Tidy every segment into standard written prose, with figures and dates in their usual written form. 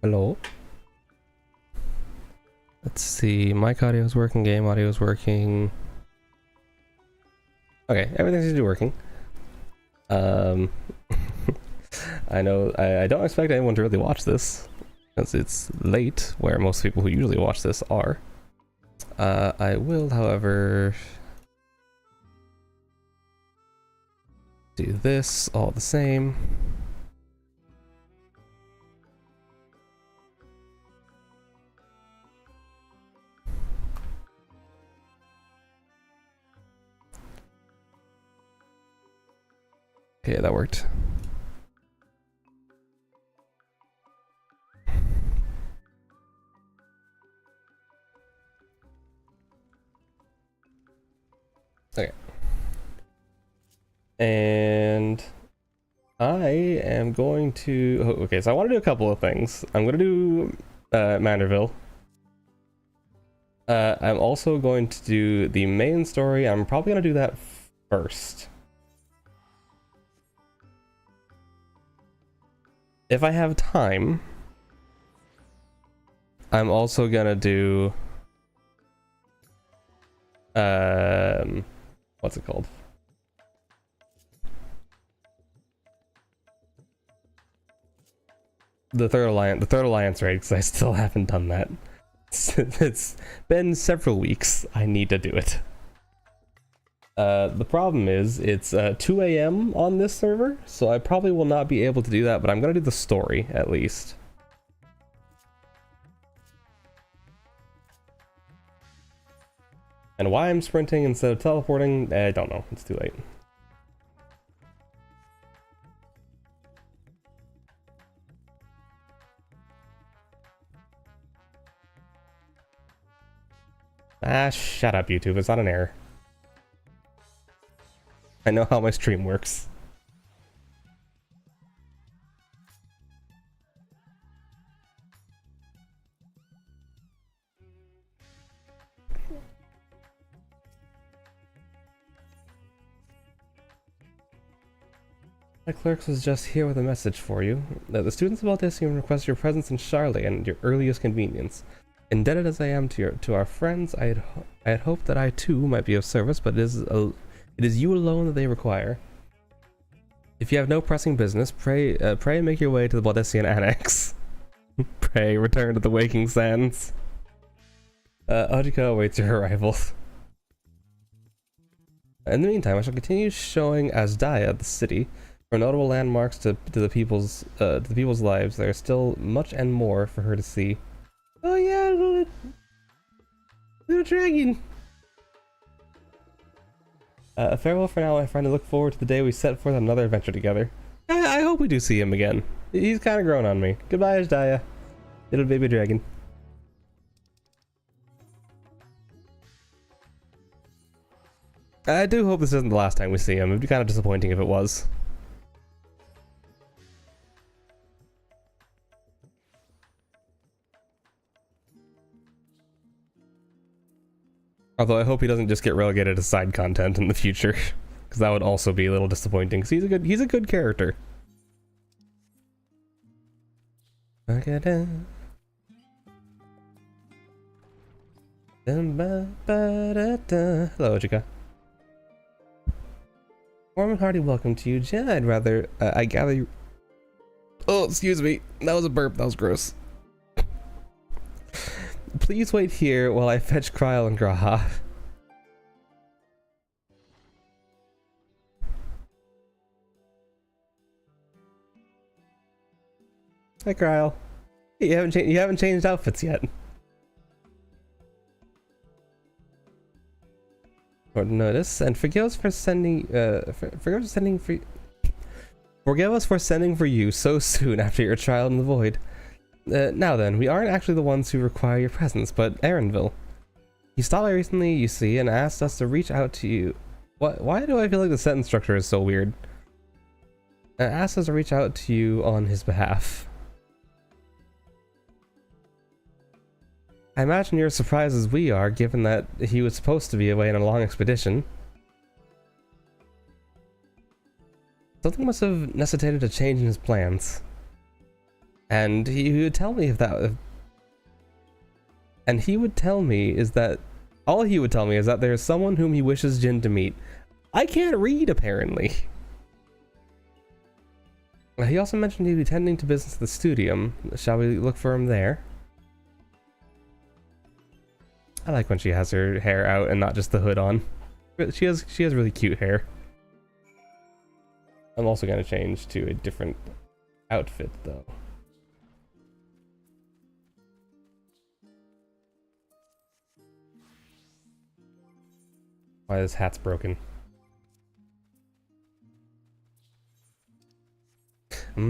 Hello. Let's see. Mic audio is working. Game audio is working. Okay, everything seems to be working. I know I don't expect anyone to really watch this, since it's late, where most people who usually watch this are. I will, however, do this all the same. Okay, that worked. Okay. And I am going to... Oh, okay, so I want to do a couple of things. I'm going to do Manderville. I'm also going to do the main story. I'm probably going to do that first. If I have time, I'm also going to do... what's it called? The Third Alliance raid, because I still haven't done that. It's been several weeks. I need to do it. The problem is, it's 2 a.m. on this server, so I probably will not be able to do that, but I'm gonna do the story, at least. And why I'm sprinting instead of teleporting, I don't know. It's too late. Ah, shut up, YouTube. It's not an error. I know how my stream works. My clerks was just here with a message for you. The students of Baldesion request your presence in Charlotte and your earliest convenience. Indebted as I am to our friends, I had hoped that I too might be of service, but it is you alone that they require. If you have no pressing business, pray make your way to the Baldesion Annex. Pray return to the Waking Sands. Ojika awaits your arrival. In the meantime, I shall continue showing Asdaya the city. For notable landmarks to the people's lives, there is still much and more for her to see. Oh yeah, little dragon. Farewell for now, my friend. I look forward to the day we set forth on another adventure together. I hope we do see him again. He's kind of grown on me. Goodbye, Asdaya, little baby dragon. I do hope this isn't the last time we see him. It'd be kind of disappointing if it was. Although I hope he doesn't just get relegated to side content in the future, because that would also be a little disappointing. Because he's a good character. Hello, Ojika. Warm and hearty welcome to you, Jen. I'd rather I gather you. Oh, excuse me. That was a burp. That was gross. Please wait here while I fetch Kryl and Graha. Hi, Kryl. You haven't changed outfits yet. Or notice, and forgive us for sending forgive us for sending for you so soon after your trial in the void. Now then, we aren't actually the ones who require your presence, but Erenville. He stopped by recently, you see, and asked us to reach out to you. Why do I feel like the sentence structure is so weird? Asked us to reach out to you on his behalf. I imagine you're as surprised as we are, given that he was supposed to be away on a long expedition. Something must have necessitated a change in his plans. And he would tell me and he would tell me is that all he would tell me is that there's someone whom he wishes Jin to meet. I can't read, apparently. He also mentioned he'd be tending to business at the studium. Shall we look for him there? I like when she has her hair out and not just the hood on. She has really cute hair. I'm also gonna change to a different outfit though. Why this hat's broken. Where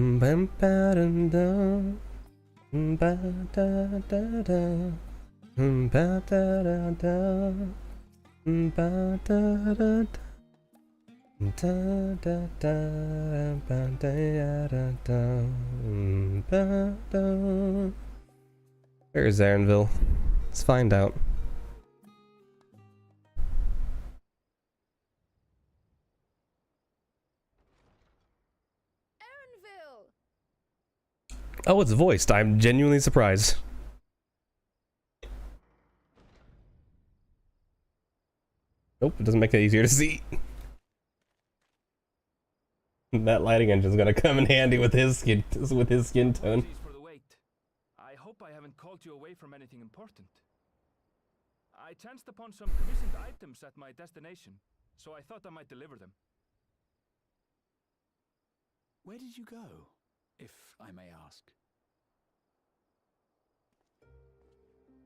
is Zarenville? Let's find out. Oh, it's voiced. I'm genuinely surprised. Nope, it doesn't make it easier to see. That lighting engine's gonna come in handy with his skin tone. For the wait. I hope I haven't called you away from anything important. I chanced upon some commissioned items at my destination, so I thought I might deliver them. Where did you go, if I may ask?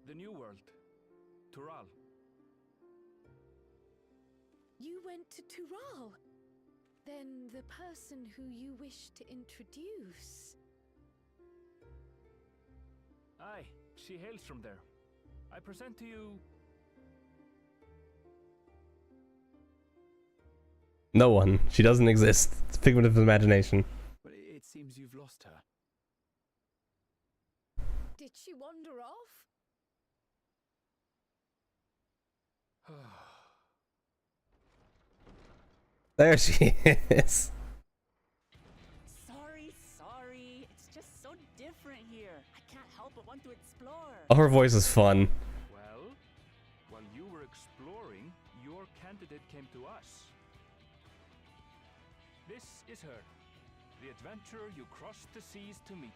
The New World. Tural. You went to Tural? Then the person who you wish to introduce... Aye, she hails from there. I present to you... No one. She doesn't exist. It's a figment of imagination. But it seems you've lost her. Did she wander off? There she is. Sorry. It's just so different here. I can't help but want to explore. Oh, her voice is fun. Well, while you were exploring, your candidate came to us. This is her. The adventurer you crossed the seas to meet.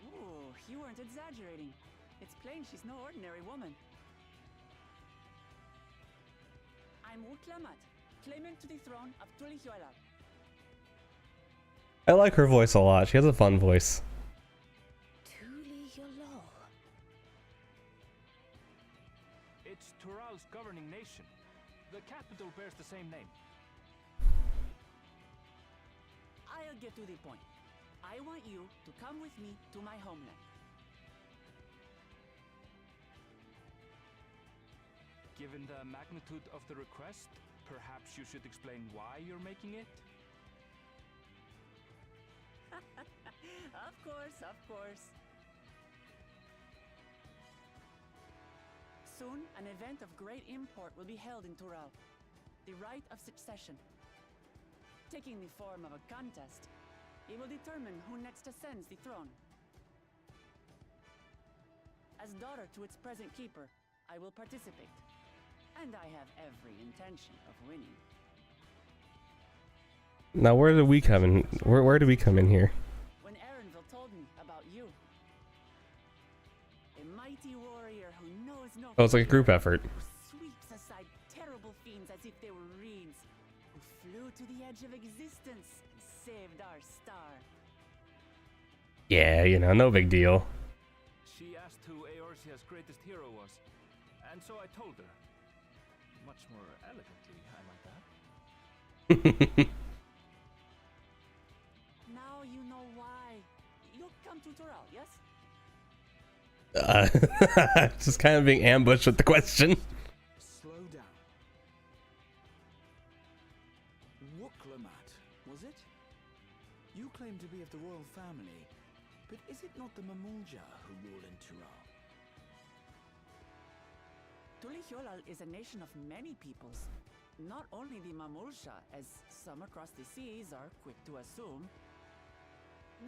Ooh, you weren't exaggerating. It's plain she's no ordinary woman. I'm Uklamat, claimant to the throne of Tulihuela. I like her voice a lot. She has a fun voice. Tulihuela. It's Tural's governing nation. The capital bears the same name. I'll get to the point. I want you to come with me to my homeland. Given the magnitude of the request, perhaps you should explain why you're making it? Of course. Soon, an event of great import will be held in Tural. The Rite of Succession. Taking the form of a contest, it will determine who next ascends the throne. As daughter to its present keeper, I will participate. And I have every intention of winning. Now, where do we come in? Where do we come in here? When Erenville told me about you. A mighty warrior who knows no Oh, it's like a fear, group effort. who sweeps aside terrible fiends as if they were reeds, who flew to the edge of existence and saved our star. Yeah, you know, no big deal. She asked who Eorzea's greatest hero was, and so I told her. Much more elegantly, I might add. Now you know why. You'll come to Tural, yes? Just kind of being ambushed with the question. Slow down. Wuklamat, was it? You claim to be of the royal family, but is it not the Mamulja who rule in Tural? Tulihuela is a nation of many peoples. Not only the Mamulsha, as some across the seas are quick to assume.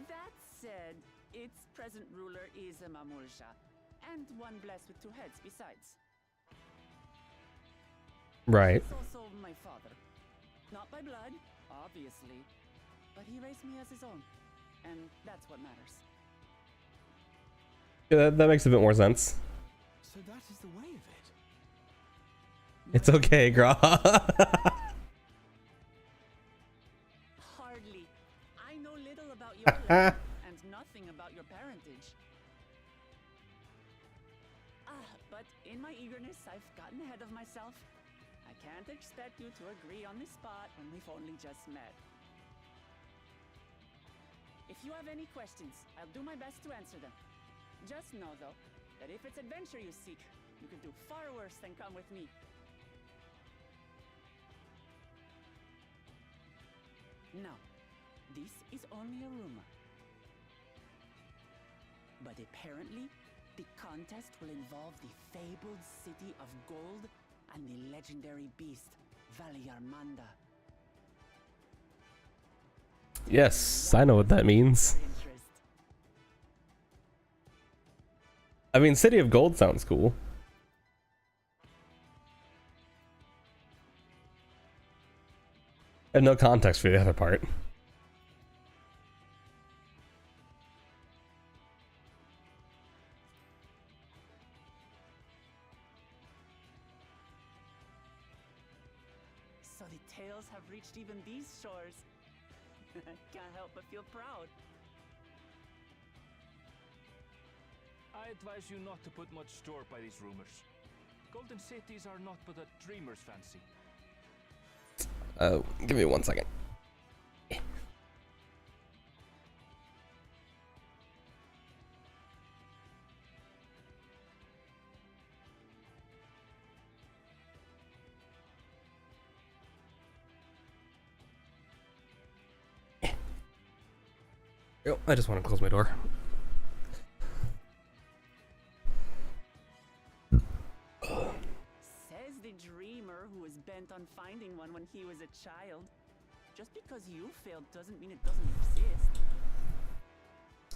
That said, its present ruler is a Mamulja, and one blessed with 2 heads besides. Right. He's also my father. Not by blood, obviously, but he raised me as his own, and that's what matters. Yeah, that makes a bit more sense. So that is the way of it. It's okay, Gra. Hardly. I know little about your land, and nothing about your parentage. But in my eagerness, I've gotten ahead of myself. I can't expect you to agree on the spot when we've only just met. If you have any questions, I'll do my best to answer them. Just know, though, that if it's adventure you seek, you could do far worse than come with me. Now, this is only a rumor. But apparently, the contest will involve the fabled city of gold and the legendary beast, Valiarmanda. Yes, I know what that means. Interest. I mean, City of Gold sounds cool. I have no context for the other part. So the tales have reached even these shores. Can't help but feel proud. I advise you not to put much store by these rumors. Golden cities are not but a dreamer's fancy. Give me 1 second. Yo, I just want to close my door. Says the dreamer who was bent on finding one when he was a child. Just because you failed doesn't mean it doesn't exist.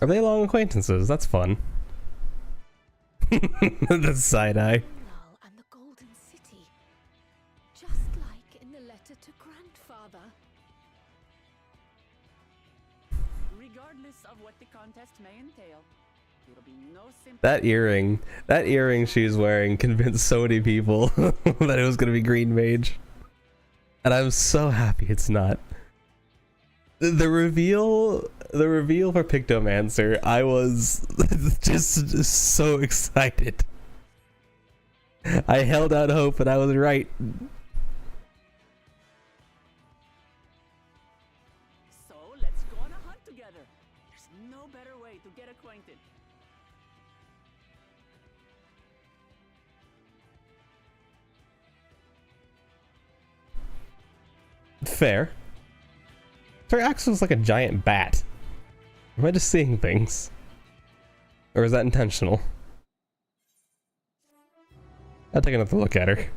Are they long acquaintances? That's fun. The side-eye. Lal and the Golden City. Just like in the letter to grandfather. Regardless of what the contest may entail, it'll be no simple. That earring she's wearing convinced so many people that it was gonna be Green Mage. And I'm so happy it's not. The reveal for Pictomancer, I was just so excited. I held out hope and I was right. So let's go on a hunt together. There's no better way to get acquainted. Fair. Her axe looks like a giant bat. Am I just seeing things? Or is that intentional? I'll take another look at her.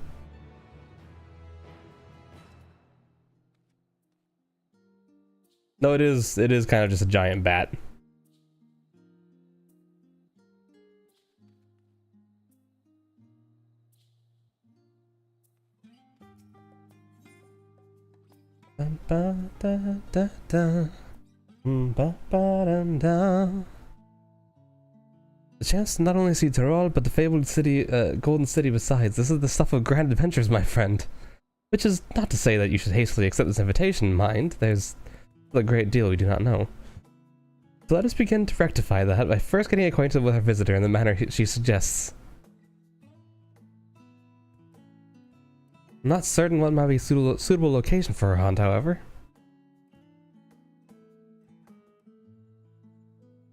No, it is kind of just a giant bat. The chance to not only see Tyrol, but the fabled city, Golden City besides. This is the stuff of grand adventures, my friend. Which is not to say that you should hastily accept this invitation, mind. There's a great deal we do not know. So let us begin to rectify that by first getting acquainted with our visitor in the manner she suggests. I'm not certain what might be a suitable location for her hunt, however.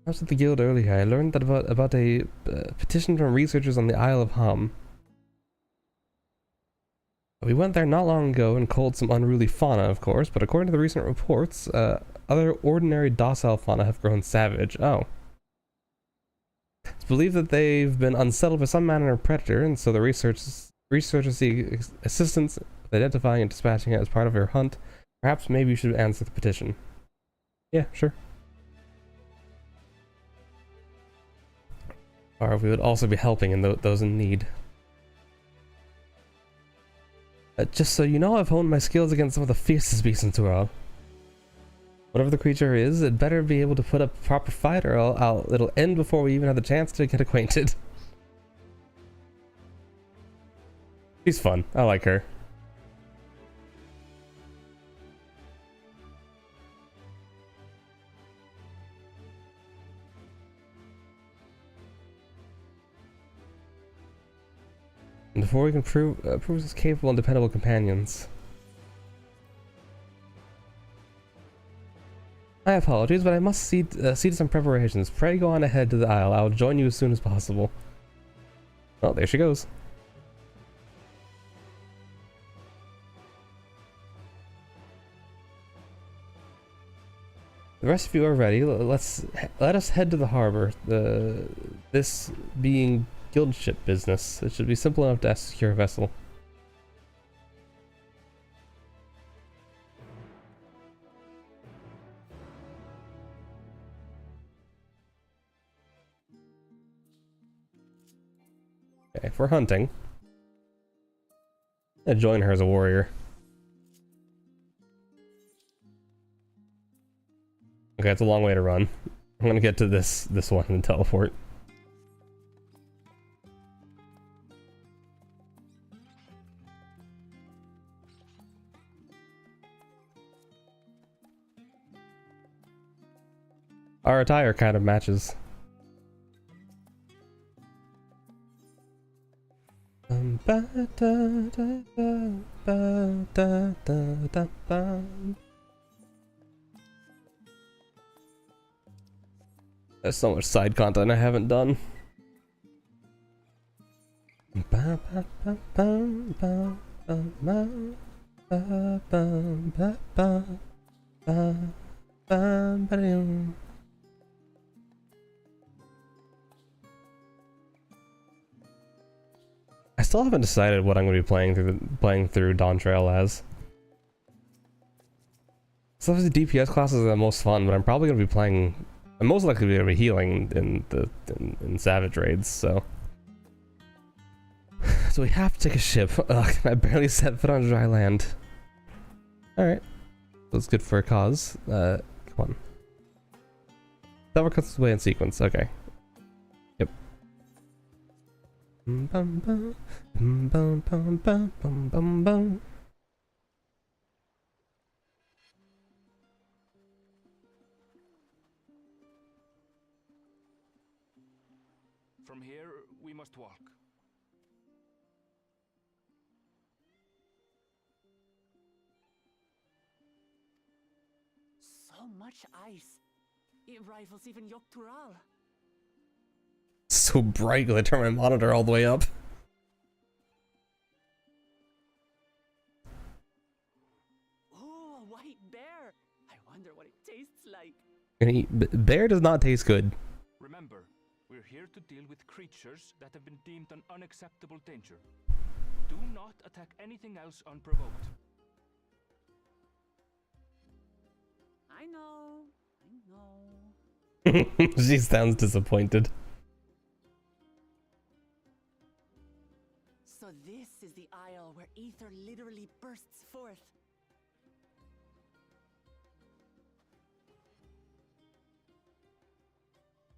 I was at the guild earlier. I learned that about a petition from researchers on the Isle of Hum. We went there not long ago and culled some unruly fauna, of course, but according to the recent reports, other ordinary docile fauna have grown savage. Oh. It's believed that they've been unsettled by some manner of predator, and so the researchers seek assistance with identifying and dispatching it as part of your hunt. Perhaps maybe you should answer the petition. Yeah, sure. Or we would also be helping in those in need. Just so you know, I've honed my skills against some of the fiercest beasts in Tural. Whatever the creature is, it better be able to put up a proper fight or it'll end before we even have the chance to get acquainted. She's fun. I like her. And before we can prove us capable and dependable companions. My apologies, but I must see to some preparations. Pray go on ahead to the Isle. I'll join you as soon as possible. Well, there she goes. The rest of you are ready. Let us head to the harbor. This being guild ship business, it should be simple enough to secure a vessel. Okay, if we're hunting, I'll join her as a warrior. Okay, it's a long way to run. I'm gonna get to this one and teleport. Our attire kind of matches. There's so much side content I haven't done. I still haven't decided what I'm going to be playing through Dawn Trail as. So obviously DPS classes are the most fun, but I'm probably going to be playing. I'm most likely going to be healing in Savage raids. So we have to take a ship. Ugh, I barely set foot on dry land. All right, that's good for a cause. Come on. That works its way in sequence. Okay. Yep. From here, we must walk. So much ice. It rivals even Yogg-Tural. So bright, I turn my monitor all the way up. Oh, a white bear. I wonder what it tastes like. Gonna eat. Bear does not taste good. Remember, we're here to deal with creatures that have been deemed an unacceptable danger. Do not attack anything else unprovoked. I know. She sounds disappointed. So this is the isle where ether literally bursts forth.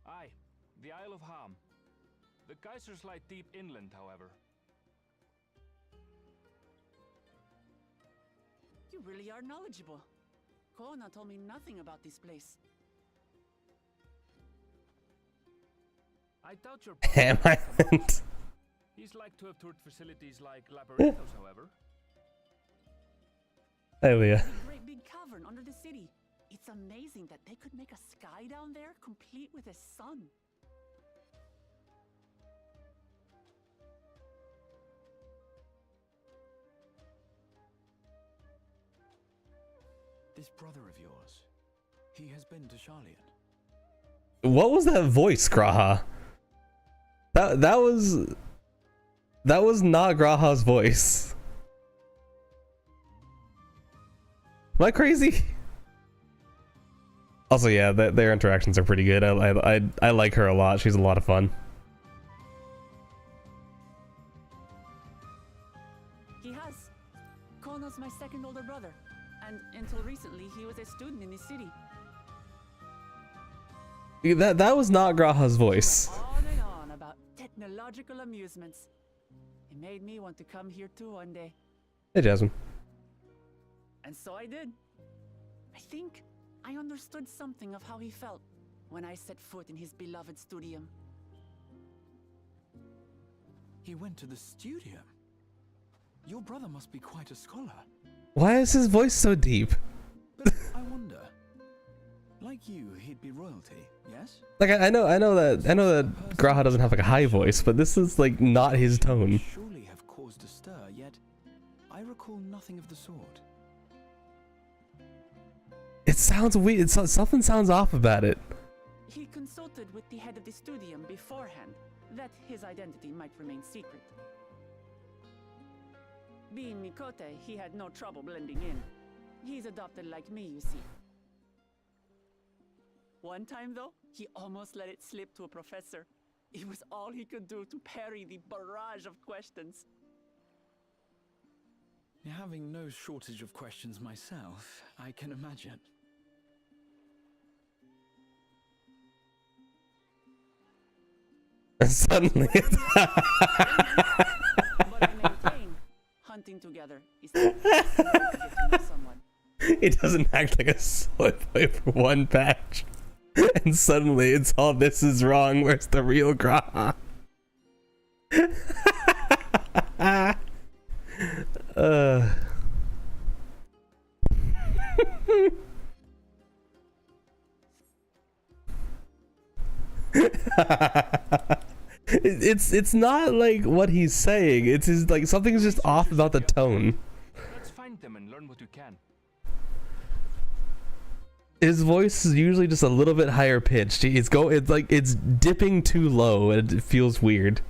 Aye, the Isle of Ham. The geysers lie deep inland, however. You really are knowledgeable. Kona told me nothing about this place. I doubt your Am I? He's like to have toured facilities like Labyrinthos, however. Hey, Leah. A great big cavern under the city. It's amazing that they could make a sky down there complete with a sun. This brother of yours, he has been to Sharlayan. What was that voice, Graha? That was not Graha's voice. Am I crazy? Also, yeah, their interactions are pretty good. I like her a lot. She's a lot of fun. a student in the city. That was not Graha's voice. On and on about technological amusements. It made me want to come here too one day. Hey, Jasmine. And so I did. I think I understood something of how he felt when I set foot in his beloved studium. He went to the studium. Your brother must be quite a scholar. Why is his voice so deep? But I wonder, like you, he'd be royalty, yes? Like I know that Graha doesn't have like a high voice, but this is like not his tone. Surely have caused a stir, yet I recall nothing of the sort. It sounds weird. Something sounds off about it. He consulted with the head of the studium beforehand, that his identity might remain secret. Being Mikote, he had no trouble blending in. He's adopted like me, you see. One time, though, he almost let it slip to a professor. It was all he could do to parry the barrage of questions. Having no shortage of questions myself, I can imagine. And suddenly, But I maintain, hunting together is the best way to get to know someone. it doesn't act like a soy boy for one patch, and suddenly it's all this is wrong. Where's the real Graha? It's not like what he's saying. It's his like something's just off about the tone. Let's find them and learn what you can. His voice is usually just a little bit higher pitched. It's like it's dipping too low and it feels weird.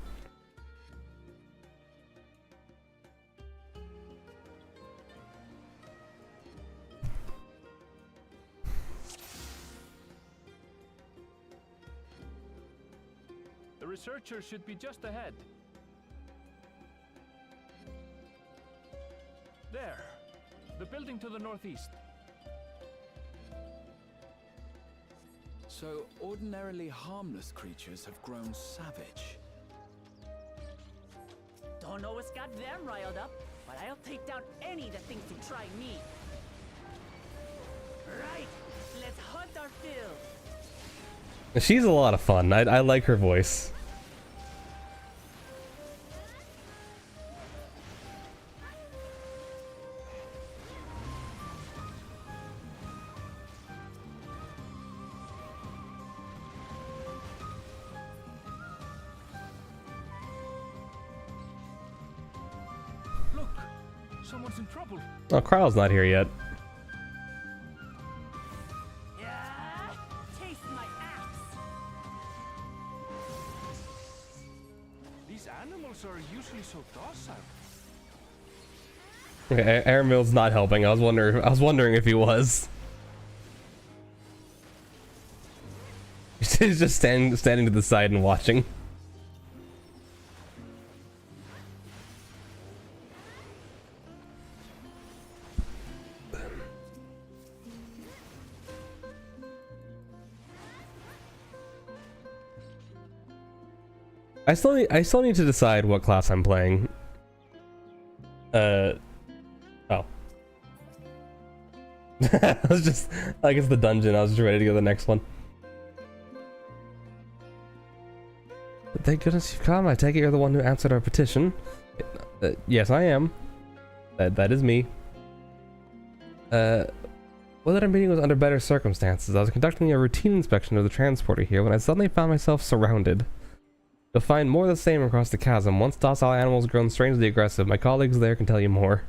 The researchers should be just ahead. There. The building to the northeast. So, ordinarily harmless creatures have grown savage. Don't know what's got them riled up, but I'll take down any that thinks to try me. Right, let's hunt our fill. She's a lot of fun. I like her voice. Look! Someone's in trouble. Oh, Kryle's not here yet. Yeah, taste my axe. These animals are usually so docile. Okay, Aramil's not helping. I was wondering if he was. He's just standing to the side and watching. I still need to decide what class I'm playing. Oh. I guess the dungeon. I was just ready to go to the next one. But thank goodness you've come. I take it you're the one who answered our petition. Yes, I am. That is me. Whether our meeting was under better circumstances, I was conducting a routine inspection of the transporter here when I suddenly found myself surrounded. You'll find more of the same across the chasm. Once docile animals grown strangely aggressive, my colleagues there can tell you more.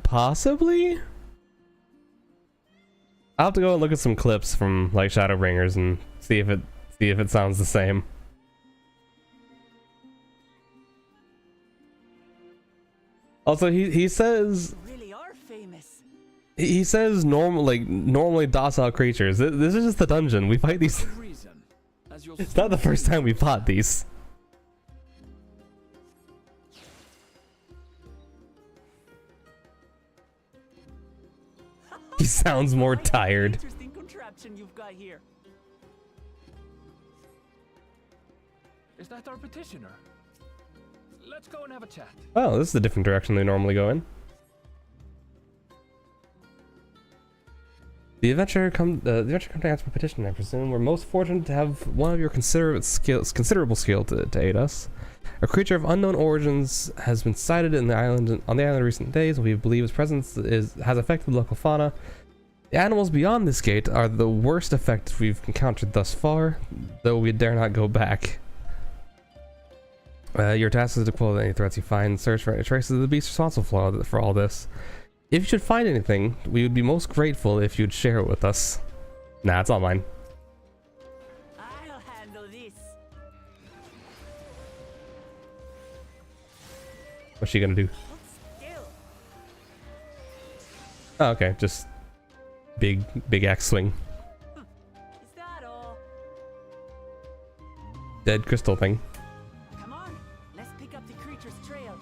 Possibly? I'll have to go and look at some clips from like Shadowbringers and see if it sounds the same. Also, he says You really are famous. he says normally docile creatures. This is just the dungeon. We fight these. Reason, as your It's not the first time we fought these. He sounds more Quite an tired. Interesting contraption you've got here. Is that our petitioner? Let's go and have a chat. Oh, this is a different direction they normally go in. The adventure come to answer my petition, I presume. We're most fortunate to have one of your considerable skill to aid us. A creature of unknown origins has been sighted on the island in recent days. We believe its presence has affected the local fauna. The animals beyond this gate are the worst affected we've encountered thus far, though we dare not go back. Your task is to quote any threats you find and search for any traces of the beast responsible for all this. If you should find anything, we would be most grateful if you'd share it with us. Nah, it's all mine. I'll handle this. What's she gonna do? Hold still. Oh, okay, just big axe swing. Is that all? Dead crystal thing. Come on, let's pick up the creature's trail.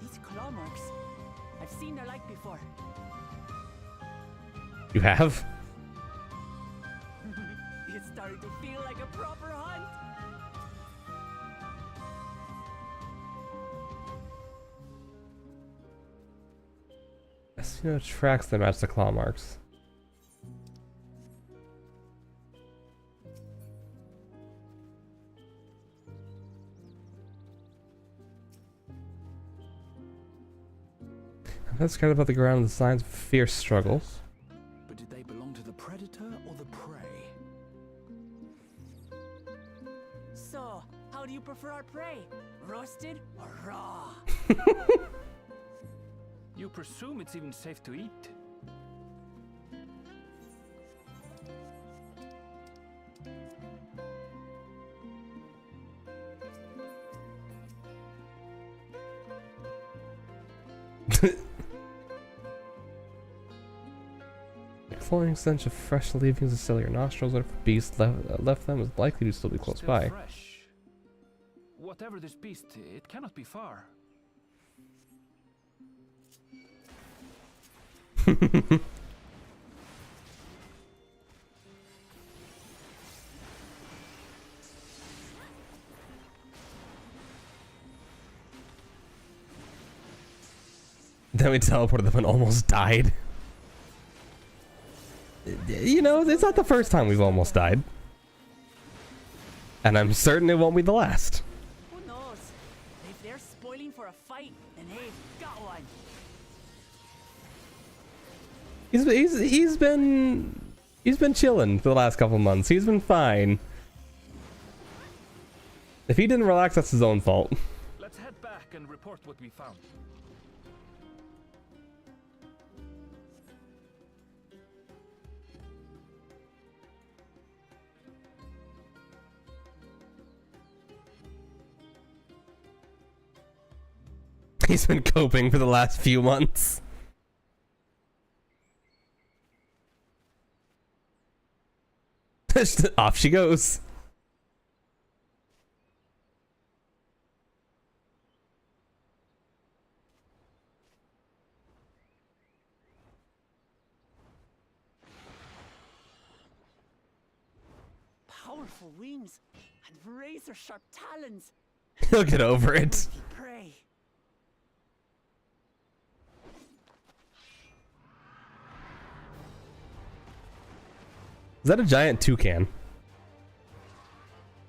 These claw marks. I've seen their like before. You have? It's starting to feel like a proper hunt. Yes, you know, tracks that match the claw marks. I'm not scared about the ground and the signs of fierce struggle. But did they belong to the predator or the prey? So, how do you prefer our prey? Roasted or raw? You presume it's even safe to eat? The flowing stench of fresh leavings is still your nostrils. Whatever beast left them is likely to still be close Still by. fresh. Whatever this beast, it cannot be far. Then we teleported them and almost died. You know, it's not the first time we've almost died. And I'm certain it won't be the last. Who knows? If they're spoiling for a fight, then they've got one. He's been chilling for the last couple months. He's been fine. If he didn't relax, that's his own fault. Let's head back and report what we found. He's been coping for the last few months. Off she goes. Powerful wings and razor sharp talons. He'll get over it. Worthy prey. Is that a giant toucan?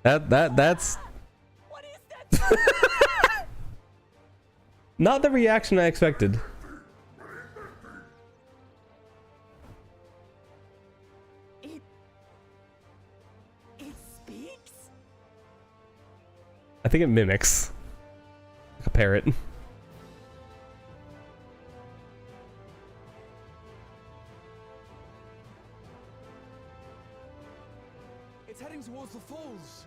That's What is that? not the reaction I expected. It speaks? I think it mimics like a parrot. It's heading towards the falls.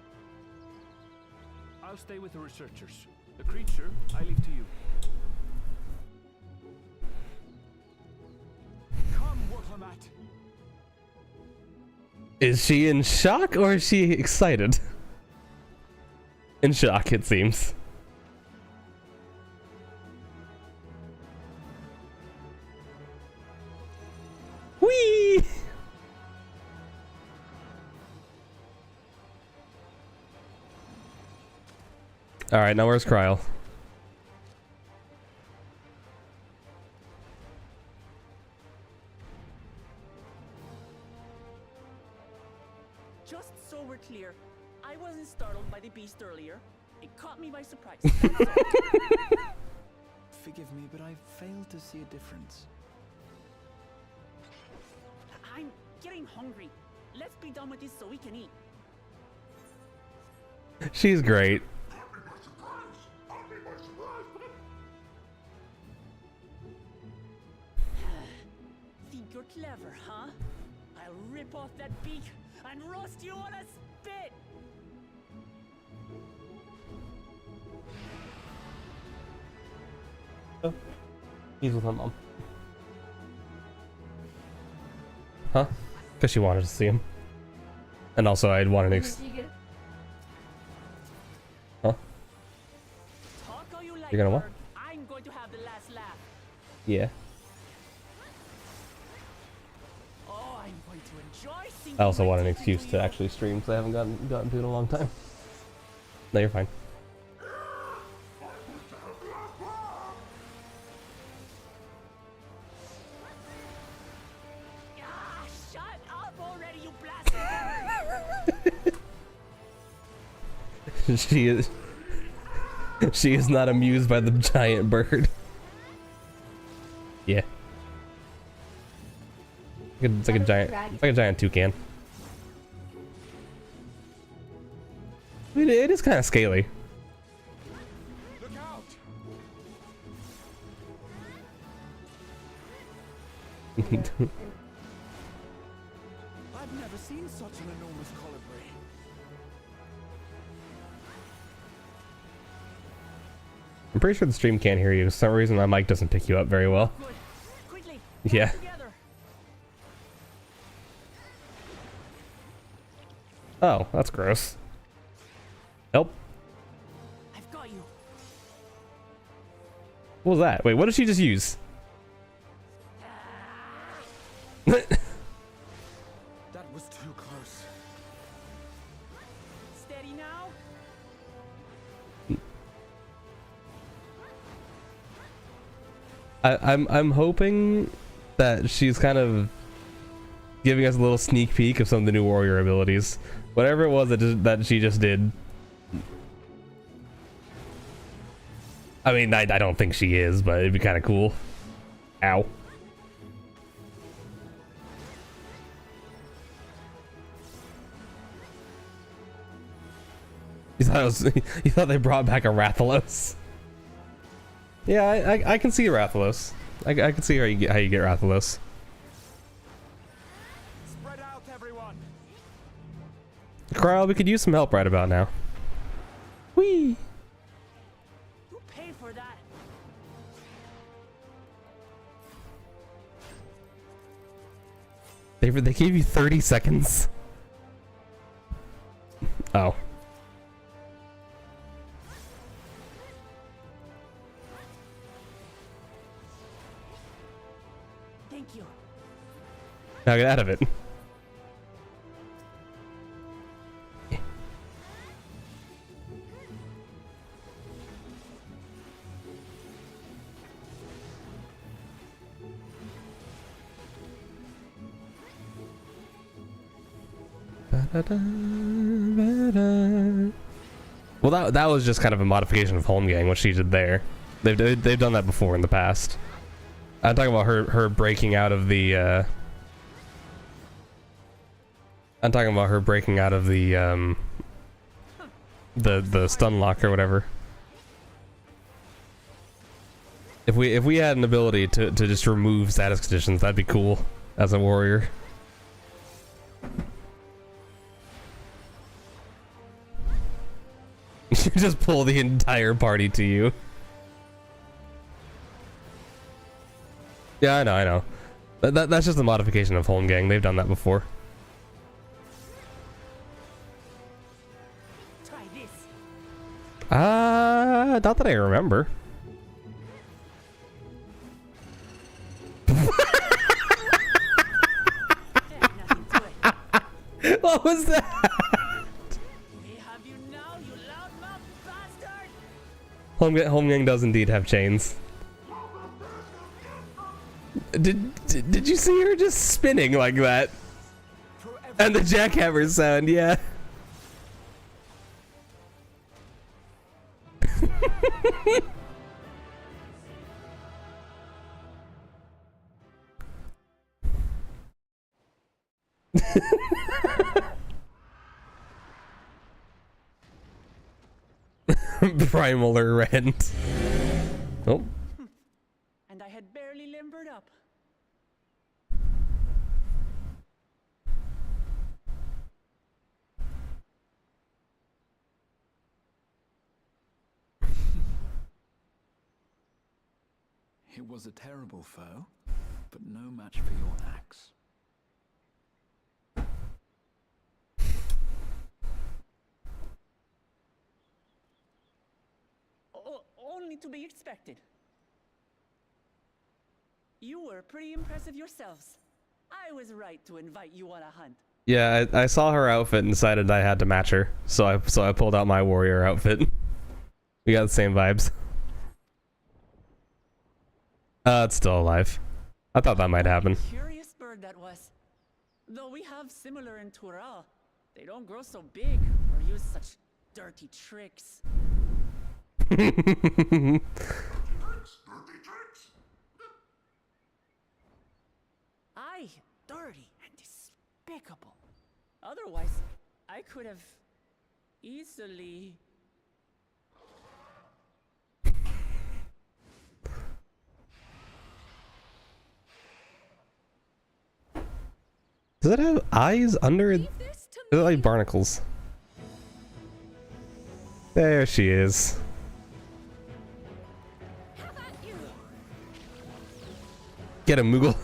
I'll stay with the researchers. The creature, I leave to you. Come, Woklamat. Is she in shock or is she excited? In shock, it seems. All right, now where's Kryl? Just so we're clear, I wasn't startled by the beast earlier. It caught me by surprise. That's all. Forgive me, but I failed to see a difference. I'm getting hungry. Let's be done with this so we can eat. She's great. Think you're clever, huh? I'll rip off that beak and roast you on a spit! He's with my mom. Huh? Because she wanted to see him. And also I'd want an Huh? Talk all you like, You're gonna what? Berg. I'm going to have the last laugh. Yeah. Oh, I'm going to enjoy seeing I also my want an teeth excuse into to you. actually stream because I haven't gotten to it in a long time. No, you're fine. Ah, shut up already, you blasted! She is not amused by the giant bird. Yeah. It's like a giant toucan. I mean, it is kind of scaly. Look out! I've never seen such an enormous colibri. I'm pretty sure the stream can't hear you. For some reason, my mic doesn't pick you up very well. Good. Quickly. Yeah. Together. Oh, that's gross. Help. I've got you. What was that? Wait, what did she just use? That was too close. Steady now. I'm hoping that she's kind of giving us a little sneak peek of some of the new warrior abilities. Whatever it was that she just did. I mean, I don't think she is, but it'd be kind of cool. Ow. You thought they brought back a Rathalos? Yeah, I can see Rathalos. I can see how you get Rathalos. Spread out, everyone! Kryl, we could use some help right about now. Whee! You pay for that. They gave you 30 seconds. Oh. Thank you. Now get out of it. Well, that was just kind of a modification of Holmgang, what she did there. They've done that before in the past. I'm talking about her breaking out of the. I'm talking about her breaking out of the stun lock or whatever. If we had an ability to just remove status conditions, that'd be cool as a warrior. You just pull the entire party to you. Yeah, I know. That's just a modification of Holmgang. They've done that before. Try this. Not that I remember. There's nothing to What was that? it. We have you now, you loudmouth bastard! Holmgang does indeed have chains. Did you see her just spinning like that? And the jackhammer sound, yeah. Primal rent. Oh. And I had barely limbered up. It was a terrible foe, but no match for your axe. Only to be expected. You were pretty impressive yourselves. I was right to invite you on a hunt. Yeah, I saw her outfit and decided I had to match her, so I pulled out my warrior outfit. We got the same vibes. It's still alive. I thought that might happen. Curious bird that was. Though we have similar in Tural, they don't grow so big or use such dirty tricks. Aye, dirty and despicable. Otherwise, I could have easily. Does it have eyes under it? Leave this to Is it like me. barnacles? There she is. Have at you. Get him, Moogle.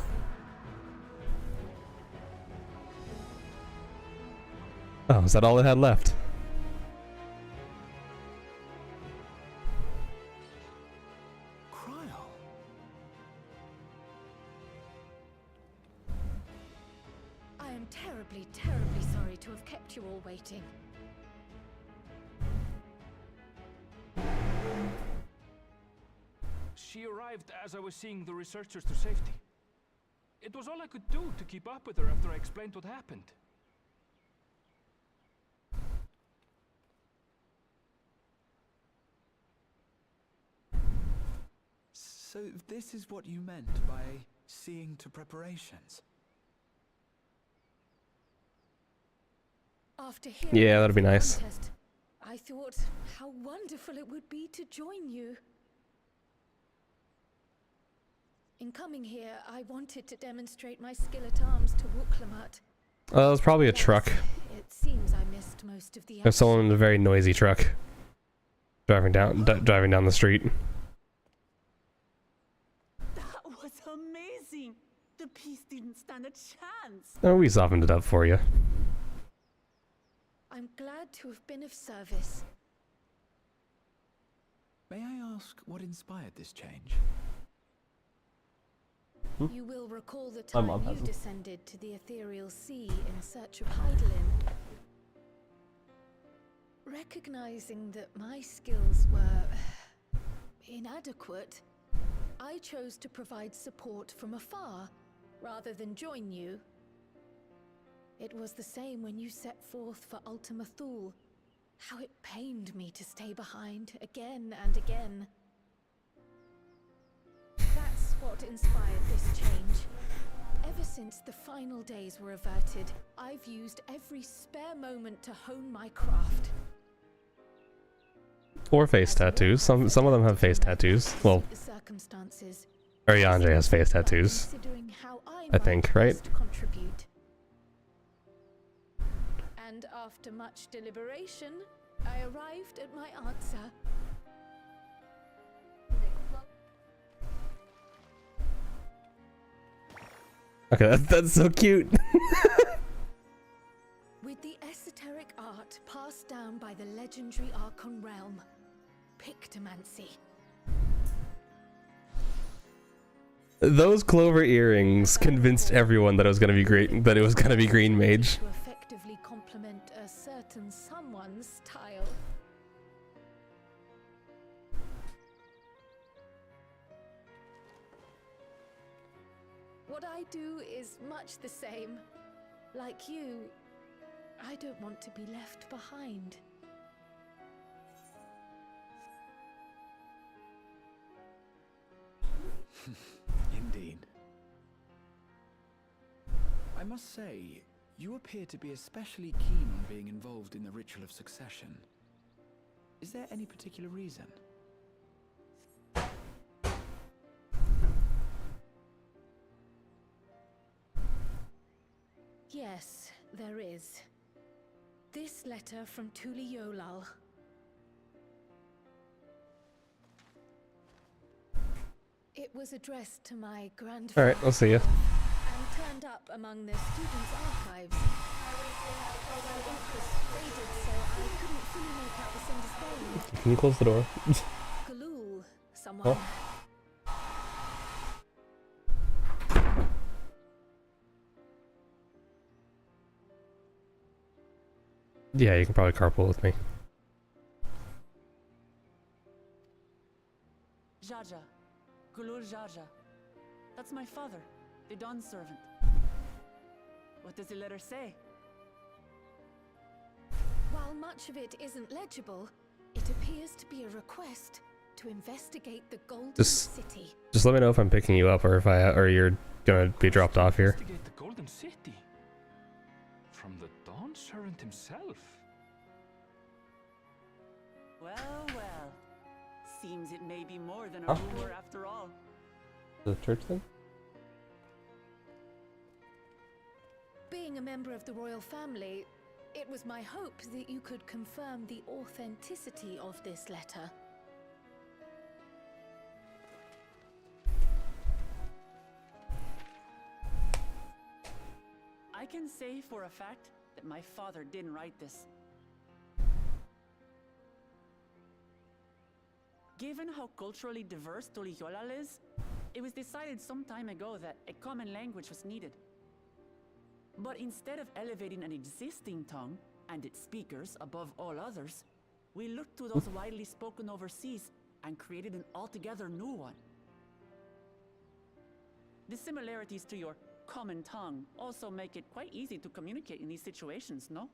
Oh, is that all it had left? Cryle. I am terribly, terribly sorry to have kept you all waiting. She arrived as I was seeing the researchers to safety. It was all I could do to keep up with her after I explained what happened. So this is what you meant by seeing to preparations? After hearing Yeah, of that'd be the nice. contest, I thought how wonderful it would be to join you. In coming here, I wanted to demonstrate my skill at arms to Wuklamut. Oh, it was probably a But truck. It seems I missed most of the There's action. someone in a very noisy truck driving down the street. That was amazing. The piece didn't stand a chance. Oh, we softened it up for you. I'm glad to have been of service. May I ask what inspired this change? You will recall the My time mom you hasn't. descended to the ethereal sea in search of Hydaelyn. Recognizing that my skills were inadequate, I chose to provide support from afar rather than join you. It was the same when you set forth for Ultima Thule. How it pained me to stay behind again and again. That's what inspired this change. Ever since the final days were averted, I've used every spare moment to hone my craft. Or face tattoos. Some of them have face tattoos. Well, The circumstances. Ariandre has face tattoos. Considering how I I think, might right? best contribute. And after much deliberation, I arrived at my answer. Okay, that's so cute. With the esoteric art passed down by the legendary Archon realm, Pictomancy. Those clover earrings convinced everyone that it was gonna be great. That it was gonna be Green Mage. To effectively complement a certain someone's style. what I do is much the same. Like you, I don't want to be left behind. Indeed. I must say, you appear to be especially keen on being involved in the ritual of succession. Is there any particular reason? Yes, there is. This letter from Tuli Yolal. It was addressed to my grandfather. Alright, I'll see ya. And turned up among the students' archives. It was graded, so I couldn't fully make out the sender's name. Can you close the door? Galul, someone. Oh. Yeah, you can probably carpool with me. Jaja. Gulul Jaja. That's my father, the Dawn servant. What does the letter say? While much of it isn't legible, it appears to be a request to investigate the Golden City. Just let me know if I'm picking you up or if or you're gonna be dropped off here. Investigate the Golden City. From the Dawn servant himself. Well, well. Seems it may be more than a Huh? rumor after all. The church thing? Being a member of the royal family, it was my hope that you could confirm the authenticity of this letter. I can say for a fact that my father didn't write this. Given how culturally diverse Tuli Yolal is, it was decided some time ago that a common language was needed. But instead of elevating an existing tongue and its speakers above all others, we looked to those widely spoken overseas and created an altogether new one. The similarities to your common tongue also make it quite easy to communicate in these situations, no?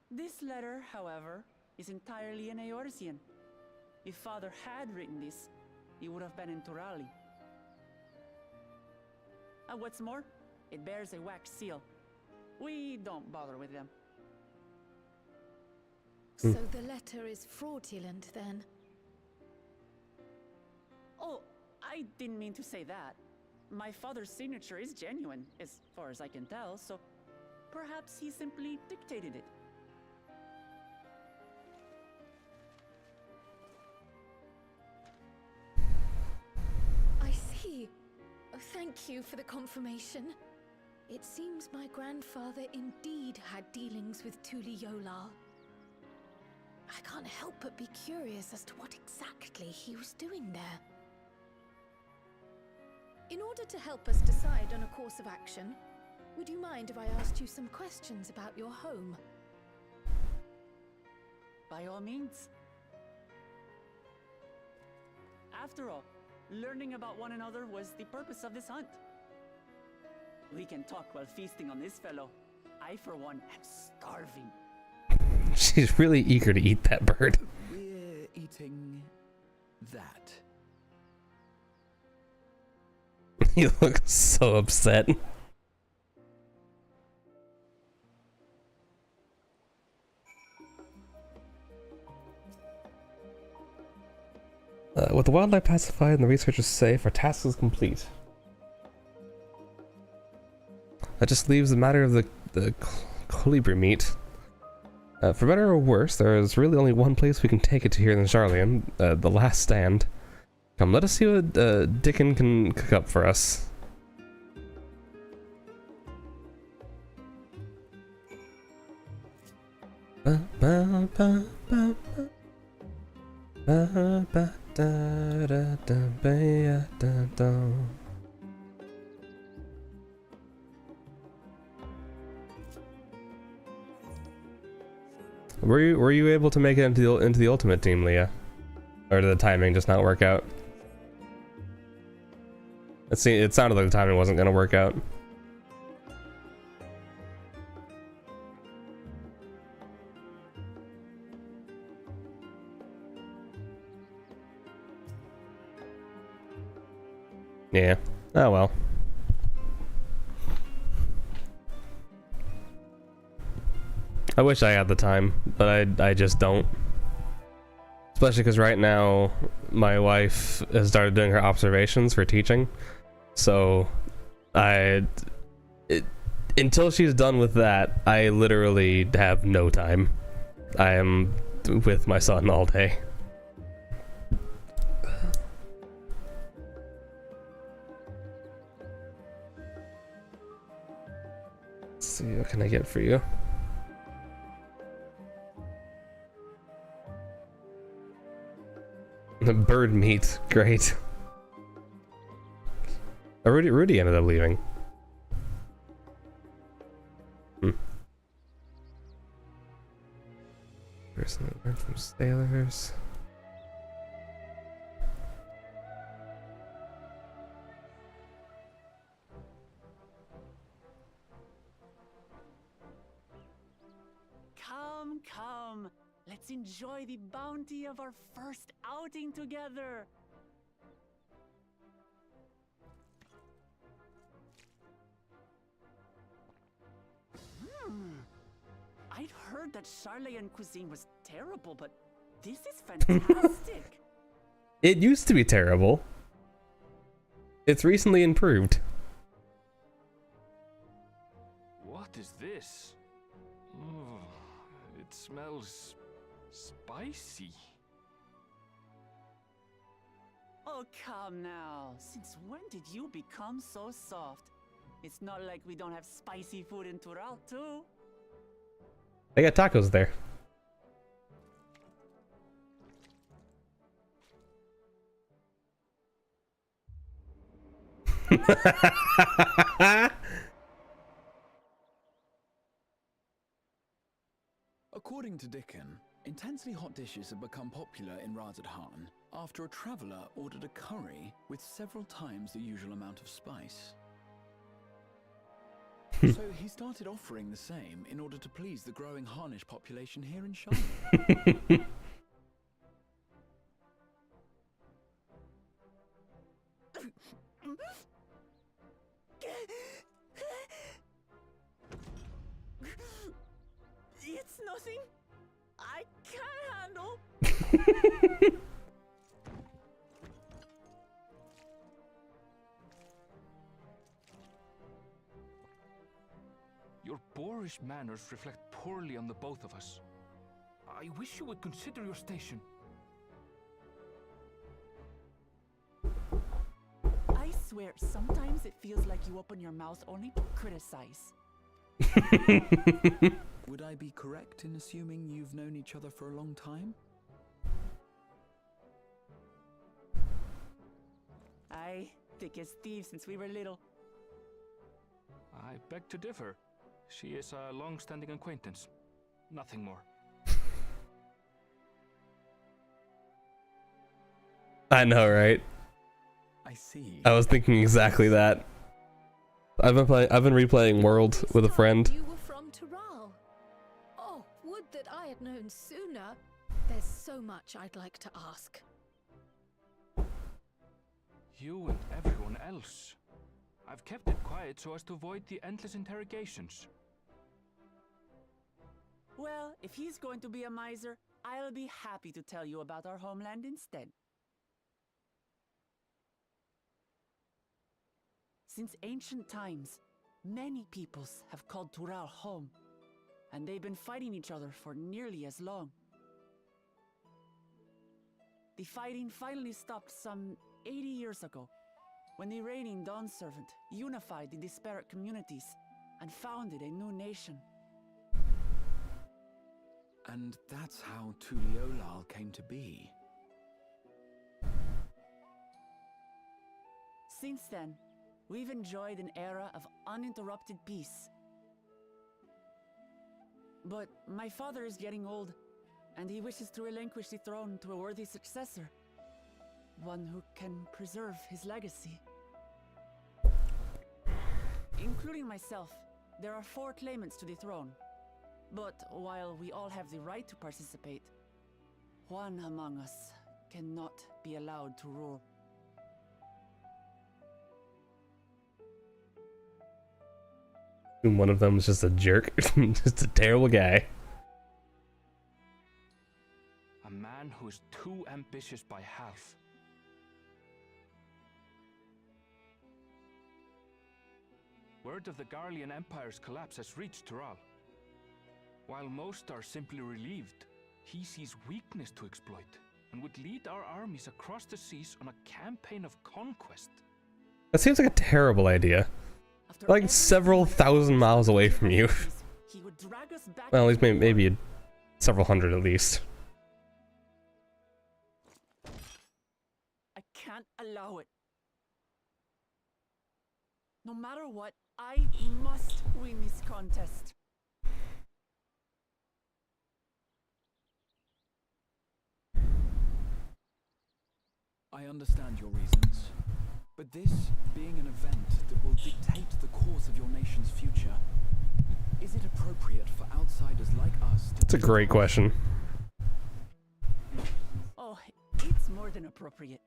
This letter, however, is entirely in Eorzean. If father had written this, he would have been in Turali. And what's more, it bears a wax seal. We don't bother with them. So the letter is fraudulent then? Oh, I didn't mean to say that. My father's signature is genuine, as far as I can tell, so perhaps he simply dictated it. I see. Oh, thank you for the confirmation. It seems my grandfather indeed had dealings with Tuli Yolal. I can't help but be curious as to what exactly he was doing there. In order to help us decide on a course of action, would you mind if I asked you some questions about your home? By all means. After all, learning about one another was the purpose of this hunt. We can talk while feasting on this fellow. I, for one, am starving. She's really eager to eat that bird. We're eating that. You look so upset. With the wildlife pacified and the researchers safe, our task is complete. That just leaves the matter of the colibri meat. For better or worse, there is really only one place we can take it to here in Sharlayan, the last stand. Come, let us see what Dickon can cook up for us. Were you able to make it into the ultimate team, Leah? Or did the timing just not work out? It sounded like the timing wasn't gonna work out. Yeah. Oh well. I wish I had the time, but I just don't. Especially because right now my wife has started doing her observations for teaching, so until she's done with that, I literally have no time. I am with my son all day. Let's see, what can I get for you? Bird meat, great. Oh, Rudy ended up leaving. Person that learned from sailors. Come, come. Let's enjoy the bounty of our first outing together. I'd heard that Charlayan cuisine was terrible, but this is fantastic. It used to be terrible. It's recently improved. What is this? Oh, it smells spicy. Oh, come now. Since when did you become so soft? It's not like we don't have spicy food in Tural, too. They got tacos there. According to Dickon, intensely hot dishes have become popular in Razadhan after a traveller ordered a curry with several times the usual amount of spice. So he started offering the same in order to please the growing Harnish population here in Charlotte. It's nothing I can't handle. Your boorish manners reflect poorly on the both of us. I wish you would consider your station. I swear, sometimes it feels like you open your mouth only to criticize. Would I be correct in assuming you've known each other for a long time? Aye, thick as thieves since we were little. I beg to differ. She is a long-standing acquaintance. Nothing more. I know, right? I see. I was thinking exactly that. I've been replaying World with a friend. You were from Tural. Oh, would that I had known sooner. There's so much I'd like to ask. You and everyone else. I've kept it quiet so as to avoid the endless interrogations. Well, if he's going to be a miser, I'll be happy to tell you about our homeland instead. Since ancient times, many peoples have called Tural home, and they've been fighting each other for nearly as long. The fighting finally stopped some 80 years ago, when the reigning Dawn Servant unified the disparate communities and founded a new nation. And that's how Tuliolal came to be. Since then, we've enjoyed an era of uninterrupted peace. But my father is getting old, and he wishes to relinquish the throne to a worthy successor. One who can preserve his legacy. including myself, there are 4 claimants to the throne. But while we all have the right to participate, one among us cannot be allowed to rule. And one of them is just a jerk, just a terrible guy. A man who is too ambitious by half. Word of the Garlean Empire's collapse has reached Tural. While most are simply relieved, he sees weakness to exploit and would lead our armies across the seas on a campaign of conquest. That seems like a terrible idea. After Like every several single thousand miles away from you. he would drag us back Well, at least into maybe several hundred at least. I can't allow it. No matter what, I must win this contest. I understand your reasons, but this being an event that will dictate the course of your nation's future, is it appropriate for outsiders like us to... It's a great question. Oh, it's more than appropriate.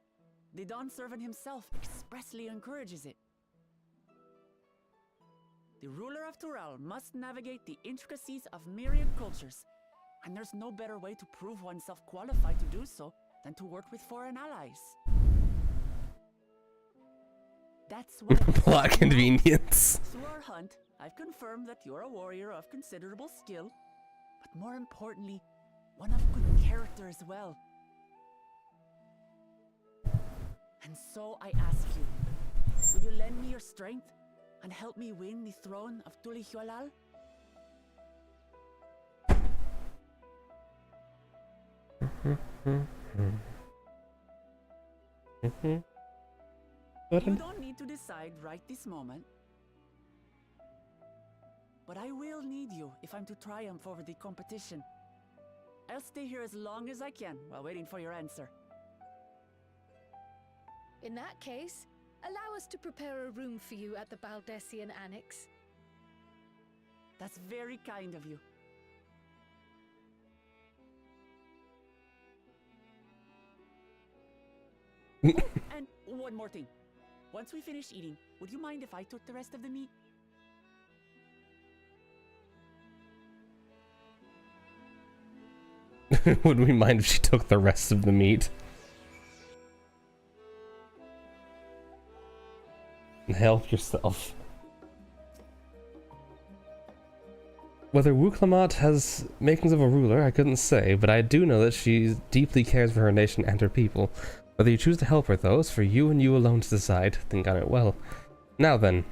The Dawn Servant himself expressly encourages it. The ruler of Tural must navigate the intricacies of myriad cultures, and there's no better way to prove oneself qualified to do so than to work with foreign allies. That's what Plot convenience. Through our hunt, I've confirmed that you're a warrior of considerable skill, but more importantly, one of good character as well. And so I ask you, will you lend me your strength and help me win the throne of Tulihualal? You don't need to decide right this moment. But I will need you if I'm to triumph over the competition. I'll stay here as long as I can while waiting for your answer. In that case, allow us to prepare a room for you at the Baldessian Annex. That's very kind of you. And one more thing. Once we finish eating, would you mind if I took the rest of the meat? Would we mind if she took the rest of the meat? Help yourself. Whether Wuklamat has makings of a ruler, I couldn't say, but I do know that she deeply cares for her nation and her people. Whether you choose to help her, though, is for you and you alone to decide. Think on it well. Now then,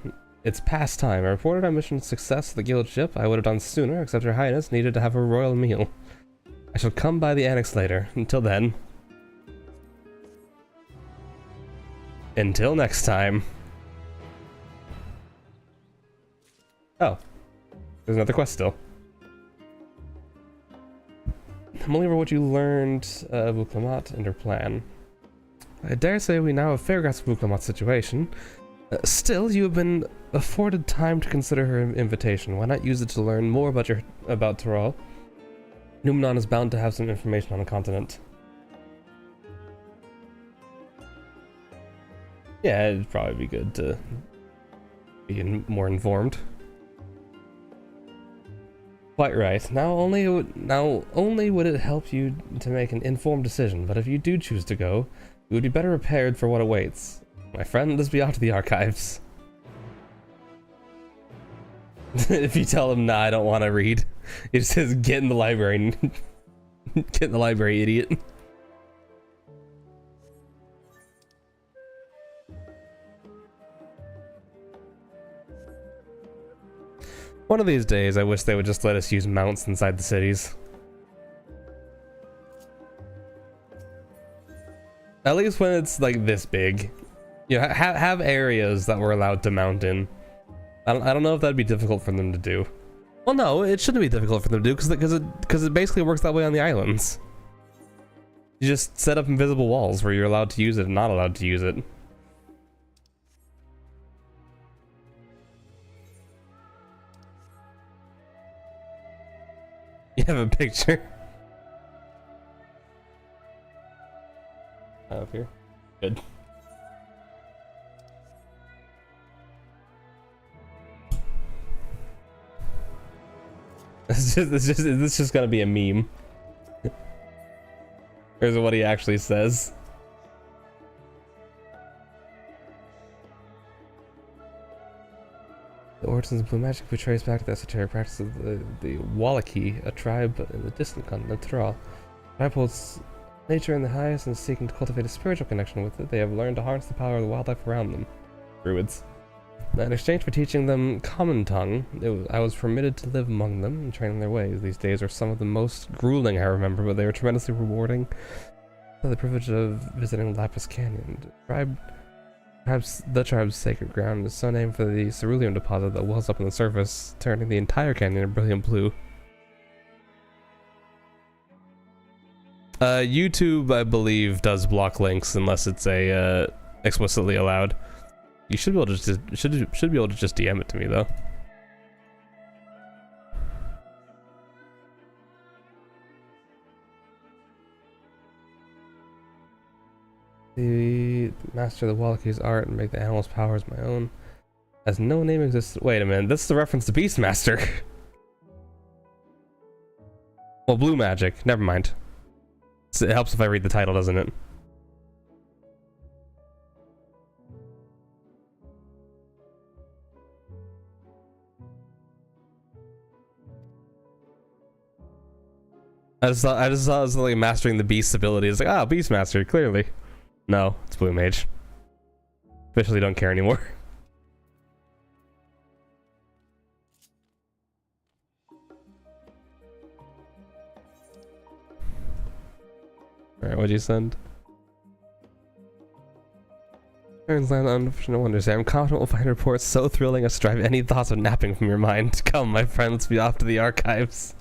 it's past time. I reported our mission success to the guild ship. I would have done sooner, except Her Highness needed to have a royal meal. I shall come by the annex later. Until then. Until next time. Oh. There's another quest still. I'm only over what you learned of Wuklamat and her plan. I dare say we now have fair grasp of Wuklamat's situation. Still, you have been afforded time to consider her invitation. Why not use it to learn more about Tural? Numenon is bound to have some information on the continent. Yeah, it'd probably be good to be more informed. Quite right. Now only would it help you to make an informed decision, but if you do choose to go, you would be better prepared for what awaits. My friend, let's be off to the archives. If you tell him, nah, I don't want to read, it says, get in the library. Get in the library, idiot. One of these days, I wish they would just let us use mounts inside the cities. At least when it's like this big. You know, have areas that we're allowed to mount in. I don't know if that'd be difficult for them to do. Well, no, it shouldn't be difficult for them to do because it basically works that way on the islands. You just set up invisible walls where you're allowed to use it and not allowed to use it. have a picture. Up here. Good. This is just gonna be a meme. Here's what he actually says. The origins of blue magic we trace back to the esoteric practice of the Wallaki, a tribe in the distant continent of Tyrol. The tribe holds nature in the highest and is seeking to cultivate a spiritual connection with it. They have learned to harness the power of the wildlife around them. Druids. In exchange for teaching them common tongue, I was permitted to live among them and train in their ways. These days are some of the most grueling I remember, but they were tremendously rewarding. I had the privilege of visiting Lapis Canyon. The tribe's sacred ground is so named for the cerulean deposit that wells up on the surface, turning the entire canyon a brilliant blue. YouTube, I believe, does block links unless it's explicitly allowed. You should be able to should be able to just DM it to me though. The master of the Wallaki's art and make the animal's powers my own. As no name exists. Wait a minute, this is a reference to Beastmaster. Well, blue magic. Never mind. It helps if I read the title, doesn't it? I just thought it was like mastering the beast ability. It's like, ah, Beastmaster, clearly. No, it's Blue Mage. Officially don't care anymore. Alright, what'd you send? Turns land unfortunate wonders. I'm confident we'll find reports so thrilling as to drive any thoughts of napping from your mind. Come, my friend, let's be off to the archives.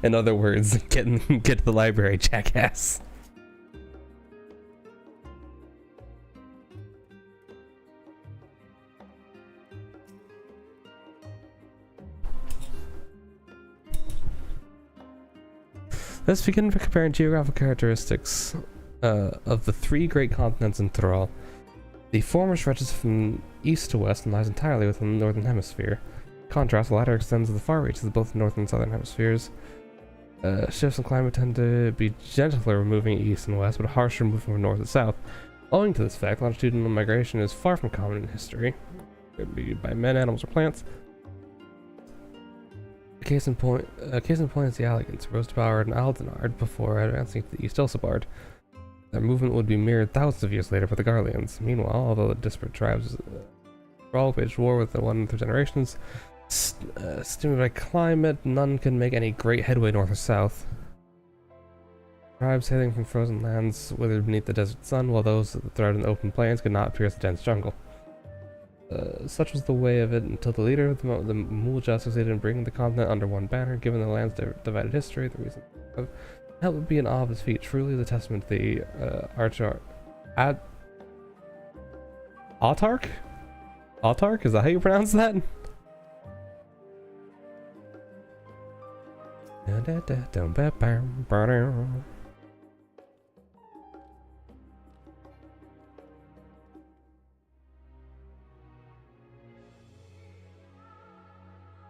In other words, get to the library, jackass. Let's begin by comparing geographical characteristics of the three great continents in Tyrol. The former stretches from east to west and lies entirely within the northern hemisphere. In contrast, the latter extends to the far reaches of both the northern and southern hemispheres. Shifts in climate tend to be gentler moving east and west, but harsher moving from north to south. Owing to this fact, longitudinal migration is far from common in history. It could be by men, animals, or plants. Case in point is the Alligans, rose to power in Aldenard before advancing to the East Elsabard. Their movement would be mirrored thousands of years later by the Garleans. Meanwhile, although the disparate tribes all waged war with one another generations, stimulated by climate, none can make any great headway north or south. Tribes hailing from frozen lands withered beneath the desert sun, while those that thrived in the open plains could not pierce the dense jungle. Such was the way of it until the leader of the Mulja succeeded in bringing the continent under one banner. Given the land's divided history, the reason that would be an awe of his feat. Truly the testament to the Autarch? Autarch? Is that how you pronounce that?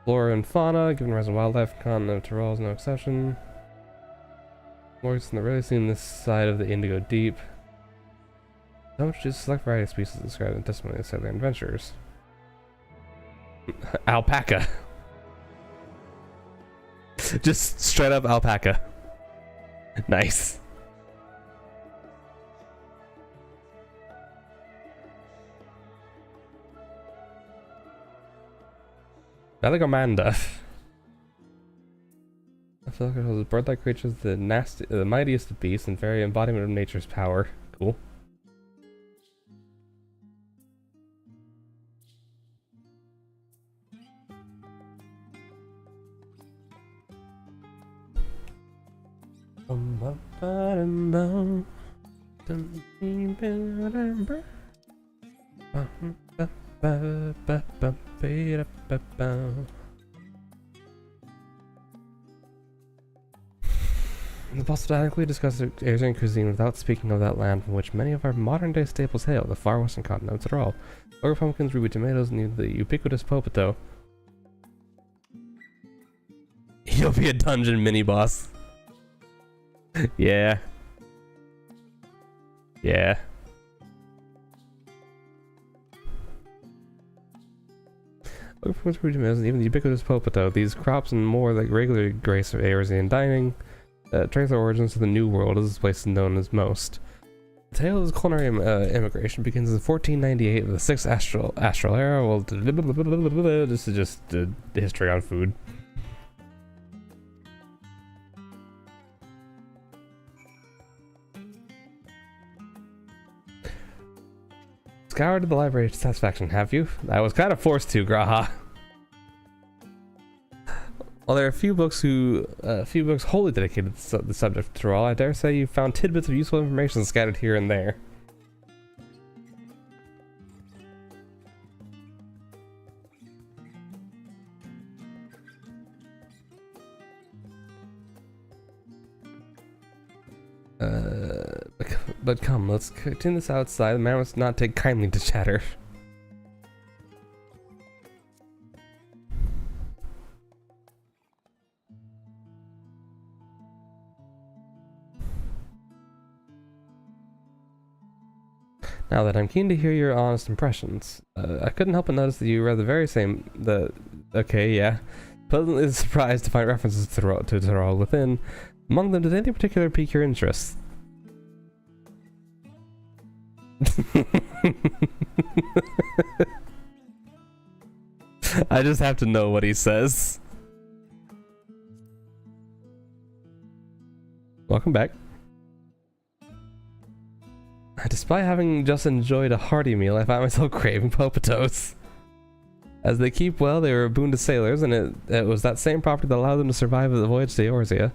Flora and fauna, given rise to wildlife, continent of Tyrol is no exception. More than rarely seen this side of the Indigo Deep. So much just select variety of species described in testimony of their adventures. Alpaca. Just straight up alpaca. Nice. I like Amanda. I feel like those bird-like creatures, the mightiest of beasts, and very embodiment of nature's power. Cool. The boss would adequately discuss Asian cuisine without speaking of that land from which many of our modern-day staples hail, the far western continent of Tyrol. Local pumpkins, ruby tomatoes, and the ubiquitous Popoto. You'll be a dungeon mini-boss. Yeah. Yeah. Local pumpkins, ruby tomatoes, and even the ubiquitous Popoto. These crops and more like regular grace of Arisian dining trace their origins to the New World, as this place is known as most. The tale of this culinary immigration begins in 1498 of the 6th astral era. Well, this is just history on food. Scoured the library to satisfaction, have you? I was kind of forced to, Graha. While there are a few books wholly dedicated to the subject of Tyrol, I dare say you found tidbits of useful information scattered here and there. But come, let's continue this outside. The man must not take kindly to chatter. Now that I'm keen to hear your honest impressions, I couldn't help but notice that you read the very same. Okay, yeah. Pleasantly surprised to find references to Tyrol within. Among them, did anything particular pique your interest? I just have to know what he says. Welcome back. Despite having just enjoyed a hearty meal, I found myself craving Popotos. As they keep well, they were a boon to sailors, and it was that same property that allowed them to survive the voyage to Eorzea.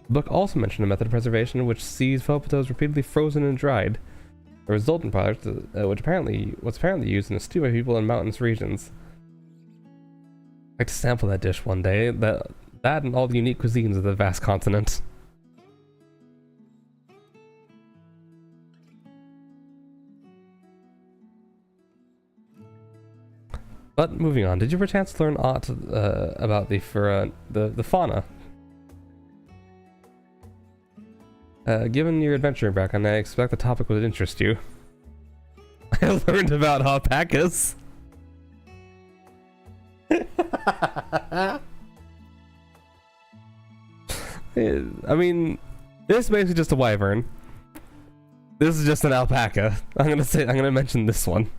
The book also mentioned a method of preservation which sees Popotos repeatedly frozen and dried. A resultant product, was apparently used in a stew by people in mountainous regions. I'd like to sample that dish one day, that and all the unique cuisines of the vast continent. But moving on, did you perchance learn aught about the fauna? Given your adventuring background, I expect the topic would interest you. I learned about alpacas. I mean, this is basically just a wyvern. This is just an alpaca. I'm gonna mention this one.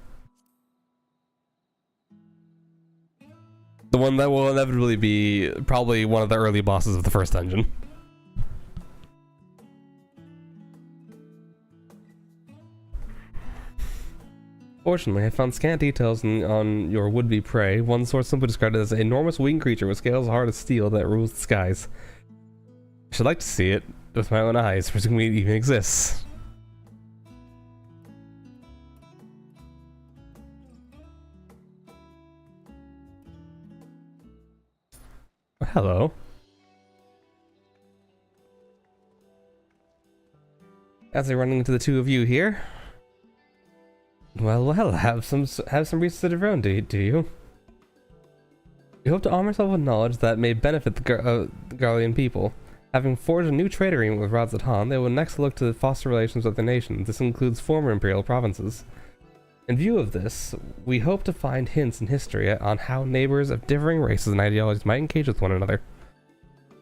The one that will inevitably be probably one of the early bosses of the first dungeon. Fortunately, I found scant details on your would-be prey. One source simply described it as an enormous winged creature with scales hard as steel that rules the skies. I should like to see it with my own eyes, presuming it even exists. Hello. As I run into the two of you here. Well, have some research of your own, do you? You hope to arm yourself with knowledge that may benefit the Garlean people. Having forged a new trade agreement with Radz-at-Han, they will next look to foster relations with the nations. This includes former imperial provinces. In view of this, we hope to find hints in history on how neighbors of differing races and ideologies might engage with one another.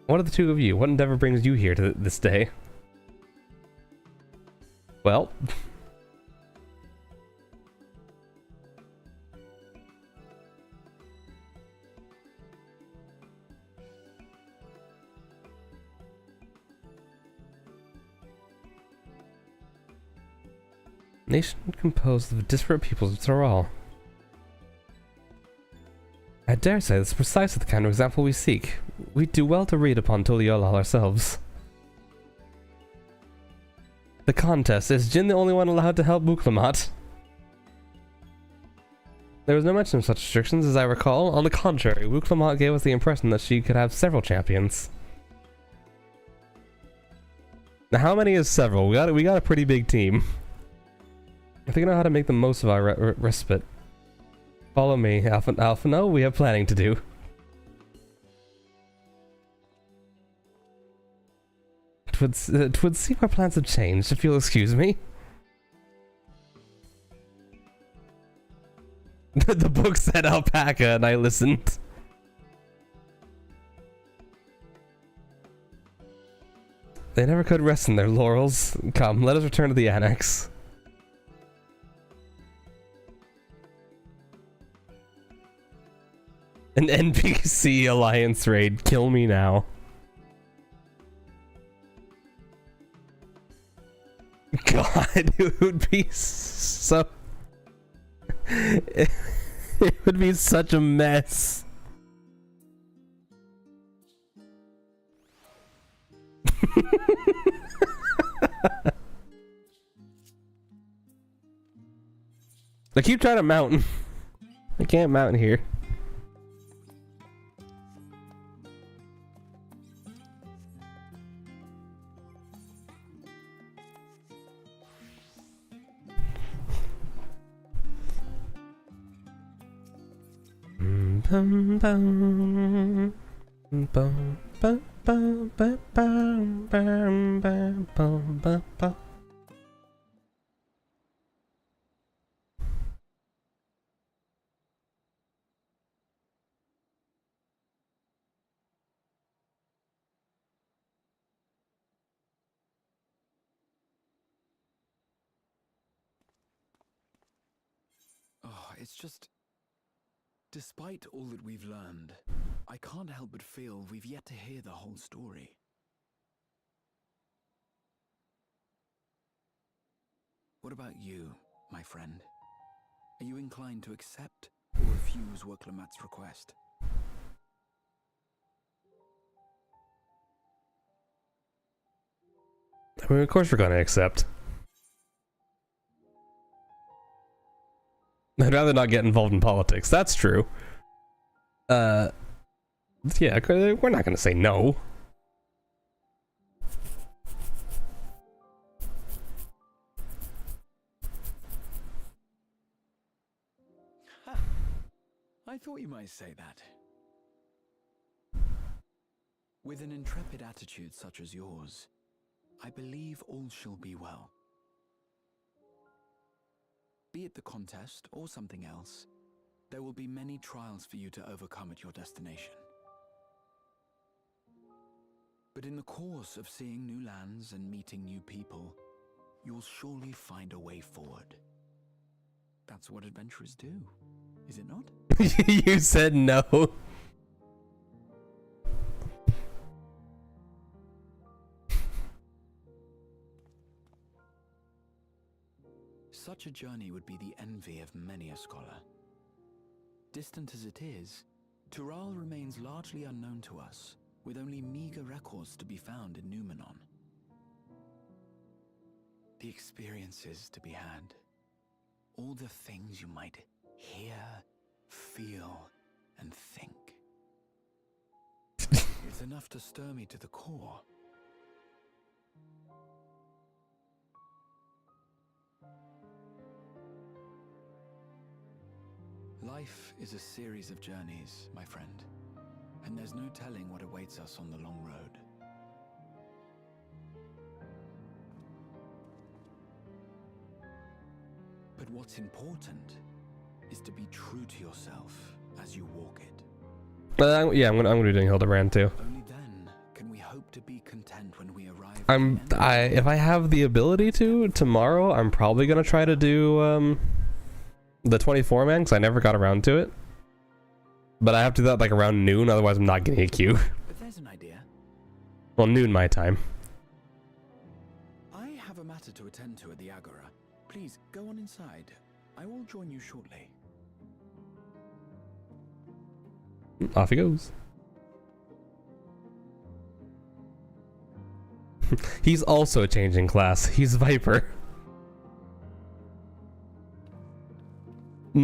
What are the two of you? What endeavor brings you here to this day? Well... Nation composed of disparate peoples of Tyrol. I dare say this is precisely the kind of example we seek. We'd do well to read upon Tuliyollal ourselves. The contest, is Jin the only one allowed to help Muklamat? There was no mention of such restrictions as I recall. On the contrary, Wu Clement gave us the impression that she could have several champions. Now, how many is several? We got a pretty big team. I think I know how to make the most of our respite. Follow me, Alpha. No, we have planning to do. Twould seem our plans have changed, if you'll excuse me. The book said alpaca, and I listened. They never could rest in their laurels. Come, let us return to the annex. An NPC alliance raid. Kill me now. God, it would be so... It would be such a mess. I keep trying to mount. I can't mount here. Bum, bum, bum, bum, bum, bum, bum, bum, bum, bum, bum. Oh, it's just... Despite all that we've learned, I can't help but feel we've yet to hear the whole story. What about you, my friend? Are you inclined to accept or refuse Wu Clement's request? I mean, of course we're gonna accept. I'd rather not get involved in politics. That's true. Yeah, we're not gonna say no. I thought you might say that. With an intrepid attitude such as yours, I believe all shall be well. Be it the contest or something else, there will be many trials for you to overcome at your destination. But in the course of seeing new lands and meeting new people, you'll surely find a way forward. That's what adventurers do, is it not? You said no. Such a journey would be the envy of many a scholar. Distant as it is, Tural remains largely unknown to us, with only meager records to be found in Numenor. The experiences to be had, all the things you might hear, feel, and think. It's enough to stir me to the core. Life is a series of journeys, my friend, and there's no telling what awaits us on the long road. But what's important is to be true to yourself as you walk it. Yeah, I'm gonna be doing Hildebrand too. Only then can we hope to be content when we arrive. If I have the ability to tomorrow, I'm probably gonna try to do the 24 man, because I never got around to it. But I have to do that like around noon, otherwise I'm not getting a queue. But there's an idea. Well, noon my time. I have a matter to attend to at the Agora. Please go on inside. I will join you shortly. Off he goes. He's also changing class. He's Viper.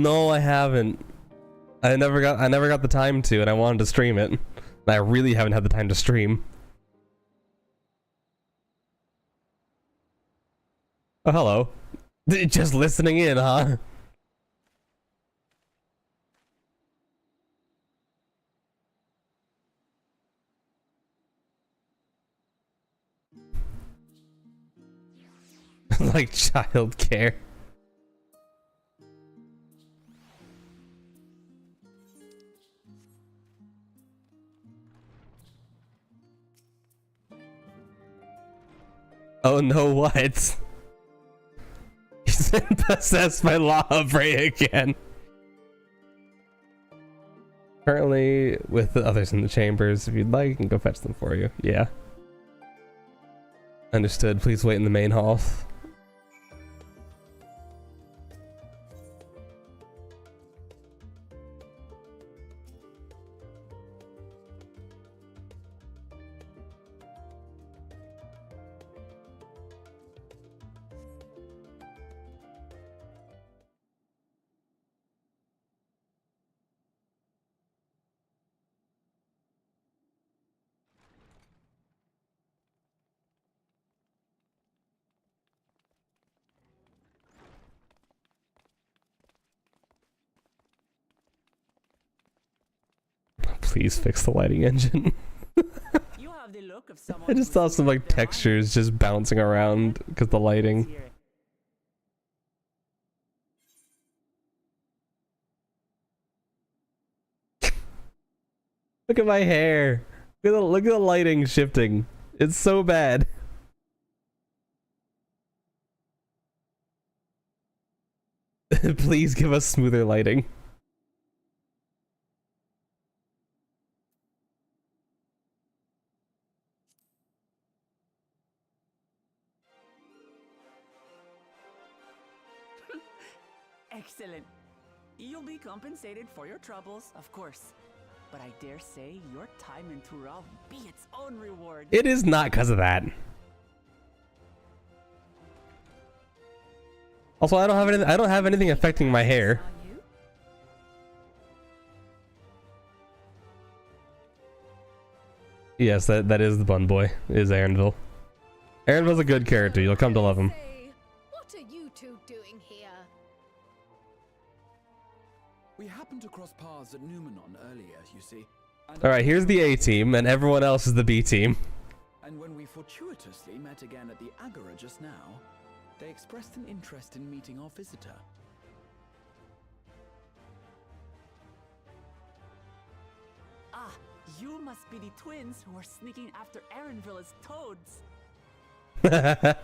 No, I haven't. I never got the time to, and I wanted to stream it. And I really haven't had the time to stream. Oh, hello. Just listening in, huh? Like childcare. Oh no, what? He's been possessed by Law of Ray again. Currently with the others in the chambers. If you'd like, I can go fetch them for you. Yeah. Understood. Please wait in the main hall. Please fix the lighting engine. You have the look of someone I just who's saw some seen like their textures just bouncing around because the lighting. Here. Look at my hair. Look at the lighting shifting. It's so bad. Please give us smoother lighting. Excellent. You'll be compensated for your troubles, of course. But I dare say your time in Tural will be its own reward. It is not because of that. Also, I don't have anything affecting my hair. Are you? Yes, that is the bun boy. Is Aaronville. Aaronville's a good character. You'll come to love him. Say, what are you two doing here? We happened to cross paths at Numenon earlier, you see. All right, here's the A team, and everyone else is the B team. And when we fortuitously met again at the Agora just now, they expressed an interest in meeting our visitor. Ah, you must be the twins who are sneaking after Aaronville as toads. That?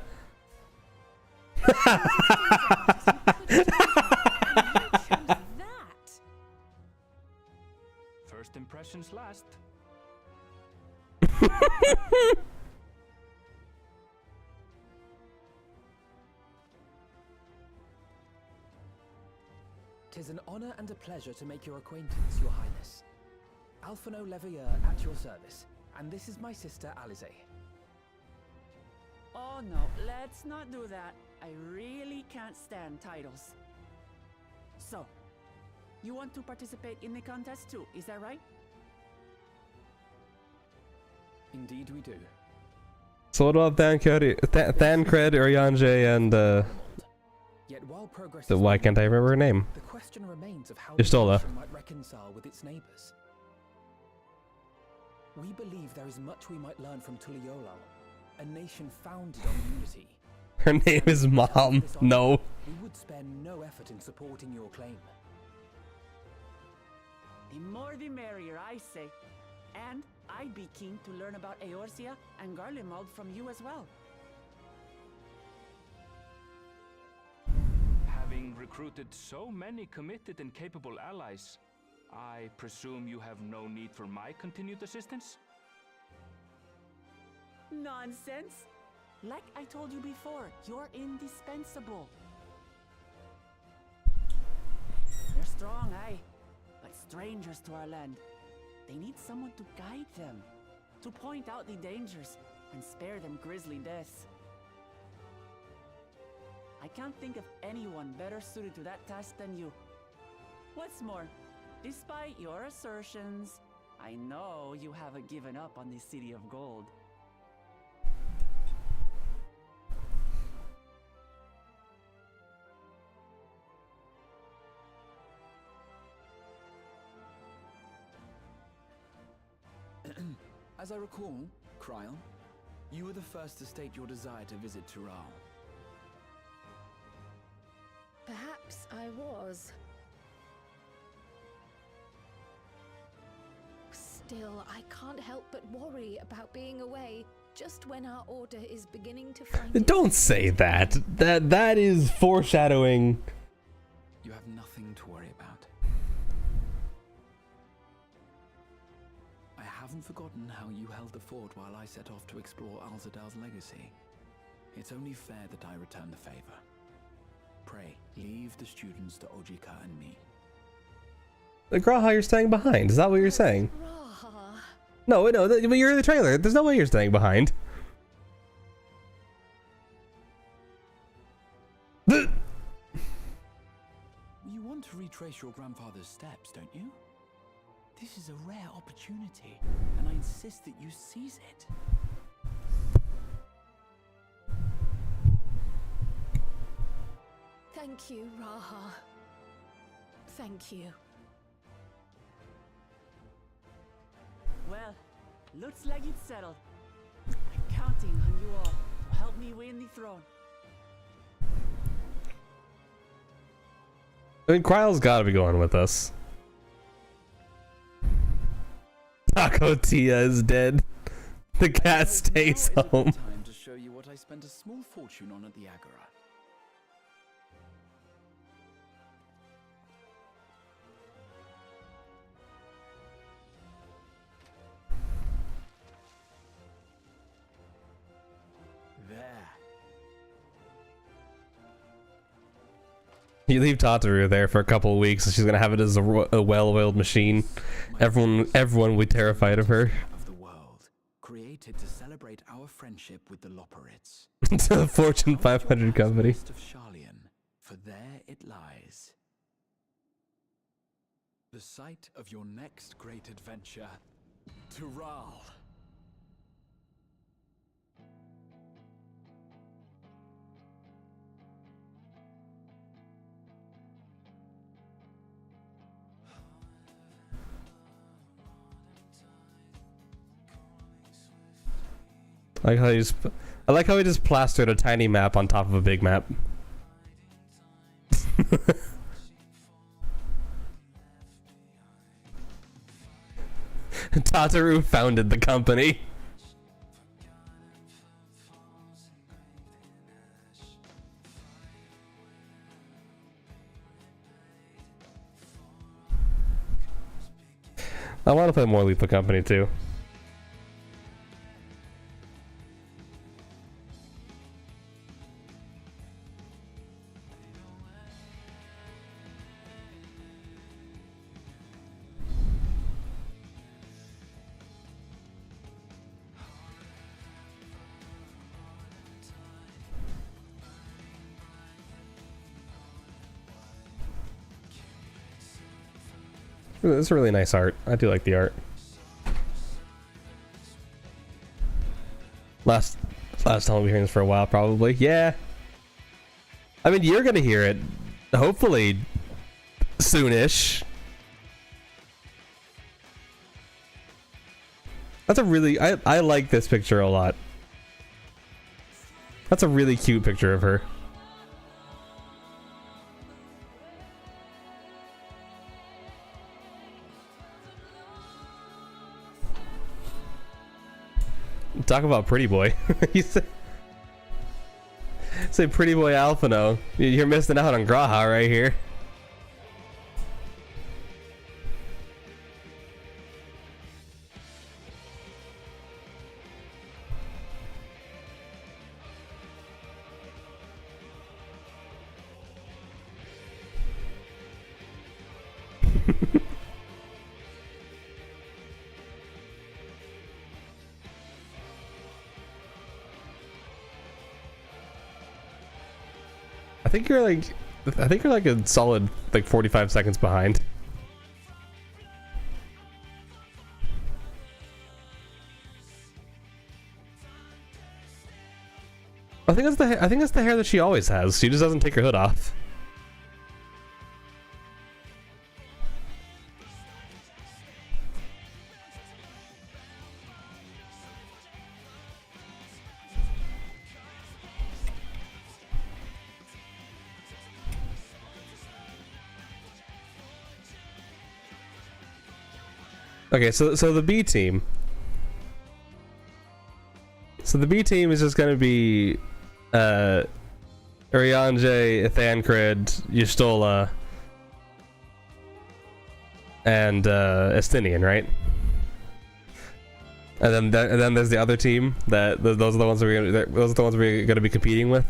First impressions last. Tis an honor and a pleasure to make your acquaintance, Your Highness. Alphino Leveilleur at your service, and this is my sister Alize. Oh no, let's not do that. I really can't stand titles. So, you want to participate in the contest too, is that right? Indeed we do. So what about Thancred, Urianger, and Yet while progress why can't I remember her name? the question remains of how Y'shtola. the nation might reconcile with its neighbors. We believe there is much we might learn from Tuliyollal, a nation founded on unity. Her name is Mom. No. We would spare no effort in supporting your claim. The more the merrier, I say. And I'd be keen to learn about Eorzea and Garlemald from you as well. Having recruited so many committed and capable allies, I presume you have no need for my continued assistance? Nonsense! Like I told you before, you're indispensable. They're strong, aye, but strangers to our land. They need someone to guide them, to point out the dangers, and spare them grisly deaths. I can't think of anyone better suited to that task than you. What's more, despite your assertions, I know you haven't given up on this city of gold. As I recall, Kryl, you were the first to state your desire to visit Tural. Perhaps I was. Still, I can't help but worry about being away just when our order is beginning to find its Don't say that. That is foreshadowing. You have nothing to worry about. I haven't forgotten how you held the fort while I set off to explore Alzadal's legacy. It's only fair that I return the favor. Pray, leave the students to Ojika and me. The Graha, you're staying behind. Is that what you're saying? Raha. No, but you're in the trailer. There's no way you're staying behind. You want to retrace your grandfather's steps, don't you? This is a rare opportunity, and I insist that you seize it. Thank you, Raha. Thank you. Well, looks like it's settled. I'm counting on you all to help me win the throne. I mean, Kryl's gotta be going with us. Taco Tia is dead. The cat stays Now is a home. good time to show you what I spent a small fortune on at the Agora. There. You leave Tataru there for a couple of weeks, and she's gonna have it as a well-oiled machine. Everyone will be terrified of her. Of the world, created to celebrate our friendship with the Loperids. To the Fortune 500 company. West of Sharlayan, for there it lies. The site of your next great adventure, Tural. I like how he just plastered a tiny map on top of a big map. Tataru founded the company. I want to play more Lethal Company too. It's really nice art. I do like the art. Last time we'll be hearing this for a while, probably. Yeah. I mean, you're gonna hear it, hopefully, soonish. That's a really I like this picture a lot. That's a really cute picture of her. Talk about pretty boy. You say pretty boy Alphino. You're missing out on Graha right here. I think you're like I think you're like a solid like 45 seconds behind. I think that's the hair that she always has. She just doesn't take her hood off. Okay, so the B team. So the B team is just gonna be Urianger, Ethancred, Yustola, and Estinian, right? And then there's the other team that those are the ones we're gonna be competing with.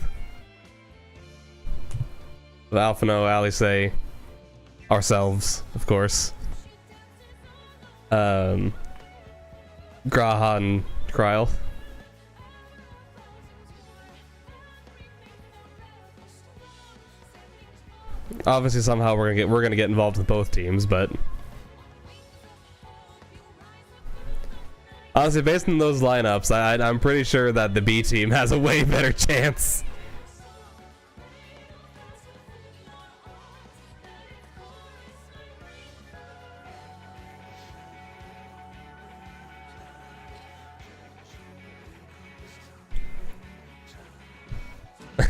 The Alphino, Alisaie, ourselves, of course. Graha and Kryl. Obviously, somehow we're gonna get involved with both teams, but honestly, based on those lineups, I'm pretty sure that the B team has a way better chance.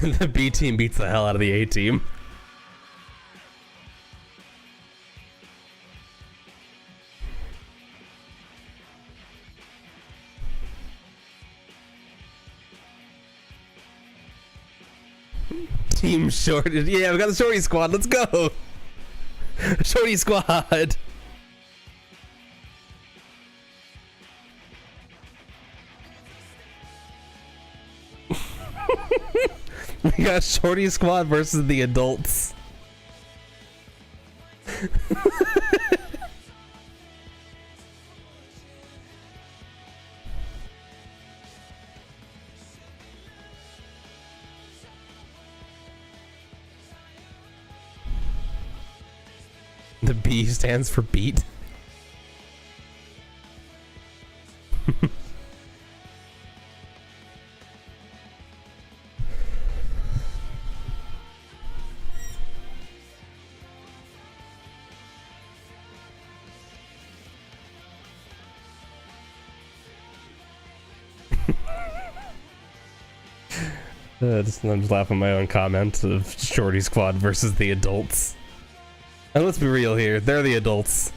The B team beats the hell out of the A team. Team shorted. Yeah, we got the shorty squad. Let's go. Shorty squad. We got shorty squad versus the adults. The B stands for beat. I'm just laughing at my own comment of Shorty Squad versus the adults. And let's be real here, they're the adults.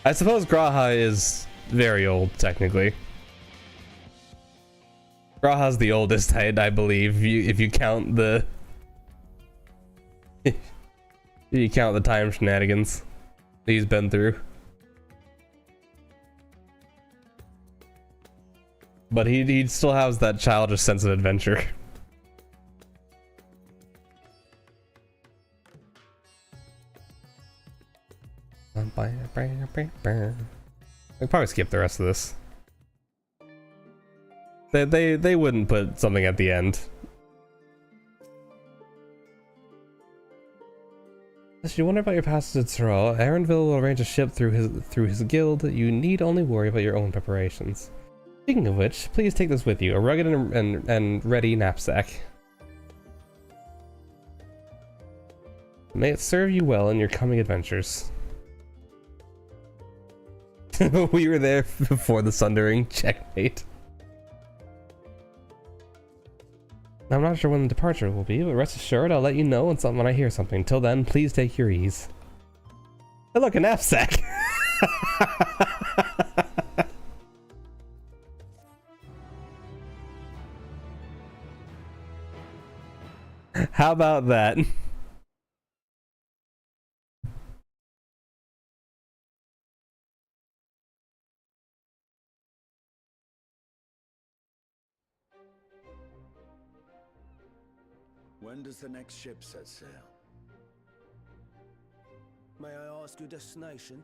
I suppose Graha is very old, technically. Graha's the oldest, I believe, if you count the... if you count the time shenanigans that he's been through. But he still has that childish sense of adventure. I'll probably skip the rest of this. They wouldn't put something at the end. If you wonder about your passage to Tyrol, Erenville will arrange a ship through his guild. You need only worry about your own preparations. Speaking of which, please take this with you, a rugged and ready knapsack. May it serve you well in your coming adventures. We were there before the Sundering. Checkmate. I'm not sure when the departure will be, but rest assured I'll let you know when I hear something. Till then, please take your ease. Hey look, a knapsack! How about that? When does the next ship set sail? May I ask your destination?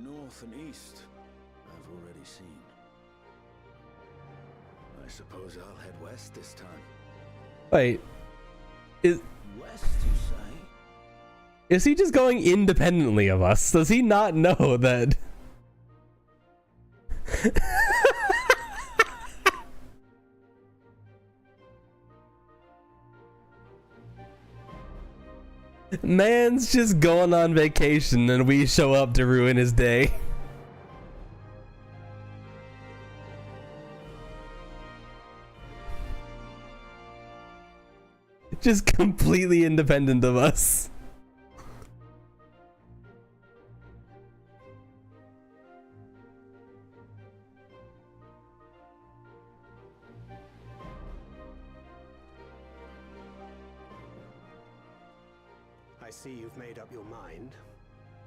north and east, I've already seen. I suppose I'll head west this time. Wait, is West, you say? he just going independently of us? Does he not know that? Man's just going on vacation and we show up to ruin his day. Just completely independent of us. I see you've made up your mind.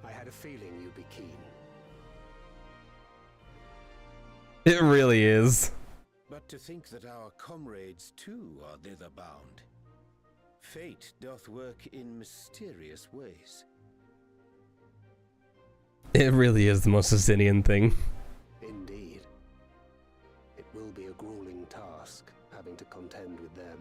I had a feeling you'd be keen. It really is. But to think that our comrades too are thither bound. Fate doth work in mysterious ways. It really is the most Justinian thing. Indeed. It will be a grueling task, having to contend with them.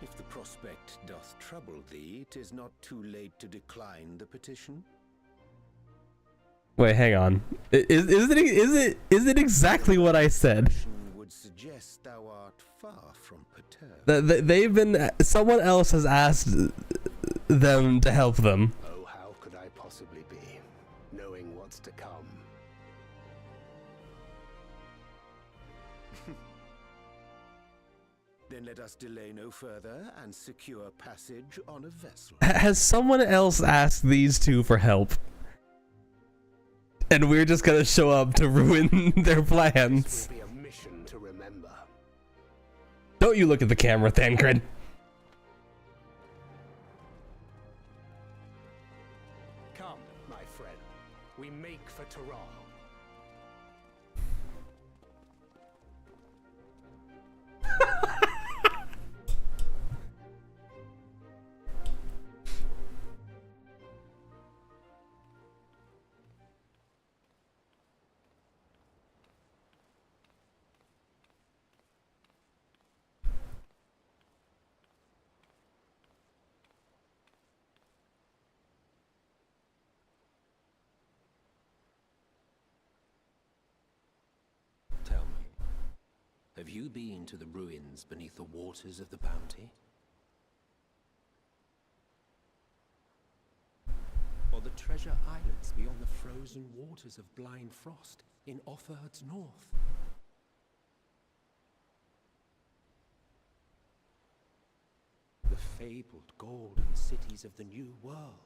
If the prospect doth trouble thee, 'tis not too late to decline the petition. Wait, hang on. Is it exactly what I said? Petition would suggest thou art far from perturbed. They've been. Someone else has asked them to help them. Oh, how could I possibly be, knowing what's to come? Then let us delay no further and secure passage on a vessel. Has someone else asked these two for help? And we're just gonna show up to ruin their plans. This will be a mission to remember. Don't you look at the camera, Thancred. Come, my friend. We make for Tural. Tell me, have you been to the ruins beneath the waters of the Bounty? Or the treasure islets beyond the frozen waters of Blind Frost in Offerd's north? The fabled golden cities of the New World?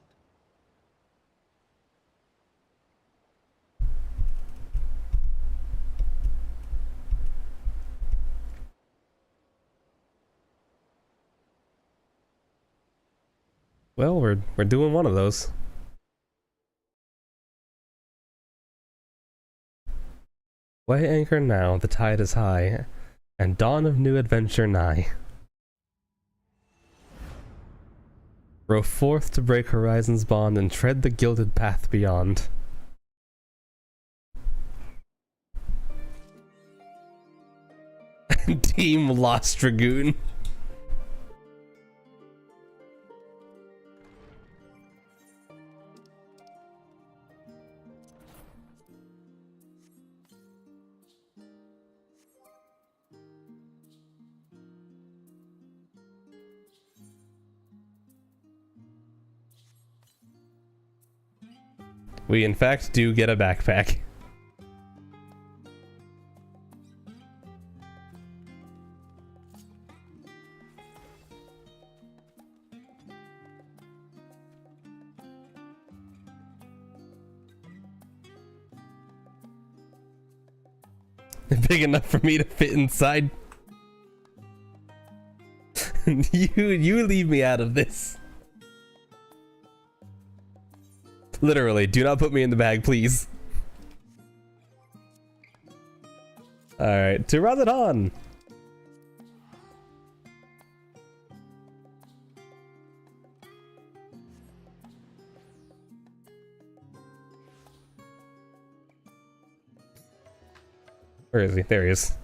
Well, we're doing one of those. Weigh anchor now, the tide is high, and dawn of new adventure nigh. Row forth to break horizon's bond and tread the gilded path beyond. Team Lost Dragoon. We in fact do get a backpack. Big enough for me to fit inside. You leave me out of this. Literally, do not put me in the bag, please. Alright, to Radha-don! Where is he? There he is.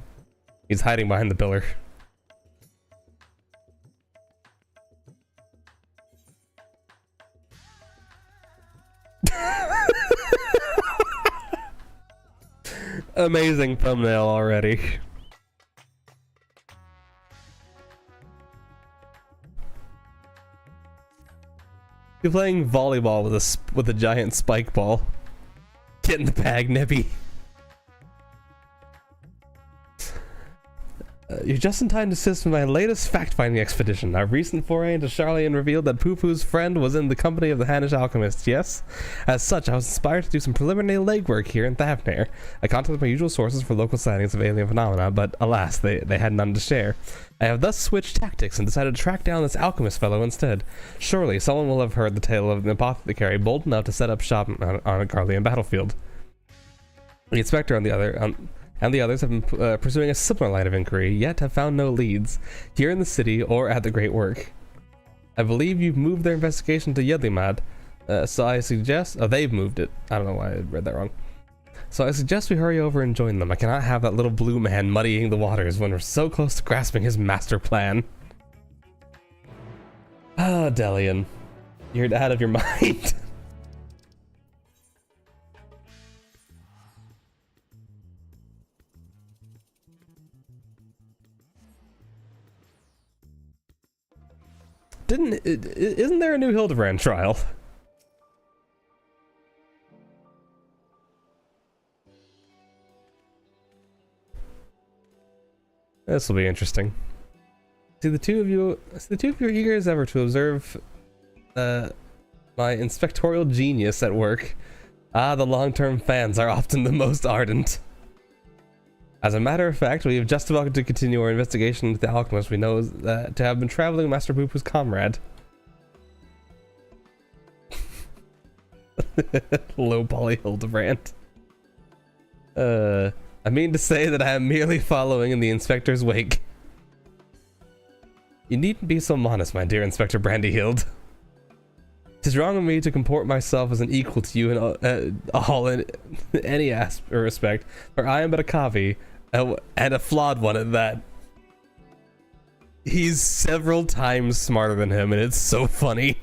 He's hiding behind the pillar. Amazing thumbnail already. You're playing volleyball with a giant spike ball. Get in the bag, Nippy. You're just in time to assist in my latest fact-finding expedition. Our recent foray into Sharlayan revealed that Poo-Poo's friend was in the company of the Hannish alchemists, yes? As such, I was inspired to do some preliminary legwork here in Thavnair. I contacted my usual sources for local sightings of alien phenomena, but alas, they had none to share. I have thus switched tactics and decided to track down this alchemist fellow instead. Surely, someone will have heard the tale of the apothecary bold enough to set up shop on a Garlean battlefield. The inspector, on the other... and the others have been pursuing a similar line of inquiry, yet have found no leads, here in the city or at the Great Work. I believe you've moved their investigation to Yedlimad, so I suggest... Oh, they've moved it. I don't know why I read that wrong. So I suggest we hurry over and join them. I cannot have that little blue man muddying the waters when we're so close to grasping his master plan. Ah, Delian. You're out of your mind. Isn't there a new Hildebrand trial? This will be interesting. See, the two of you are eager as ever to observe my inspectorial genius at work. Ah, the long-term fans are often the most ardent. As a matter of fact, we have just about to continue our investigation into the alchemist we know that to have been traveling Master Poo-Poo's comrade. Low poly Hildebrand. I mean to say that I am merely following in the inspector's wake. You needn't be so modest, my dear Inspector Brandyhild. 'Tis wrong of me to comport myself as an equal to you in all in any respect, for I am but a copy, and a flawed one at that. He's several times smarter than him, and it's so funny.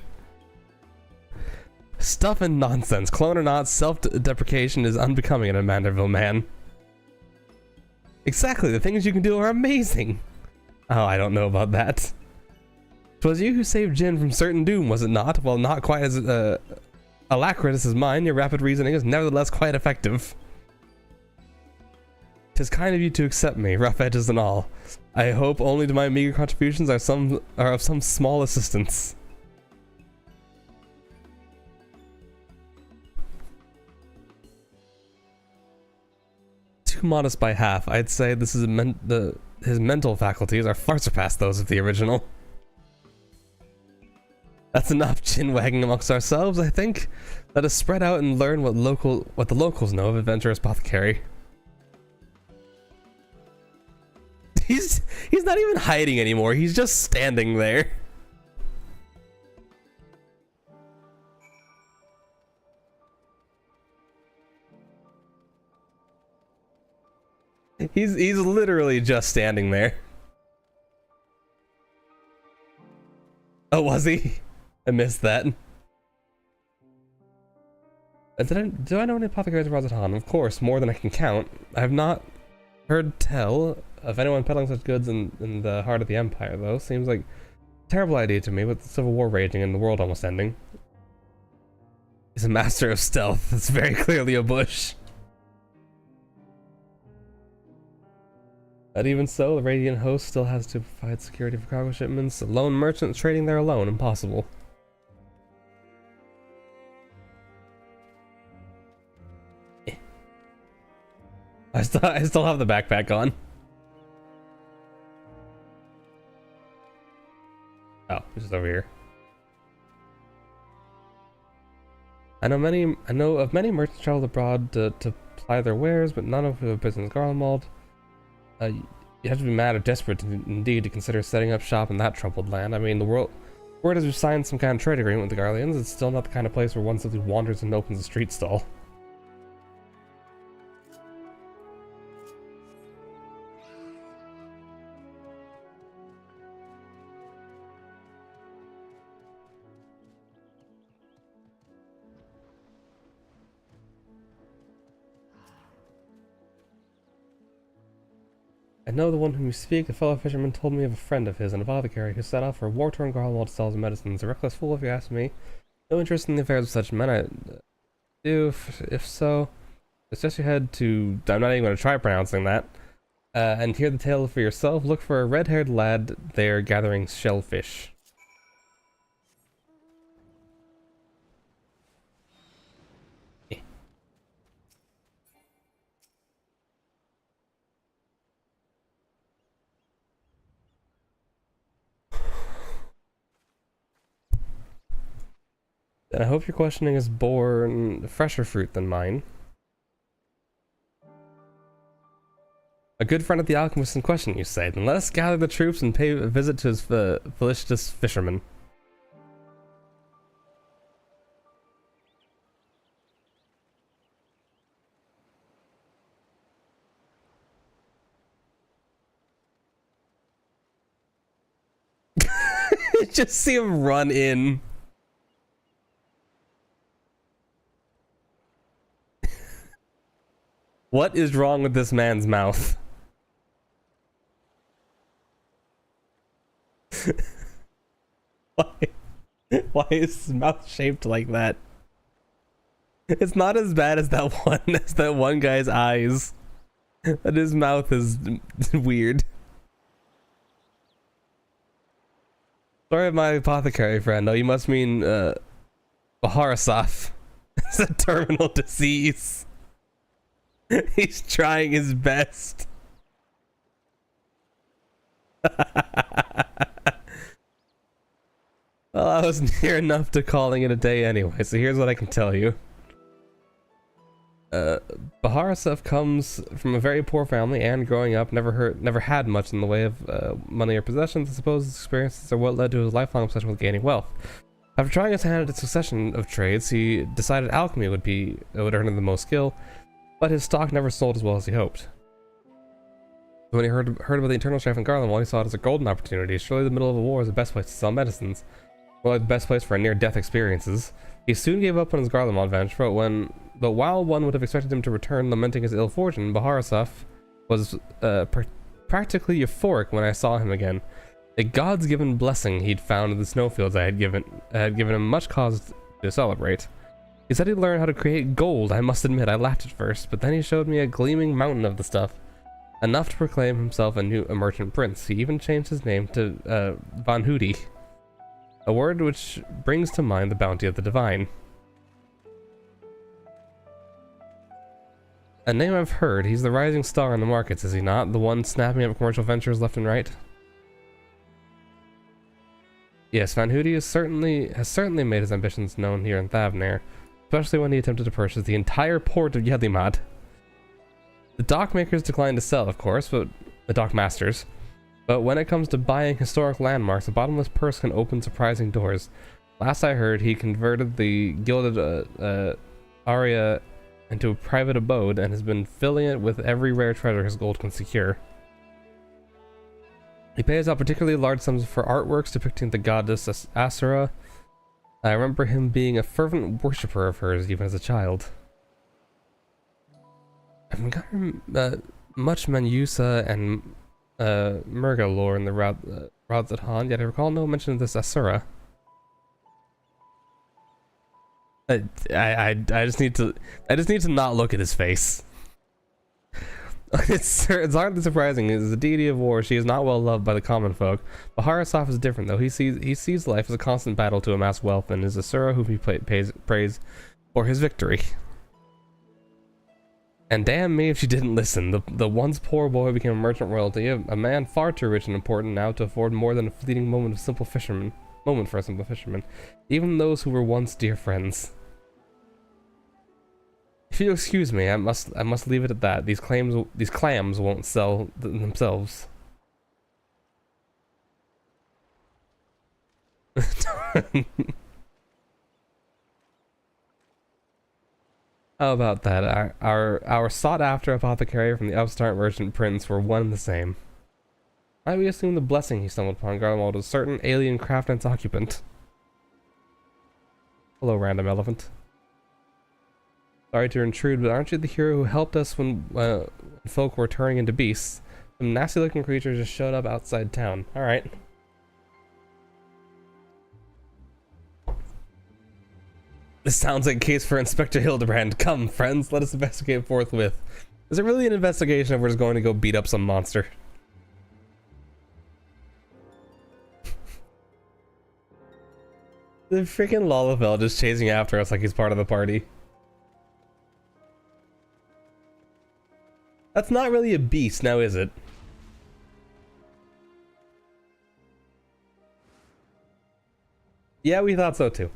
Stuff and nonsense, clone or not, self-deprecation is unbecoming in a Manderville man. Exactly, the things you can do are amazing. Oh, I don't know about that. 'Twas you who saved Jin from certain doom, was it not? Well, not quite as alacritus as mine, your rapid reasoning is nevertheless quite effective. 'Tis kind of you to accept me, rough edges and all. I hope only to my meager contributions are of some small assistance. Too modest by half. I'd say this is his mental faculties are far surpassed those of the original. That's enough chin wagging amongst ourselves, I think. Let us spread out and learn what the locals know of Adventurous Apothecary. He's not even hiding anymore. He's just standing there. He's literally just standing there. Oh, was he? I missed that. Do I know any apothecaries of Razatan? Of course, more than I can count. I have not heard tell of anyone peddling such goods in the heart of the Empire, though. Seems like a terrible idea to me, with the Civil War raging and the world almost ending. He's a master of stealth. It's very clearly a bush. But even so, the Radiant host still has to provide security for cargo shipments. A lone merchant trading there alone, impossible. I still have the backpack on. Oh, it's just over here. I know of many merchants traveled abroad to ply their wares, but none of who have business in Garlemald. You have to be mad or desperate indeed to consider setting up shop in that troubled land. I mean, word has we've signed some kind of trade agreement with the Garleans. It's still not the kind of place where one simply wanders and opens a street stall. I know the one whom you speak. The fellow fisherman told me of a friend of his, an apothecary, who set out for war-torn Garlemald to sell his medicines. A reckless fool, if you ask me. No interest in the affairs of such men. I do, if so. Suggest you head to... I'm not even going to try pronouncing that. And hear the tale for yourself. Look for a red-haired lad there gathering shellfish. And I hope your questioning is born fresher fruit than mine. A good friend of the alchemist in question, you say? Then let us gather the troops and pay a visit to his felicitous fisherman. Just see him run in. What is wrong with this man's mouth? Why is his mouth shaped like that? It's not as bad as that one guy's eyes. But his mouth is weird. Sorry, my apothecary friend. Oh, you must mean Baharasaf. It's a terminal disease. He's trying his best. Well, I was near enough to calling it a day anyway, so here's what I can tell you. Baharasaf comes from a very poor family, and growing up never had much in the way of money or possessions. I suppose his experiences are what led to his lifelong obsession with gaining wealth. After trying his hand at a succession of trades, he decided alchemy would earn him the most skill, but his stock never sold as well as he hoped. When he heard about the internal strife in Garlemald, he saw it as a golden opportunity. Surely the middle of a war is the best place to sell medicines. More like the best place for near-death experiences. He soon gave up on his Garlemald venture, but while one would have expected him to return lamenting his ill fortune, Baharasaf was practically euphoric when I saw him again. A God's given blessing he'd found in the snowfields had given him much cause to celebrate. He said he'd learn how to create gold. I must admit, I laughed at first, but then he showed me a gleaming mountain of the stuff. Enough to proclaim himself a merchant prince. He even changed his name to Van Hoody, a word which brings to mind the bounty of the divine. A name I've heard. He's the rising star in the markets, is he not? The one snapping up commercial ventures left and right? Yes, Van Hoody has certainly made his ambitions known here in Thavnair, especially when he attempted to purchase the entire port of Yedimad. The dock makers declined to sell, of course, but the dock masters. But when it comes to buying historic landmarks, a bottomless purse can open surprising doors. Last I heard, he converted the gilded Aria into a private abode and has been filling it with every rare treasure his gold can secure. He pays out particularly large sums for artworks depicting the goddess Asura. I remember him being a fervent worshipper of hers even as a child. I've gotten much Menusa and Murga lore in the Rods at Han, yet I recall no mention of this Asura. I just need to not look at his face. It's hardly surprising. As a deity of war, she is not well loved by the common folk. Baharasaf is different, though. He sees life as a constant battle to amass wealth, and is Asura whom he praise for his victory. And damn me if she didn't listen. The once poor boy became a merchant royalty, a man far too rich and important now to afford more than a fleeting moment for a simple fisherman. Even those who were once dear friends. If you'll excuse me, I must leave it at that. These clams won't sell themselves. How about that? Our sought-after apothecary from the upstart merchant prince were one and the same. Might we assume the blessing he stumbled upon Garlemald was a certain alien craftnet's occupant? Hello, random elephant. Sorry to intrude, but aren't you the hero who helped us when folk were turning into beasts? Some nasty looking creatures just showed up outside town. Alright. This sounds like a case for Inspector Hildebrand. Come, friends, let us investigate forthwith. Is it really an investigation if we're just going to go beat up some monster? The freaking Lalafell just chasing after us like he's part of the party. That's not really a beast, now is it? Yeah, we thought so too.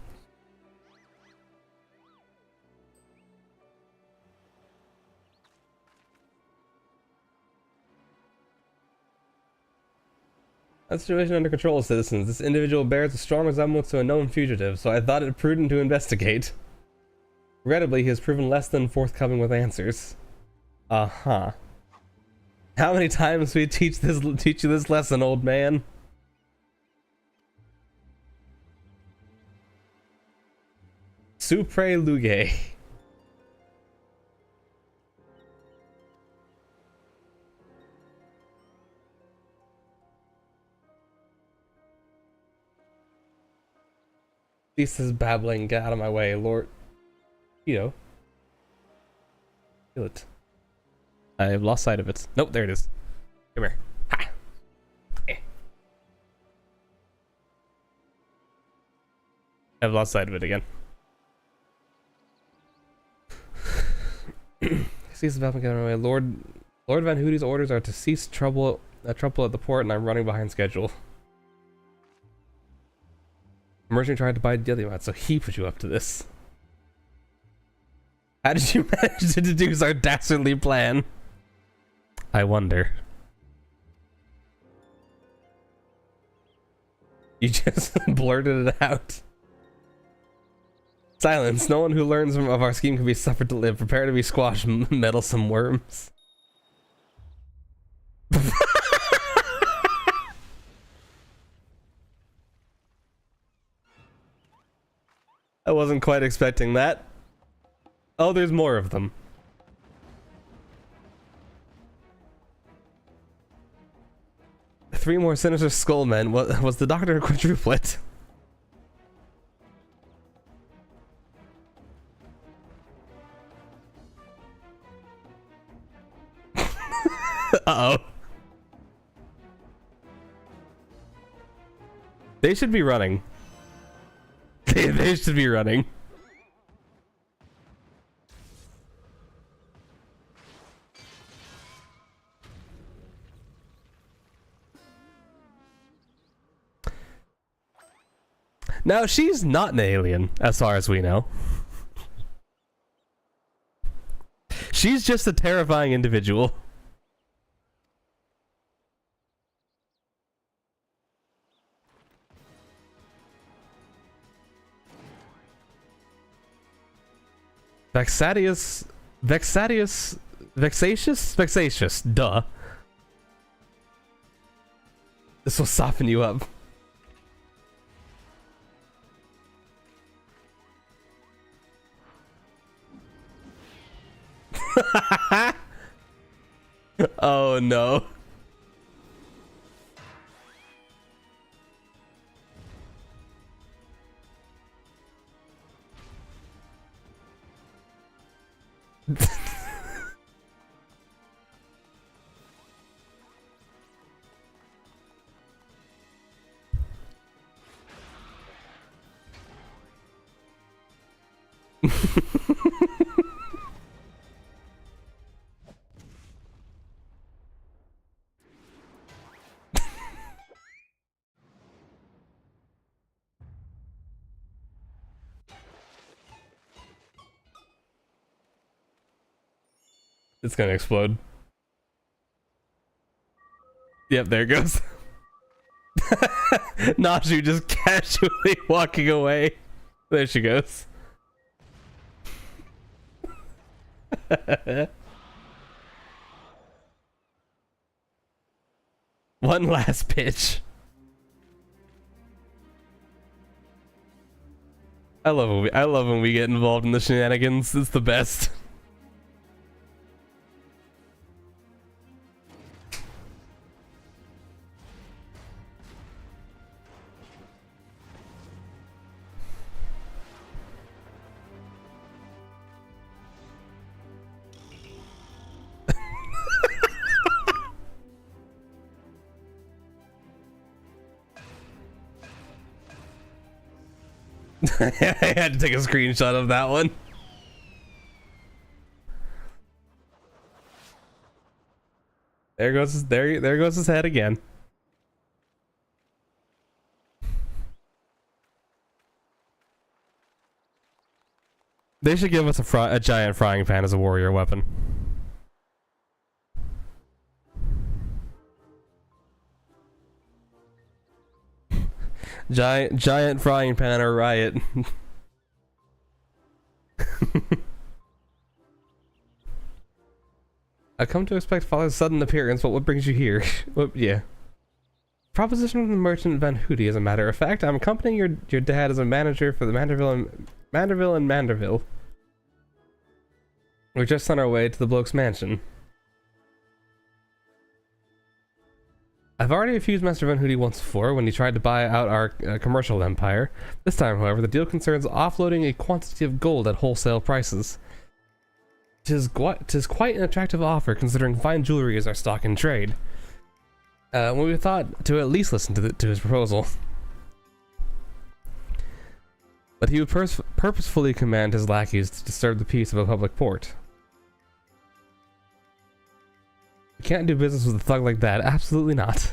That situation under control, citizens. This individual bears a strong resemblance to a known fugitive, so I thought it prudent to investigate. Regrettably, he has proven less than forthcoming with answers. Uh-huh. How many times we teach you this lesson, old man? Supre Luge. This is babbling. Get out of my way, Lord. You know. Feel it. I've lost sight of it. Nope, there it is. Come here. Ha! Eh. I've lost sight of it again. Cease the battle, get out of my way. Lord Van Hoody's orders are to cease trouble at the port, and I'm running behind schedule. The merchant tried to buy Dillimat, so he put you up to this. How did you manage to deduce our dastardly plan? I wonder. You just blurted it out. Silence. No one who learns of our scheme can be suffered to live. Prepare to be squashed, meddlesome worms. I wasn't quite expecting that. Oh, there's more of them. Three more sinister skullmen. Was the doctor a quadruplet? Uh-oh. They should be running. They should be running. Now, she's not an alien, as far as we know. She's just a terrifying individual. Vexatious, duh. This will soften you up. Oh no. It's gonna explode. Yep, there it goes. Nashu just casually walking away. There she goes. One last pitch. I love when we get involved in the shenanigans. It's the best. I had to take a screenshot of that one. There goes his head again. They should give us a giant frying pan as a warrior weapon. Giant frying pan or riot. I come to expect Father's sudden appearance, but what brings you here? Well, yeah. Proposition from the merchant Van Hoody, as a matter of fact. I'm accompanying your dad as a manager for the Manderville and Manderville. We're just on our way to the bloke's mansion. I've already refused Master Van Hoody once before when he tried to buy out our commercial empire. This time, however, the deal concerns offloading a quantity of gold at wholesale prices. Tis quite an attractive offer considering fine jewelry is our stock in trade. We thought to at least listen to his proposal. But he would purposefully command his lackeys to disturb the peace of a public port. We can't do business with a thug like that, absolutely not.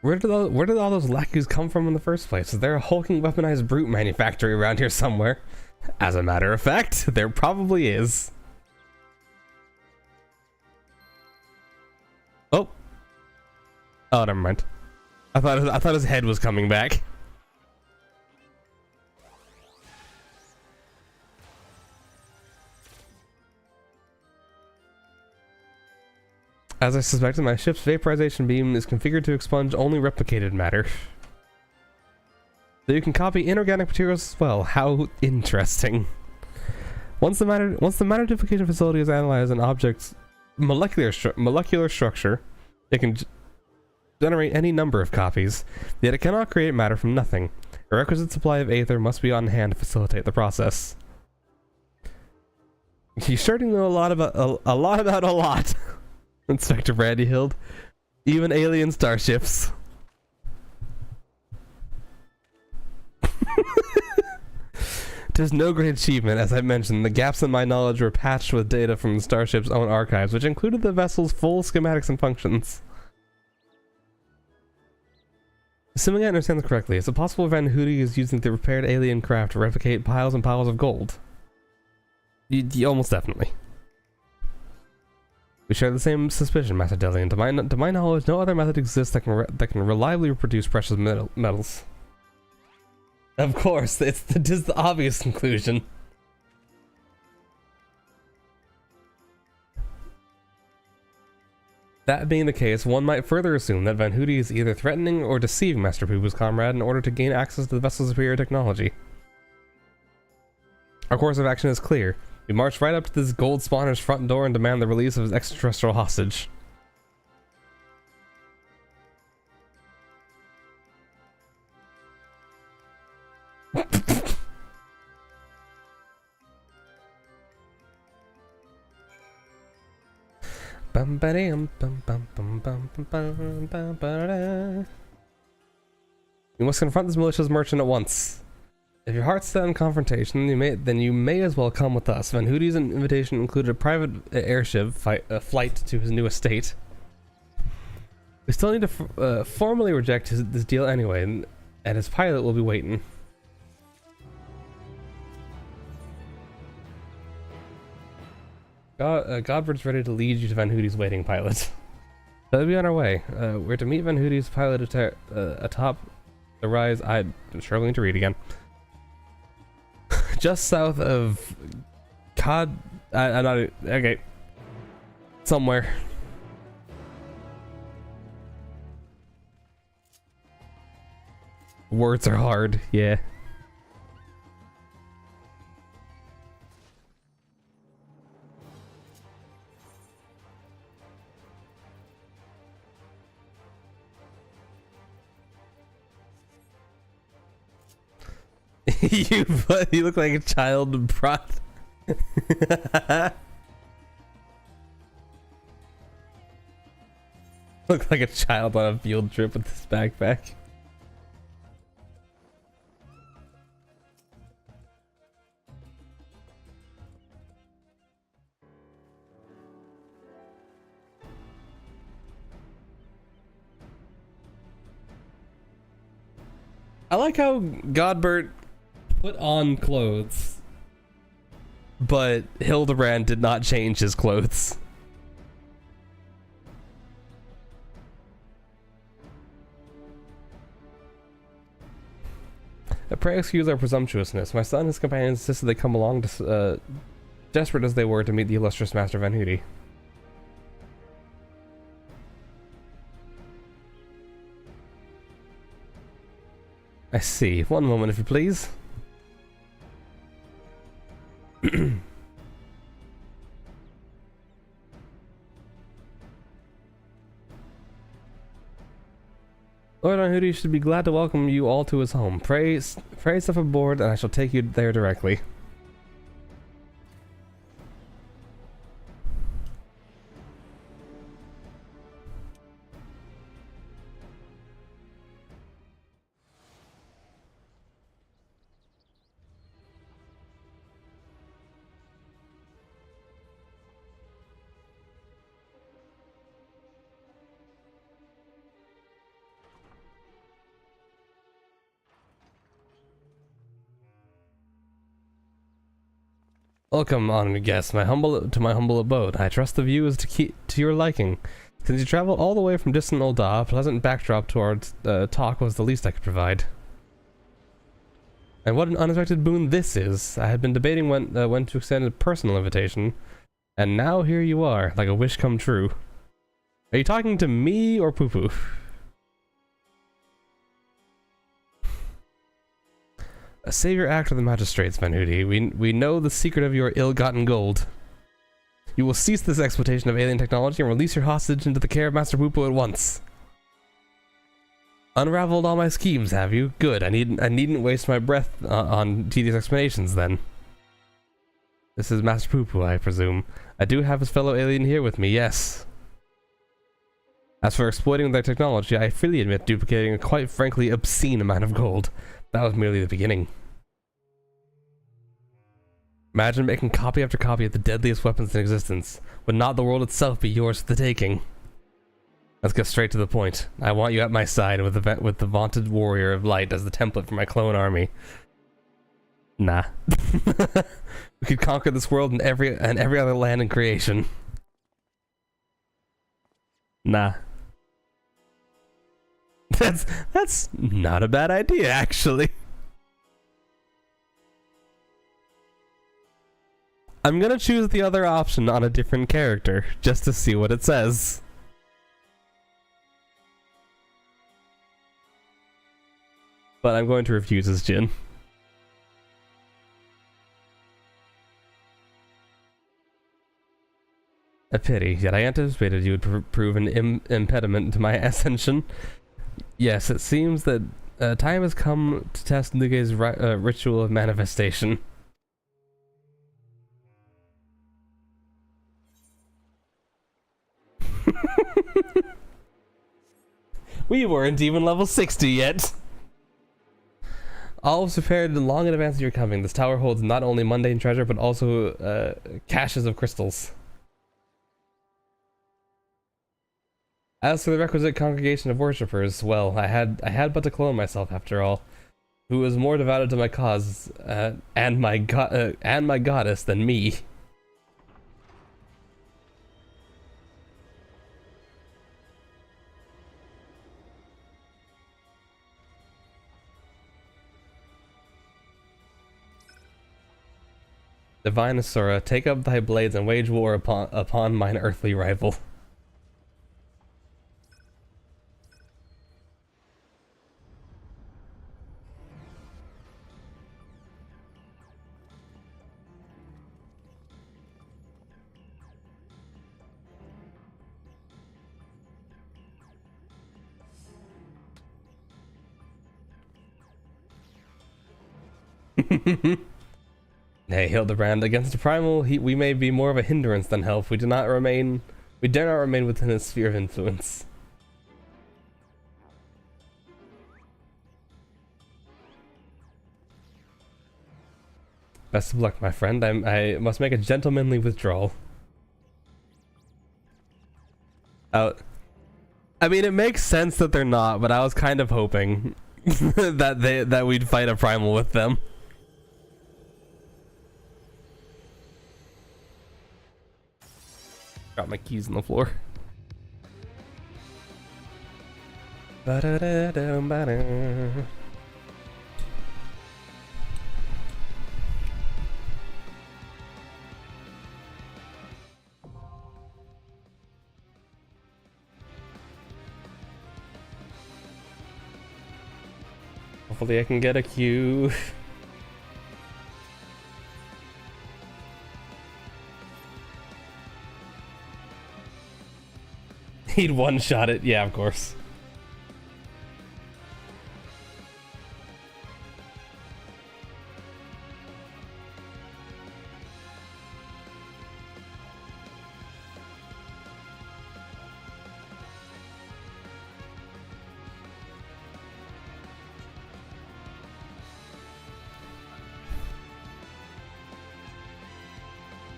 Where did all those lackeys come from in the first place? Is there a hulking weaponized brute manufactory around here somewhere? As a matter of fact, there probably is. Oh. Oh, never mind. I thought his head was coming back. As I suspected, my ship's vaporization beam is configured to expunge only replicated matter. So you can copy inorganic materials as well. How interesting. Once the matter duplication facility is analyzed an object's molecular structure, it can generate any number of copies, yet it cannot create matter from nothing. A requisite supply of aether must be on hand to facilitate the process. You certainly know a lot about a lot. Inspector Brandyhild. Even alien starships. Tis no great achievement, as I mentioned. The gaps in my knowledge were patched with data from the starship's own archives, which included the vessel's full schematics and functions. Assuming I understand this correctly, is it possible Van Hoody is using the repaired alien craft to replicate piles and piles of gold? Almost definitely. We share the same suspicion, Master Delian. To my knowledge, no other method exists that can reliably reproduce precious metals. Of course, it is the obvious conclusion. That being the case, one might further assume that Van Hoody is either threatening or deceiving Master Pubu's comrade in order to gain access to the vessel's superior technology. Our course of action is clear. We march right up to this gold spawner's front door and demand the release of his extraterrestrial hostage. We must confront this malicious merchant at once. If your heart's set on confrontation, then you may as well come with us. Van Hoody's invitation included a private airship flight to his new estate. We still need to formally reject this deal anyway, and his pilot will be waiting. Godford's ready to lead you to Van Hoody's waiting pilot. They'll be on our way. We're to meet Van Hoody's pilot atop the rise. I'm struggling to read again. Just south of I'm not okay. Somewhere. Words are hard, yeah. You look like a child brought. Look like a child on a field trip with this backpack. I like how Godbert put on clothes, but Hildebrand did not change his clothes. Pray excuse our presumptuousness. My son and his companions insisted they come along, desperate as they were to meet the illustrious Master Van Hooty. I see. One moment, if you please. Lord Van Hooty should be glad to welcome you all to his home. Pray step aboard, and I shall take you there directly. Welcome, honored guests, to my humble abode. I trust the view is to your liking. Since you traveled all the way from distant Ul'dah, a pleasant backdrop towards talk was the least I could provide. And what an unexpected boon this is! I had been debating when to extend a personal invitation, and now here you are, like a wish come true. Are you talking to me or Poo-Poo? A savior act of the magistrates, Van Hooty. We know the secret of your ill-gotten gold. You will cease this exploitation of alien technology and release your hostage into the care of Master Poo-Poo at once. Unraveled all my schemes, have you? Good. I needn't waste my breath on tedious explanations, then. This is Master Poo-Poo, I presume. I do have his fellow alien here with me, yes. As for exploiting their technology, I freely admit duplicating a quite frankly obscene amount of gold. That was merely the beginning. Imagine making copy after copy of the deadliest weapons in existence. Would not the world itself be yours for the taking? Let's get straight to the point. I want you at my side with the vaunted warrior of light as the template for my clone army. Nah. We could conquer this world and every other land in creation. Nah. That's not a bad idea, actually. I'm gonna choose the other option on a different character, just to see what it says. But I'm going to refuse as Jin. A pity, yet I anticipated you would prove an impediment to my ascension. Yes, it seems that time has come to test Luge's ritual of manifestation. We weren't even level 60 yet. All was prepared long in advance of your coming. This tower holds not only mundane treasure, but also caches of crystals. As for the requisite congregation of worshippers, well, I had but to clone myself after all. Who was more devoted to my cause and my goddess than me? Divine Asura, take up thy blades and wage war upon mine earthly rival. Hey, Hildebrand, against the primal, we may be more of a hindrance than help. We dare not remain within his sphere of influence. Best of luck, my friend. I must make a gentlemanly withdrawal. I mean, it makes sense that they're not, but I was kind of hoping. that we'd fight a primal with them. Got my keys on the floor. Ba-da-da-da-ba-da. Hopefully I can get a queue. He'd one-shot it, yeah, of course.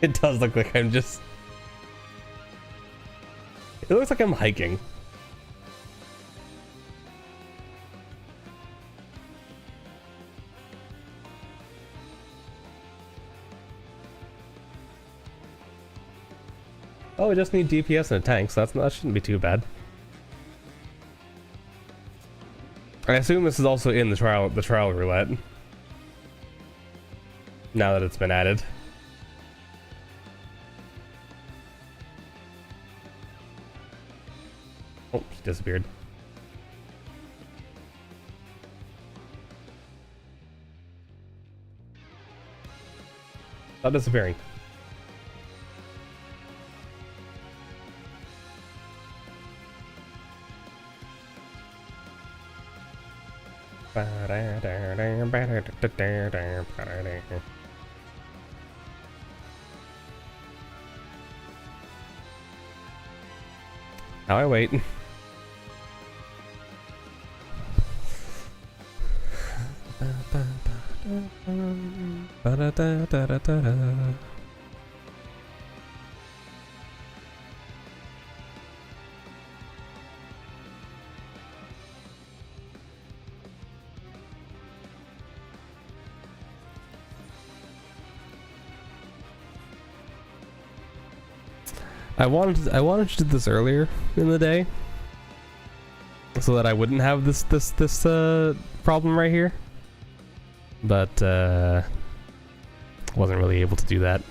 It does look like I'm just... It looks like I'm hiking. Oh, we just need DPS and a tank, so that shouldn't be too bad. I assume this is also in the trial roulette. Now that it's been added. Oh, he disappeared. Stop disappearing. Now I wait. I wanted to do this earlier in the day, so that I wouldn't have this problem right here, but wasn't really able to do that.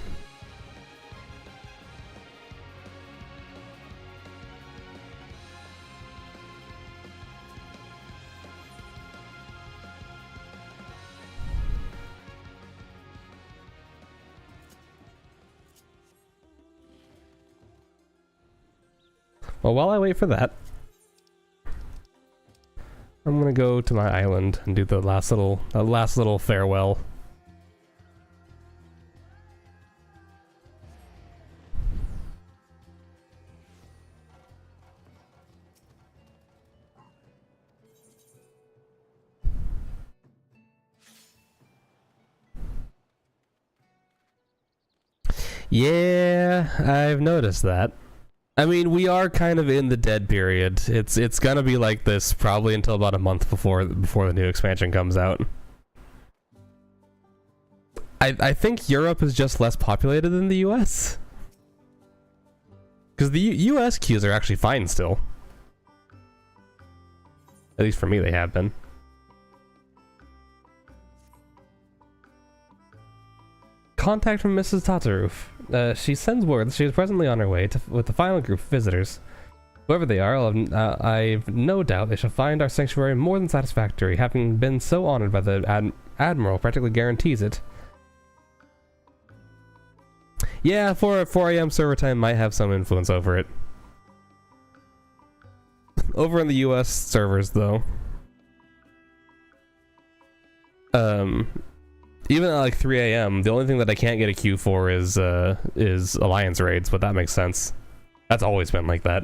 Well, while I wait for that, I'm gonna go to my island and do the last little farewell. Yeah, I've noticed that. I mean, we are kind of in the dead period. It's gonna be like this probably until about a month before the new expansion comes out. I think Europe is just less populated than the US. Because the US queues are actually fine still. At least for me they have been. Contact from Mrs. Tataroof. She sends word that she is presently on her way with the final group of visitors. Whoever they are, I've no doubt they shall find our sanctuary more than satisfactory, having been so honored by the Admiral practically guarantees it. Yeah, 4 AM server time might have some influence over it. Over in the US servers, though. Even at like 3 AM, the only thing that I can't get a queue for is alliance raids, but that makes sense. That's always been like that.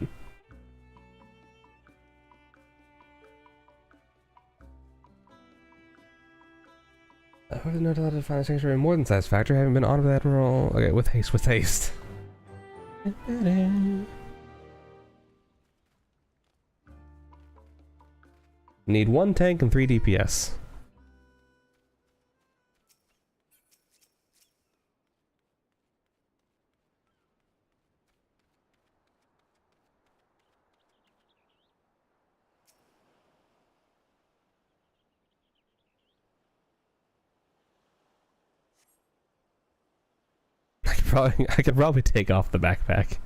I would have noted to find a sanctuary more than satisfactory, having been honored by the Admiral. Okay, with haste, with haste. Need 1 tank and 3 DPS. I could probably take off the backpack.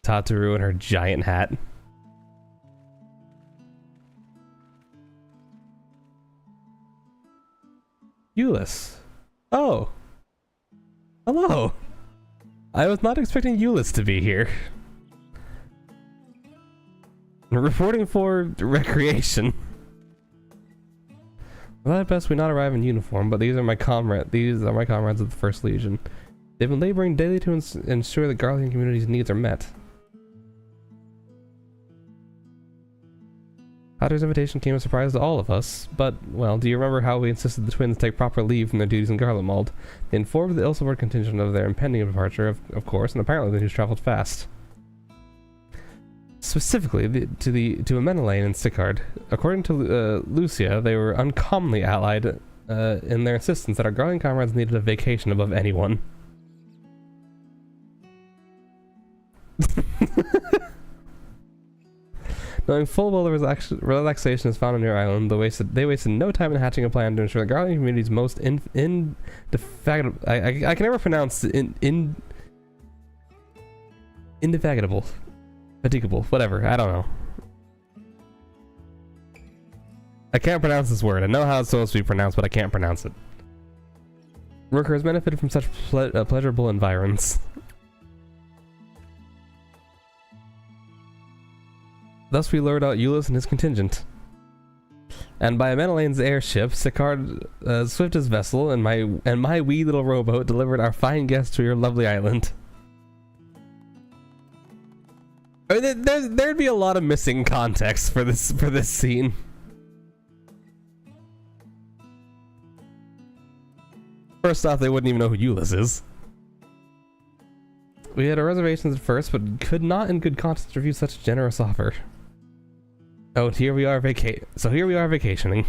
Tataru and her giant hat. Euless. Oh. Hello. I was not expecting Euless to be here. Reporting for recreation. Well, at best we not arrive in uniform, but these are my comrades of the First Legion. They've been laboring daily to ensure the Garlean community's needs are met. Hatter's invitation came as a surprise to all of us, but, well, do you remember how we insisted the twins take proper leave from their duties in Garlemald? They informed the Ilsevord contingent of their impending departure, of course, and apparently the news traveled fast. Specifically, to Amenelaine and Sicard. According to Lucia, they were uncommonly allied in their insistence that our Garlean comrades needed a vacation above anyone. Knowing full well the relaxation is found on your island, they wasted no time in hatching a plan to ensure the Garlean community's most indefatigable. I can never pronounce indefatigable. Fatigable, whatever, I don't know. I can't pronounce this word. I know how it's supposed to be pronounced, but I can't pronounce it. Worker has benefited from such pleasurable environs. Thus we lured out Euless and his contingent. And by Amenelaine's airship, Sicard, swiftest vessel, and my wee little rowboat delivered our fine guests to your lovely island. I mean, there'd be a lot of missing context for this scene. First off, they wouldn't even know who Euless is. We had our reservations at first, but could not in good conscience refuse such a generous offer. Oh, here we are vacationing.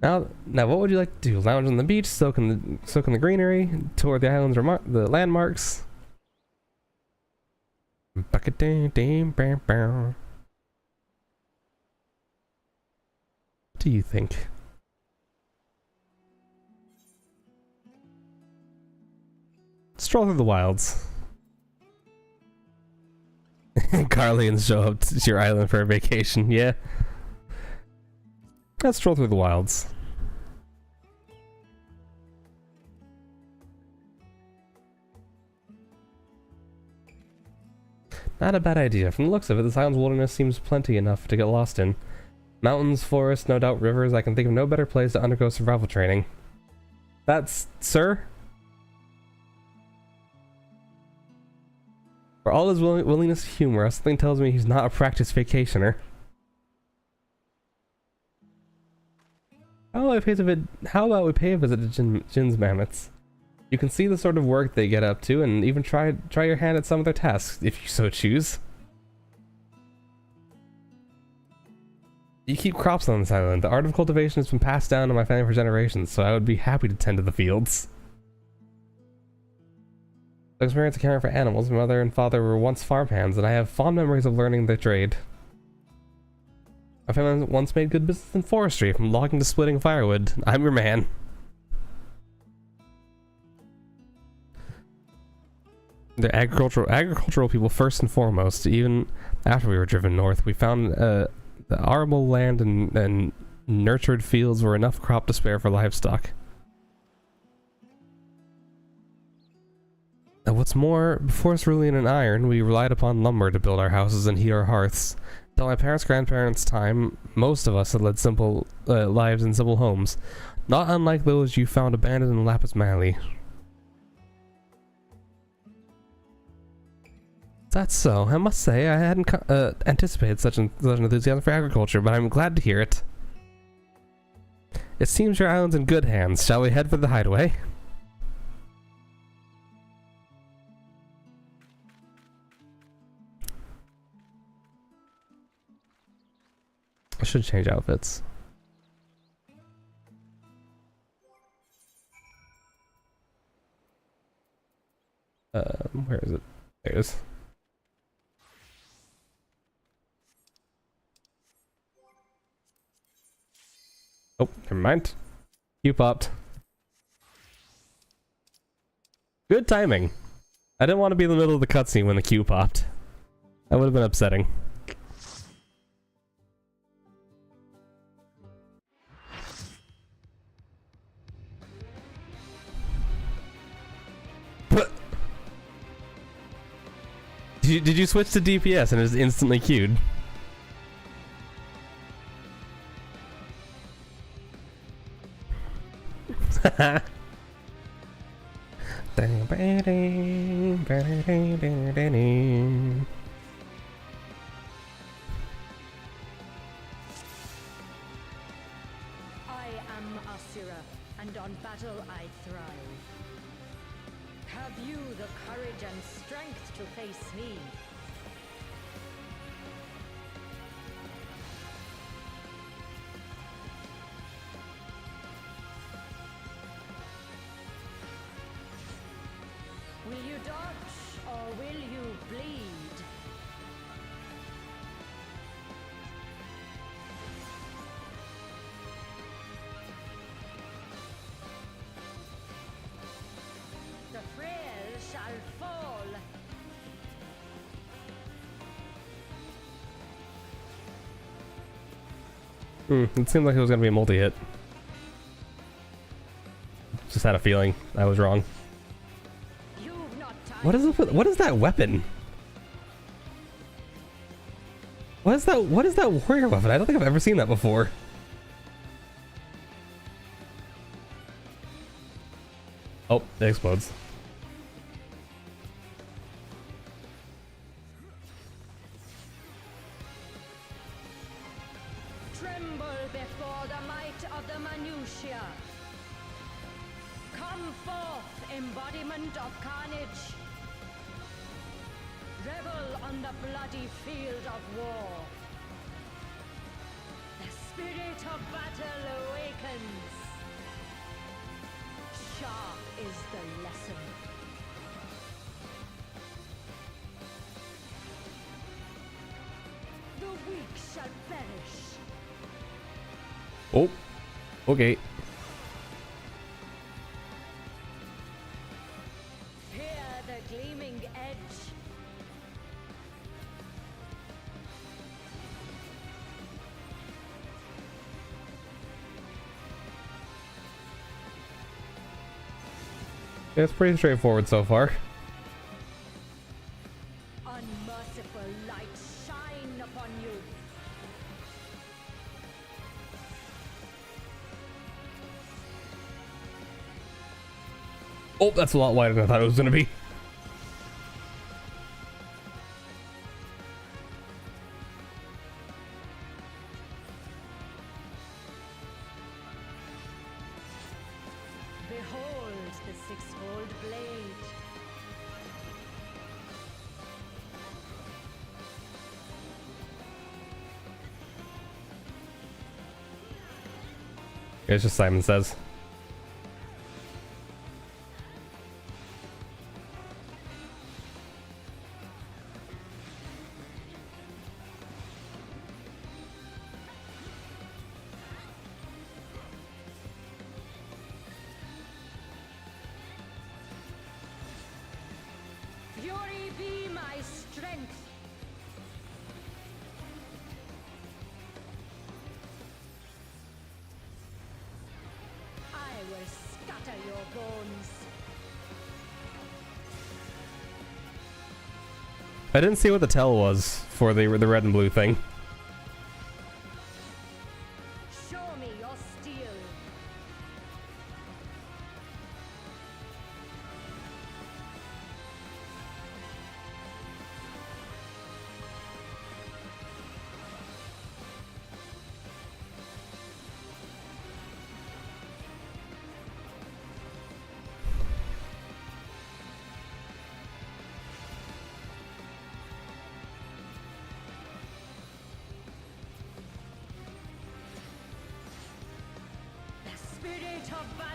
Now, what would you like to do? Lounge on the beach, soak in the greenery, tour the island's the landmarks. What do you think? Stroll through the wilds. Garleans show up to your island for a vacation, yeah. Let's stroll through the wilds. Not a bad idea. From the looks of it, this island's wilderness seems plenty enough to get lost in. Mountains, forests, no doubt rivers. I can think of no better place to undergo survival training. That's... sir? For all his willingness to humor us, something tells me he's not a practiced vacationer. How about we pay a visit to Jin's mammoths? You can see the sort of work they get up to, and even try your hand at some of their tasks, if you so choose. You keep crops on this island. The art of cultivation has been passed down to my family for generations, so I would be happy to tend to the fields. The experience of caring for animals, my mother and father were once farmhands, and I have fond memories of learning their trade. My family once made good business in forestry, from logging to splitting firewood. I'm your man. The agricultural people first and foremost. Even after we were driven north, we found the arable land and nurtured fields were enough crop to spare for livestock. And what's more, before cerulean and iron, we relied upon lumber to build our houses and heat our hearths. Till my grandparents' time, most of us had led simple lives in simple homes, not unlike those you found abandoned in Lapis Mali. That's so. I must say, I hadn't anticipated such enthusiasm for agriculture, but I'm glad to hear it. It seems your island's in good hands. Shall we head for the hideaway? I should change outfits. Where is it? There it is. Oh, never mind. You popped. Good timing. I didn't want to be in the middle of the cutscene when the queue popped. That would have been upsetting. Did you switch to DPS and it was instantly queued? I am Asura, and on battle I thrive. Have you the courage and strength to face me? Will you dodge, or will you bleed? The frail shall fall. It seemed like it was gonna be a multi-hit. Just had a feeling I was wrong. You've not time. What is that weapon? What is that warrior weapon? I don't think I've ever seen that before. Oh, it explodes. Tremble before the might of the Manusha. Come forth, embodiment of carnage. Revel on the bloody field of war. The spirit of battle awakens. Sharp is the lesson. The weak shall perish. Oh, okay. Hear the gleaming edge. It's pretty straightforward so far. Unmerciful light shine upon you. Oh, that's a lot wider than I thought it was gonna be. Behold the six-fold blade. It's just Simon Says. Fury be my strength. I will scatter your bones. I didn't see what the tell was for the red and blue thing. Show me your steel.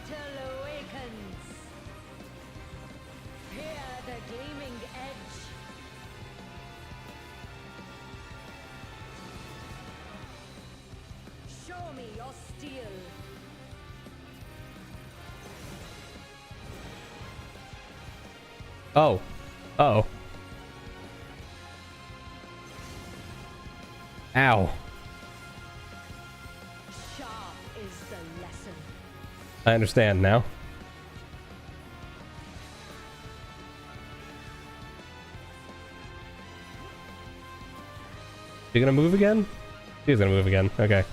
battle awakens. Fear the gleaming edge. Show me your steel. Oh. Uh-oh. Ow. Sharp is the lesson. I understand now. You gonna move again? He's gonna move again. Okay.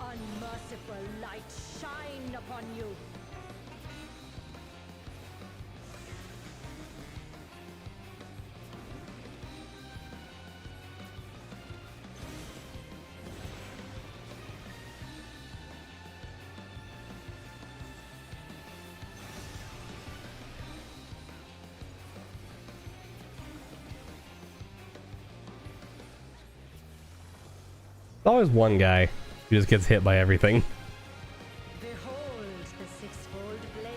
Unmerciful light shine upon you. There's always one guy who just gets hit by everything. Behold the sixfold blade.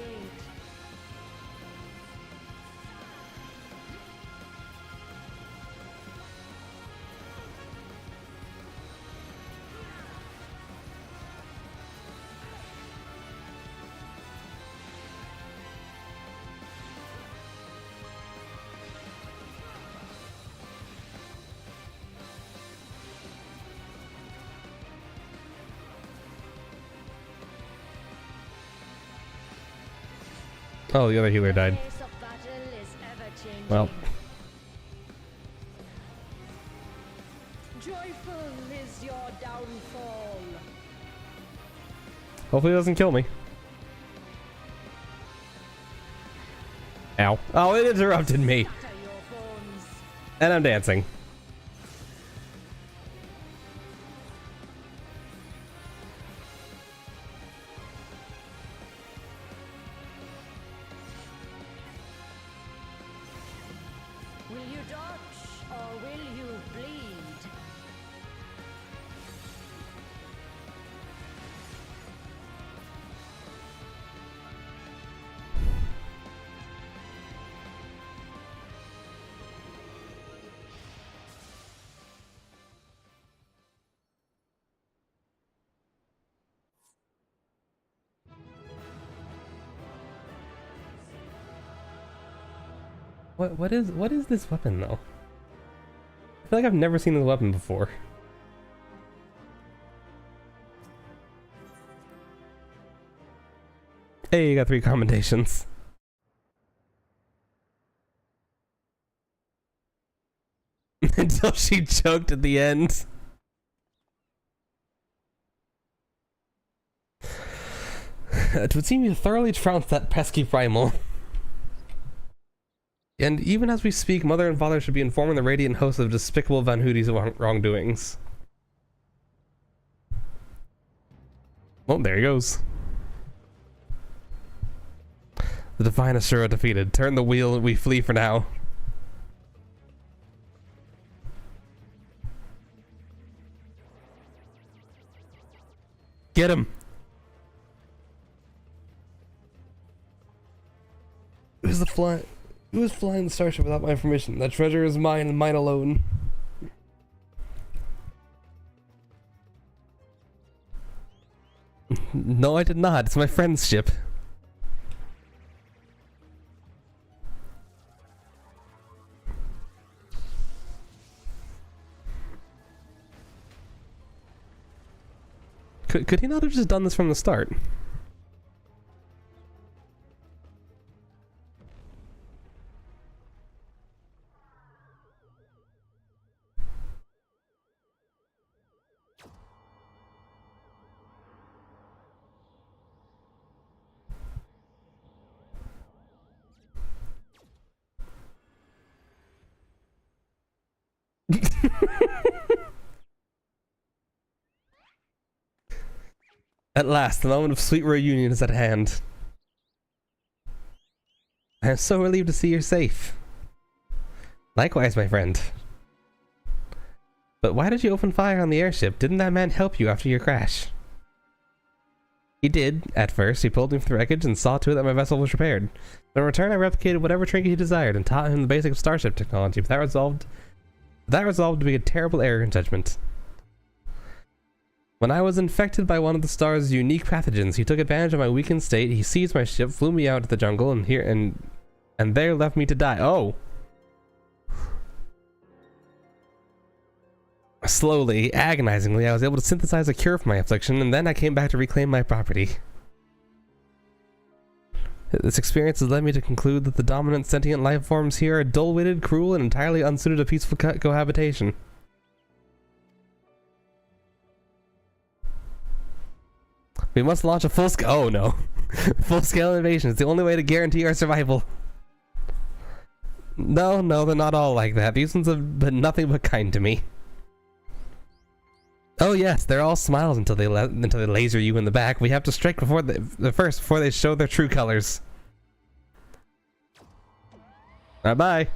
Oh, the other healer died. Pace of battle is ever-changing. Well. Joyful is your downfall. Hopefully it doesn't kill me. Ow. Oh, it interrupted me. Shatter your bones. And I'm dancing. Will you dodge or will you bleed? What is this weapon though? I feel like I've never seen this weapon before. Hey, you got 3 commendations. Until she choked at the end. It would seem you thoroughly trounced that pesky primal. And even as we speak, Mother and Father should be informing the Radiant host of despicable Van Hoody's wrongdoings. Oh, there he goes. The Divine Asura defeated. Turn the wheel and we flee for now. Get him! Who's the fly? Who is flying the starship without my permission? That treasure is mine and mine alone. No, I did not. It's my friend's ship. Could he not have just done this from the start? At last, the moment of sweet reunion is at hand. I am so relieved to see you're safe. Likewise, my friend. But why did you open fire on the airship? Didn't that man help you after your crash? He did, at first. He pulled me from the wreckage and saw to it that my vessel was repaired. In return, I replicated whatever trinket he desired and taught him the basics of starship technology, but that resolved to be a terrible error in judgment. When I was infected by one of the star's unique pathogens, he took advantage of my weakened state, he seized my ship, flew me out to the jungle, and there left me to die. Oh! Slowly, agonizingly, I was able to synthesize a cure for my affliction, and then I came back to reclaim my property. This experience has led me to conclude that the dominant sentient life forms here are dull-witted, cruel, and entirely unsuited to peaceful cohabitation. We must launch a full-scale— oh no. Full-scale invasion is the only way to guarantee our survival. No, they're not all like that. These ones have been nothing but kind to me. Oh yes, they're all smiles until they laser you in the back. We have to strike before before they show their true colors. Bye-bye.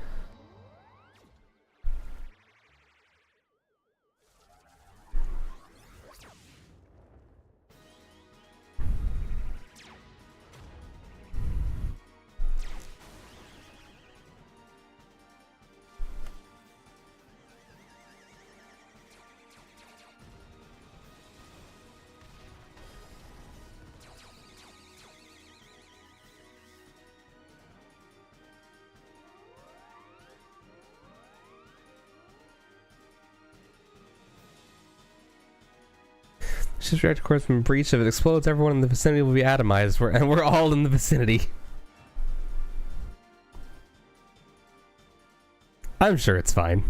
Ship's reactor core has been breached. If it explodes, everyone in the vicinity will be atomized, and we're all in the vicinity. I'm sure it's fine.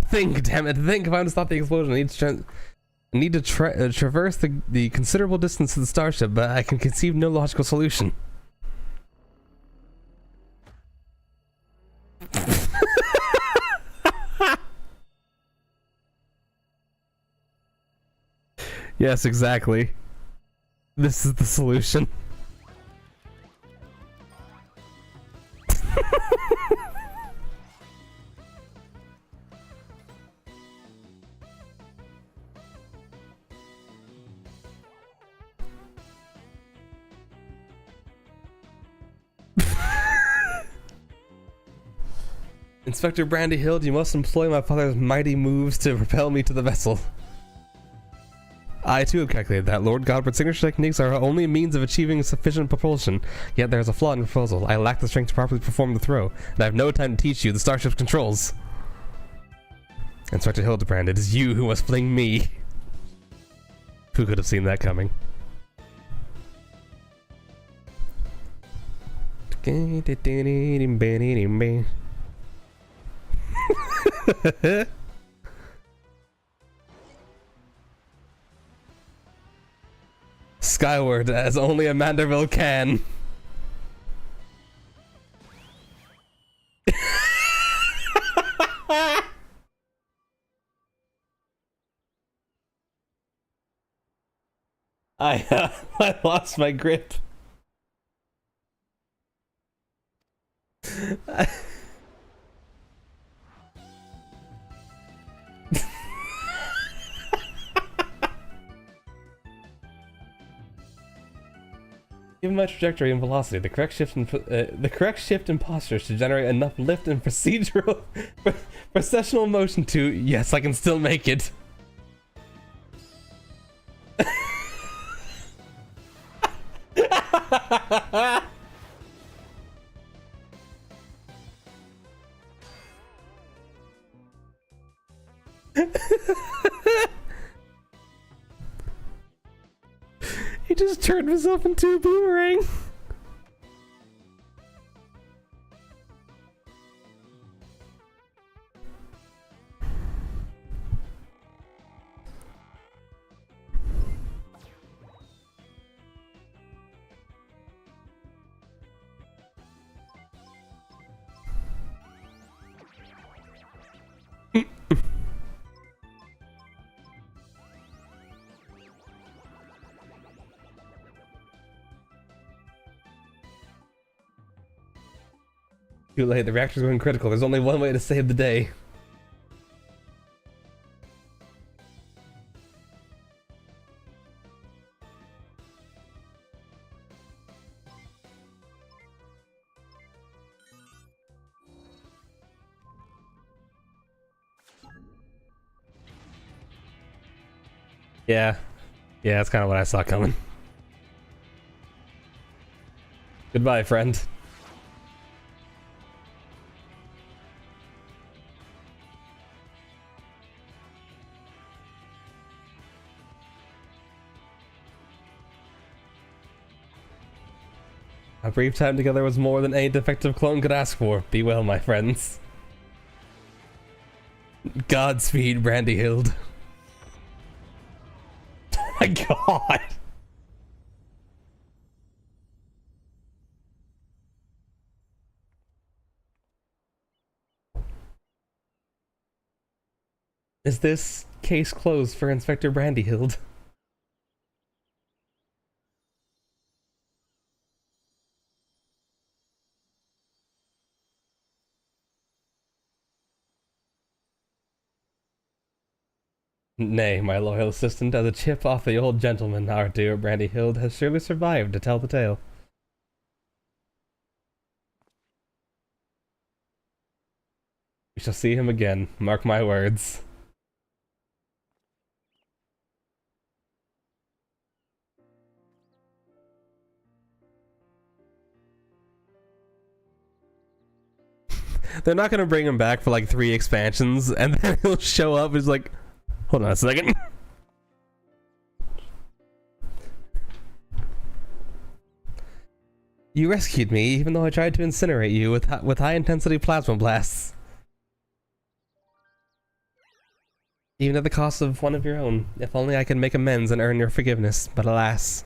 Think, damn it, think. If I want to stop the explosion, I need to traverse the considerable distance of the starship, but I can conceive no logical solution. Yes, exactly. This is the solution. Inspector Brandy Hill, you must employ my father's mighty moves to propel me to the vessel. I too have calculated that. Lord Godward's signature techniques are only a means of achieving sufficient propulsion, yet there is a flaw in your proposal. I lack the strength to properly perform the throw, and I have no time to teach you the starship's controls. Inspector Hildebrand, it is you who must fling me. Who could have seen that coming? Skyward, as only a Manderville can. I lost my grip. Given my trajectory and velocity, the correct shift in posture should generate enough lift and processional motion to— yes, I can still make it. He just turned himself into a boomerang. Too late, the reactor's going critical. There's only one way to save the day. Yeah. Yeah, that's kind of what I saw coming. Goodbye, friend. A brief time together was more than any defective clone could ask for. Be well, my friends. Godspeed, Brandyhild. Oh my god! Is this case closed for Inspector Brandyhild? Nay, my loyal assistant, as a chip off the old gentleman, our dear Brandyhild has surely survived to tell the tale. We shall see him again, mark my words. They're not gonna bring him back for like 3 expansions, and then he'll show up and he's like, hold on a second. You rescued me, even though I tried to incinerate you with high-intensity plasma blasts. Even at the cost of one of your own. If only I could make amends and earn your forgiveness, but alas.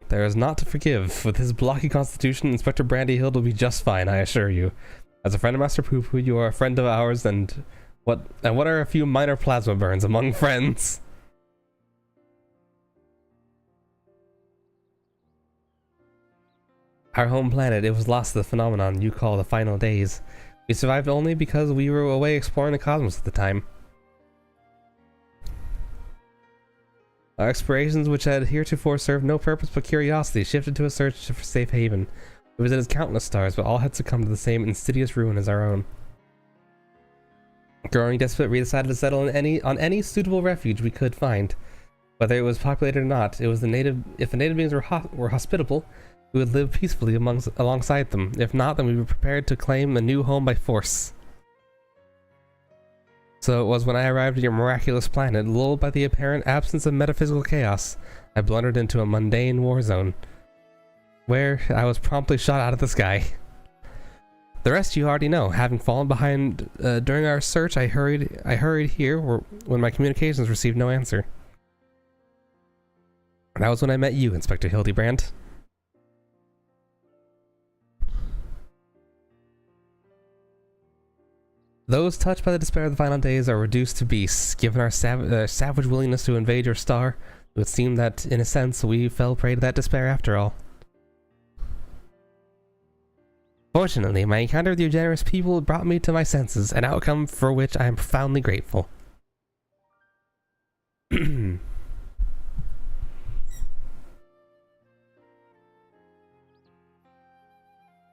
There is naught to forgive. With his blocky constitution, Inspector Brandyhild will be just fine, I assure you. As a friend of Master Poo Poo, you are a friend of ours, and what are a few minor plasma burns among friends? Our home planet, it was lost to the phenomenon you call the final days. We survived only because we were away exploring the cosmos at the time. Our explorations, which had heretofore served no purpose but curiosity, shifted to a search for safe haven. We visited countless stars, but all had succumbed to the same insidious ruin as our own. Growing desperate, we decided to settle on any suitable refuge we could find. Whether it was populated or not, it was if the native beings were hospitable, we would live peacefully alongside them. If not, then we were prepared to claim a new home by force. So it was when I arrived at your miraculous planet, lulled by the apparent absence of metaphysical chaos, I blundered into a mundane war zone, where I was promptly shot out of the sky. The rest you already know. Having fallen behind during our search, I hurried here when my communications received no answer. That was when I met you, Inspector Hildebrand. Those touched by the despair of the final days are reduced to beasts. Given our savage willingness to invade your star, it would seem that, in a sense, we fell prey to that despair after all. Fortunately, my encounter with your generous people brought me to my senses, an outcome for which I am profoundly grateful.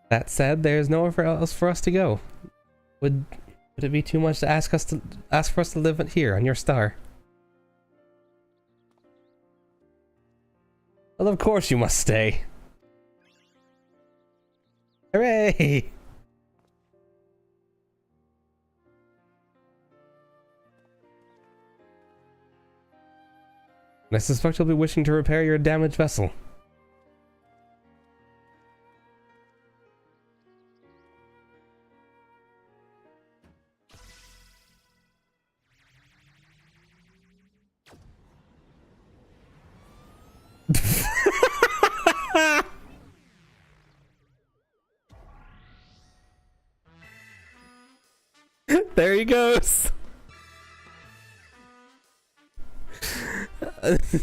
That said, there is nowhere else for us to go. Would it be too much to ask for us to live here on your star? Well, of course you must stay. Hooray! I suspect you'll be wishing to repair your damaged vessel. There he goes.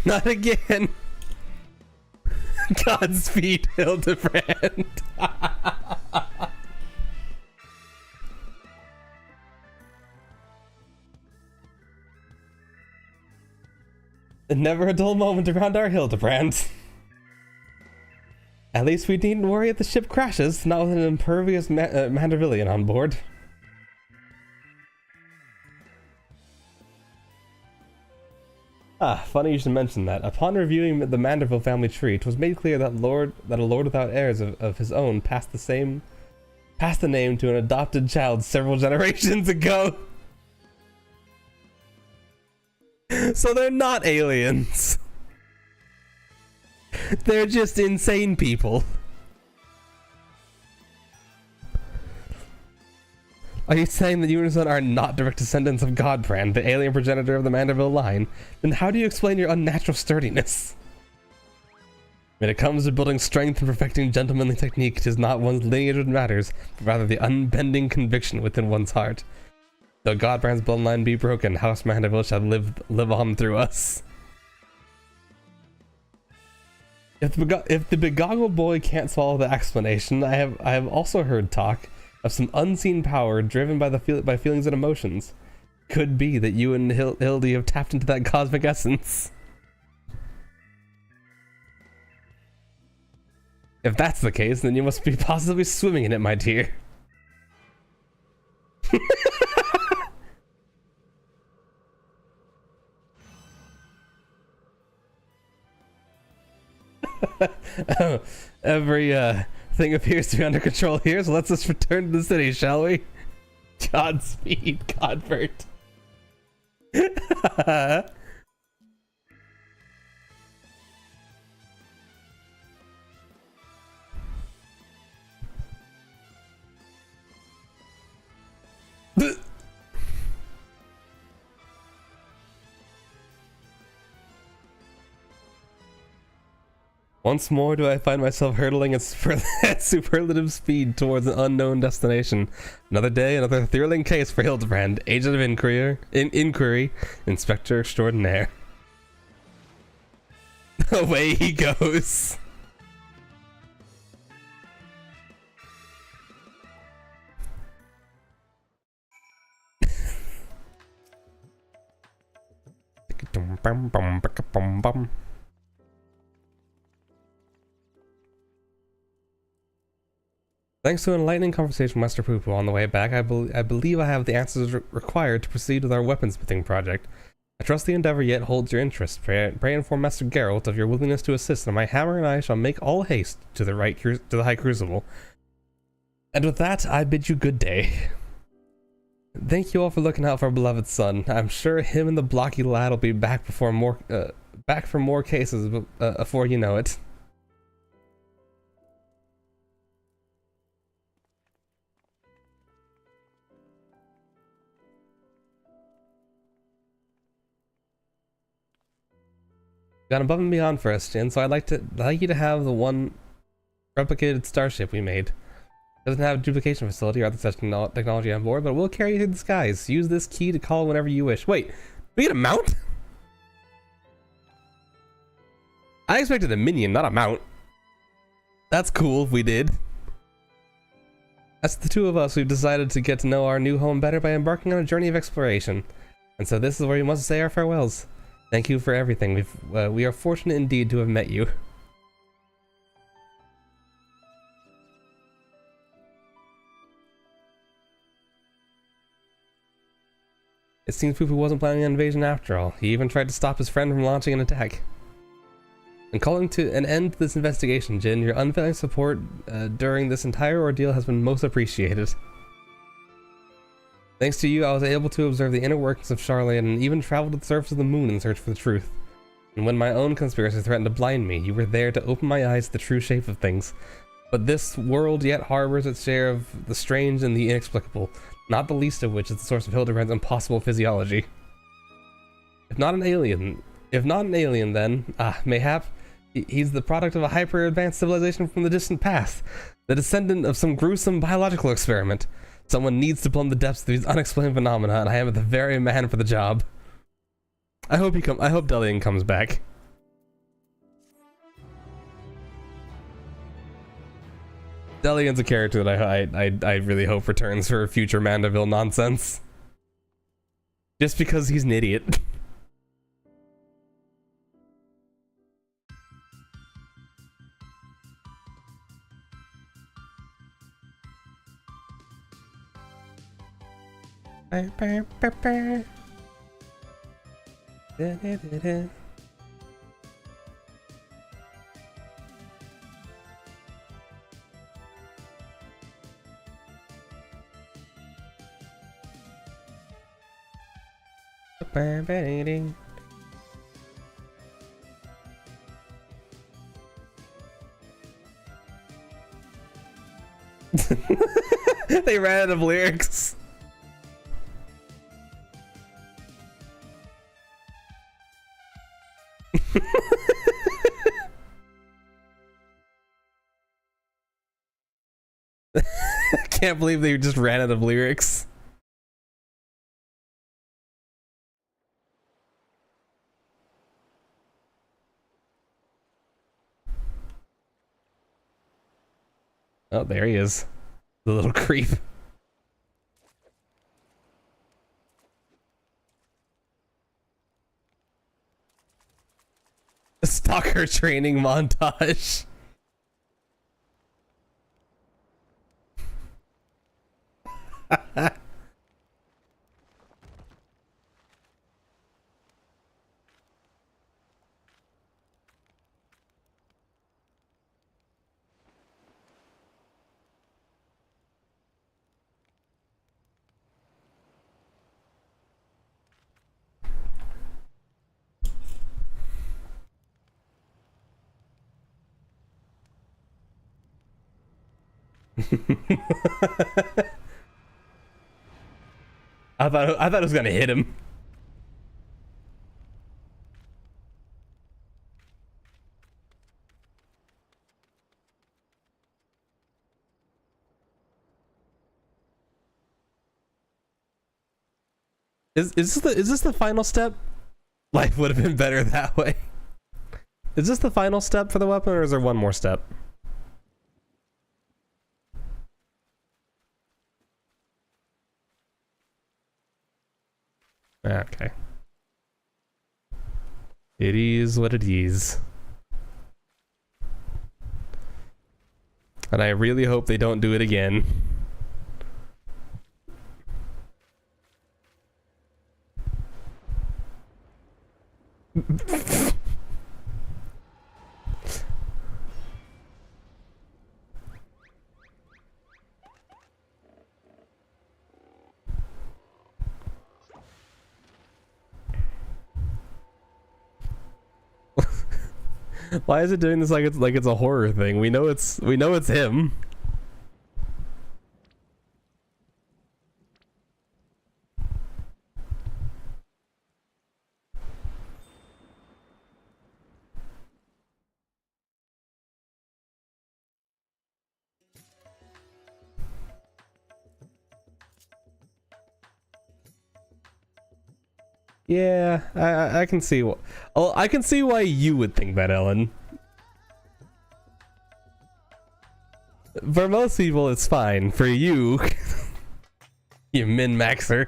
Not again. Godspeed, Hildebrand. Never a dull moment around our Hildebrand. At least we needn't worry if the ship crashes, not with an impervious Mandervillian on board. Ah, funny you should mention that. Upon reviewing the Manderville family tree, it was made clear that a lord without heirs of his own passed the name to an adopted child several generations ago. So they're not aliens. They're just insane people. Are you saying that you and your son are not direct descendants of Godbrand, the alien progenitor of the Manderville line? Then how do you explain your unnatural sturdiness? When it comes to building strength and perfecting gentlemanly technique, it is not one's lineage that matters, but rather the unbending conviction within one's heart. Though Godbrand's bloodline be broken, House Manderville shall live on through us. If the begoggled boy can't swallow the explanation, I have also heard talk of some unseen power driven by feelings and emotions. Could be that you and Hildy have tapped into that cosmic essence. If that's the case, then you must be possibly swimming in it, my dear. Every thing appears to be under control here, so let's just return to the city, shall we? Godspeed, Godbert. Once more do I find myself hurtling at superlative speed towards an unknown destination. Another day, another thrilling case for Hildebrand, agent of inquiry, inspector extraordinaire. Away he goes. Thanks to an enlightening conversation with Master Poo-Poo on the way back, I believe I have the answers required to proceed with our weaponsmithing project. I trust the endeavor yet holds your interest. Pray inform Master Geralt of your willingness to assist, and my hammer and I shall make all haste to the High Crucible. And with that, I bid you good day. Thank you all for looking out for our beloved son. I'm sure him and the blocky lad will be back for more cases before you know it. Gone above and beyond for us, Jin, so I'd like you to have the one replicated starship we made. Doesn't have a duplication facility or other such technology on board, but we'll carry you through the skies. Use this key to call whenever you wish. Wait, we get a mount? I expected a minion, not a mount. That's cool if we did. That's the two of us who've decided to get to know our new home better by embarking on a journey of exploration. And so this is where we must say our farewells. Thank you for everything. We are fortunate indeed to have met you. It seems Poo-Poo wasn't planning an invasion after all. He even tried to stop his friend from launching an attack. And calling to an end to this investigation, Jin, your unfailing support during this entire ordeal has been most appreciated. Thanks to you, I was able to observe the inner workings of Charlotte and even travel to the surface of the moon in search for the truth. And when my own conspiracy threatened to blind me, you were there to open my eyes to the true shape of things. But this world yet harbors its share of the strange and the inexplicable, not the least of which is the source of Hildebrand's impossible physiology. If not an alien, then, mayhap, he's the product of a hyper-advanced civilization from the distant past, the descendant of some gruesome biological experiment. Someone needs to plumb the depths of these unexplained phenomena, and I am the very man for the job. I hope Delian comes back. Delian's a character that I really hope returns for future Mandeville nonsense. Just because he's an idiot. They ran out of lyrics. Can't believe they just ran out of lyrics. Oh, there he is. The little creep. Stalker training montage. I thought it was gonna hit him. Is this the final step? Life would have been better that way. Is this the final step for the weapon, or is there one more step? Okay. It is what it is. And I really hope they don't do it again. Why is it doing this like it's a horror thing? We know it's him. Yeah, I can see. I can see why you would think that, Ellen. For most people, it's fine. For you, you min-maxer.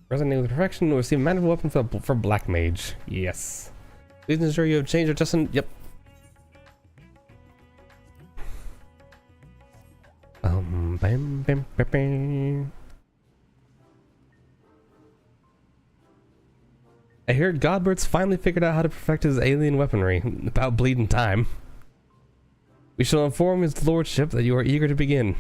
Resonating with perfection, we'll receive a magical weapon for Black Mage. Yes. Please ensure you have changed or just yep. Bam, bam, bam, bam. I hear Godbert's finally figured out how to perfect his alien weaponry without bleeding time. We shall inform his lordship that you are eager to begin.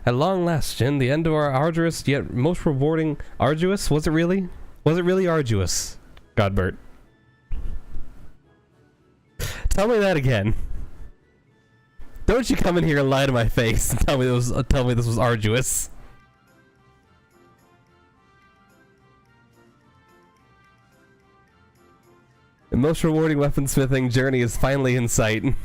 At long last, Jin, the end of our arduous yet most rewarding... Arduous? Was it really? Was it really arduous? Godbert. Tell me that again. Don't you come in here and lie to my face and tell me this was arduous. The most rewarding weaponsmithing journey is finally in sight. And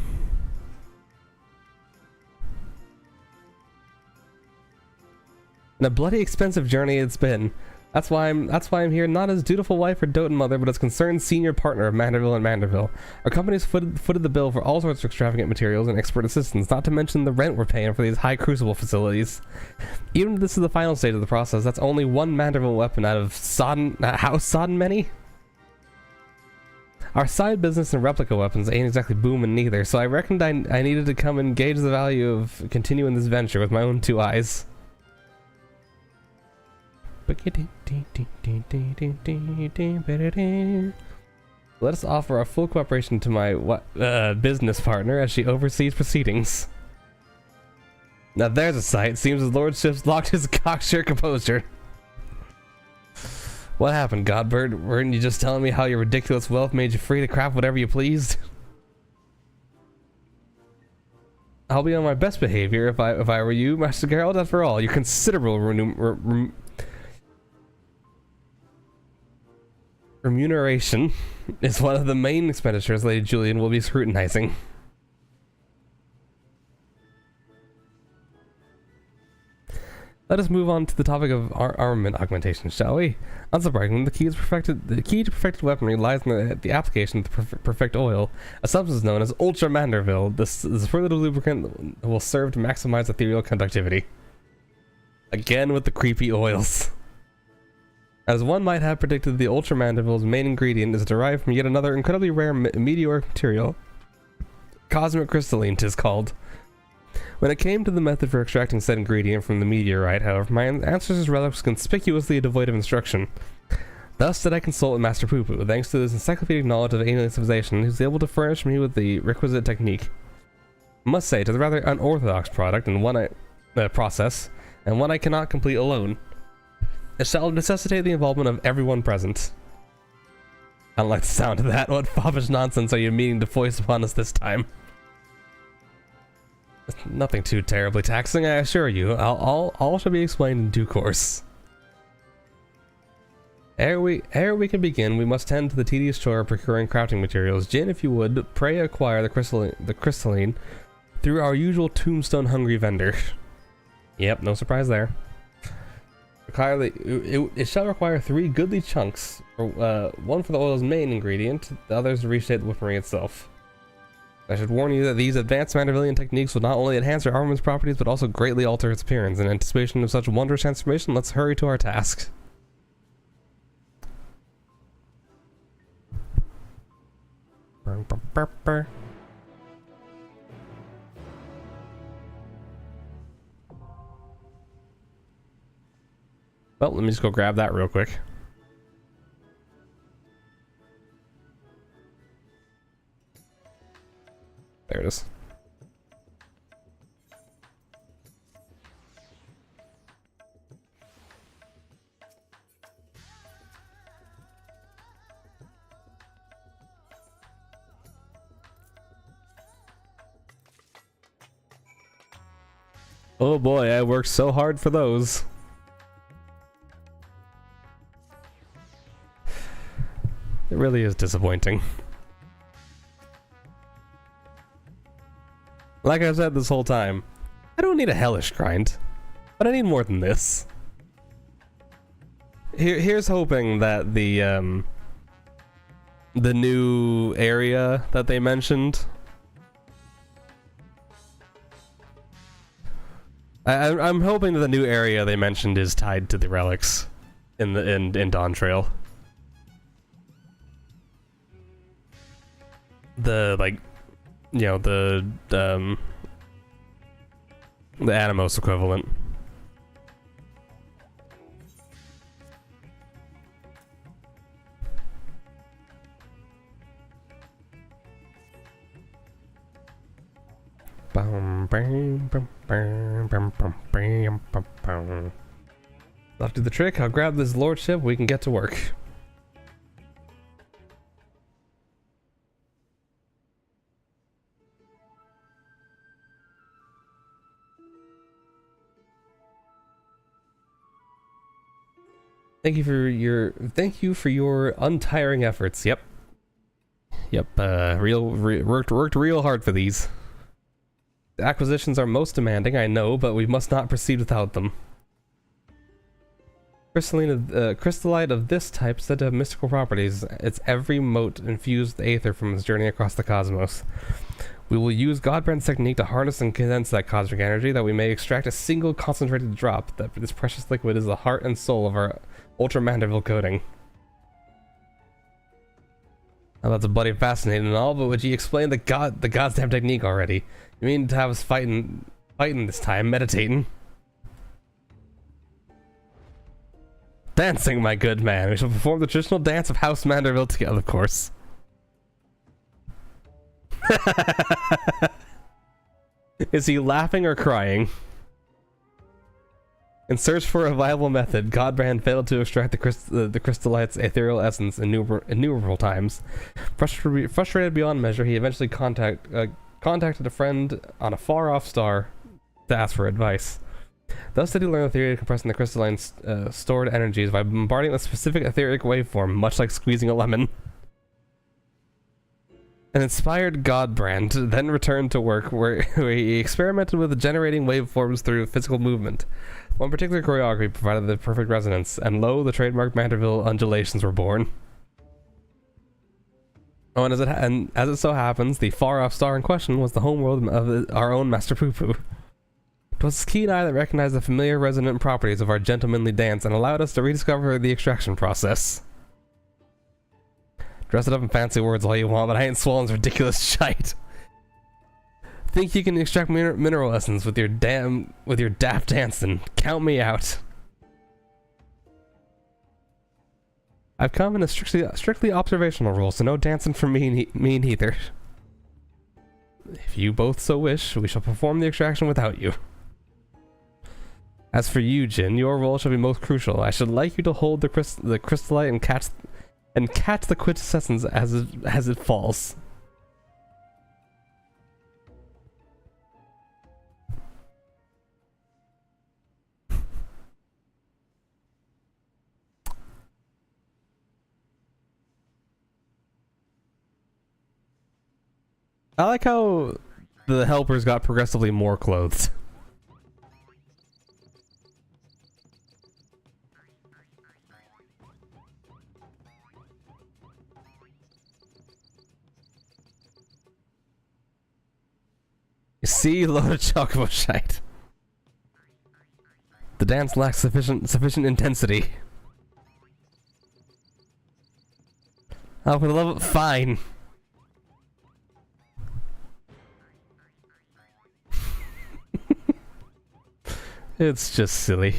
a bloody expensive journey it's been. That's why I'm here, not as dutiful wife or doting mother, but as concerned senior partner of Manderville and Manderville. Our company's footed the bill for all sorts of extravagant materials and expert assistance, not to mention the rent we're paying for these high crucible facilities. Even if this is the final stage of the process, that's only one Manderville weapon out of how sodden many? Our side business and replica weapons ain't exactly booming neither, so I reckoned I needed to come and gauge the value of continuing this venture with my own two eyes. Let us offer our full cooperation to my business partner as she oversees proceedings. Now there's a sight. Seems his lordship's locked his cocksure composure. What happened, Godbert? Weren't you just telling me how your ridiculous wealth made you free to craft whatever you pleased? I'll be on my best behavior if I were you, Master Geralt. After all, your considerable remuneration is one of the main expenditures Lady Julian will be scrutinizing. Let us move on to the topic of armament augmentation, shall we? Unsurprisingly, the key to perfected weaponry lies in the application of the perfect oil, a substance known as Ultra Manderville. This further lubricant will serve to maximize ethereal conductivity. Again with the creepy oils. As one might have predicted, the Ultra Manderville's main ingredient is derived from yet another incredibly rare meteoric material. Cosmic crystalline, 'tis called. When it came to the method for extracting said ingredient from the meteorite, however, my ancestor's relic was conspicuously devoid of instruction. Thus did I consult with Master Poo-Poo, thanks to his encyclopedic knowledge of alien civilization, who's able to furnish me with the requisite technique. I must say, it is a rather unorthodox product, and one process, and one I cannot complete alone. It shall necessitate the involvement of everyone present. I don't like the sound of that. What foppish nonsense are you meaning to foist upon us this time? Nothing too terribly taxing, I assure you. All shall be explained in due course. Ere we can begin, we must tend to the tedious chore of procuring crafting materials. Jin, if you would, pray acquire the crystalline through our usual tombstone-hungry vendor. Yep, no surprise there. It shall require 3 goodly chunks, one for the oil's main ingredient, the others to reshape the weaponry itself. I should warn you that these advanced Mandervillian techniques will not only enhance your armament's properties, but also greatly alter its appearance. In anticipation of such wondrous transformation, let's hurry to our task. Well, let me just go grab that real quick. There it is. Oh boy, I worked so hard for those. It really is disappointing. Like I've said this whole time, I don't need a hellish grind, but I need more than this. Here's hoping that the new area that they mentioned, I'm hoping that the new area they mentioned is tied to the relics in Dawntrail. The the Animos equivalent. Bum, That'll do the trick. I'll grab this lordship. We can get to work. Thank you for your untiring efforts. Yep. Worked real hard for these. The acquisitions are most demanding, I know, but we must not proceed without them. Crystallite of this type said to have mystical properties. Its every mote infused the aether from its journey across the cosmos. We will use Godbrand's technique to harness and condense that cosmic energy, that we may extract a single concentrated drop. That this precious liquid is the heart and soul of our Ultra Manderville coating. Now that's bloody fascinating and all, but would you explain the goddamn technique already? You mean to have us fighting this time, meditating? Dancing, my good man. We shall perform the traditional dance of House Manderville together, of course. Is he laughing or crying? In search for a viable method, Godbrand failed to extract the crystallite's ethereal essence innumerable times. Frustrated beyond measure, he eventually contacted a friend on a far-off star to ask for advice. Thus did he learn the theory of compressing the crystalline stored energies by bombarding a specific etheric waveform, much like squeezing a lemon. An inspired Godbrand then returned to work where he experimented with generating waveforms through physical movement. One particular choreography provided the perfect resonance, and lo, the trademark Manderville undulations were born. Oh, and as it so happens, the far-off star in question was the homeworld of our own Master Poo-Poo. 'Twas his keen eye that recognized the familiar resonant properties of our gentlemanly dance and allowed us to rediscover the extraction process. Dress it up in fancy words all you want, but I ain't swallowing ridiculous shite. Think you can extract mineral essence with your daft dancing? Count me out. I've come in a strictly observational role, so no dancing for me neither. If you both so wish, we shall perform the extraction without you. As for you, Jin, your role shall be most crucial. I should like you to hold the crystallite and catch the quintessence as it falls. I like how the helpers got progressively more clothes. You see, load of chocobo shite. The dance lacks sufficient intensity. Oh, for the love of fine. It's just silly.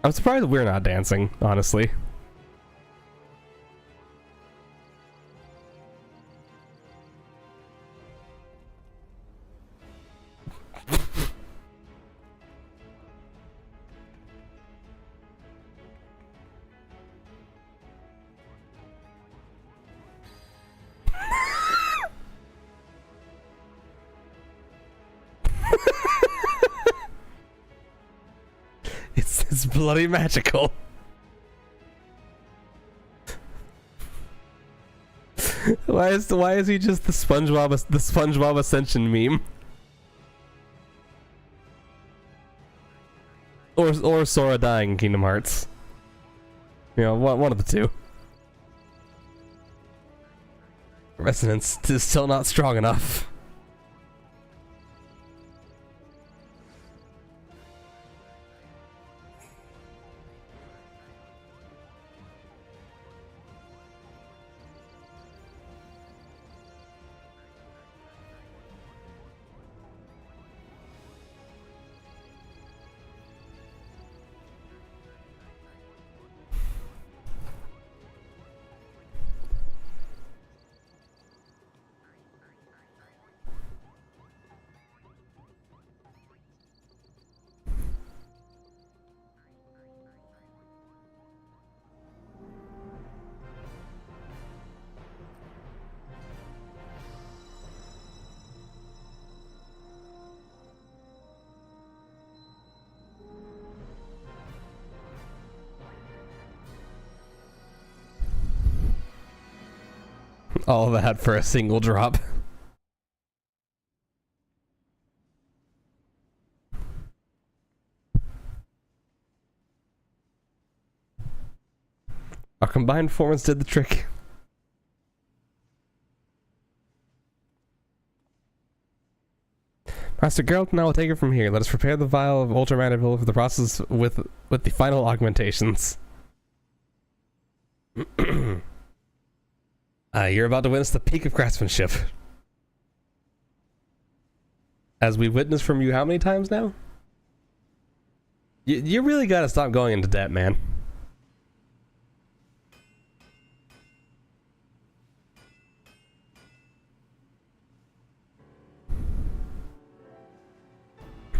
I'm surprised we're not dancing, honestly. It's bloody magical. Why is he just the SpongeBob Ascension meme? Or Sora dying in Kingdom Hearts. You know, one of the two. Resonance is still not strong enough. All that for a single drop. Our combined performance did the trick. Master Geralt and I will take it from here. Let us prepare the vial of Ultra Mandible for the process with the final augmentations. You're about to witness the peak of craftsmanship. As we've witnessed from you how many times now? You really gotta stop going into debt, man.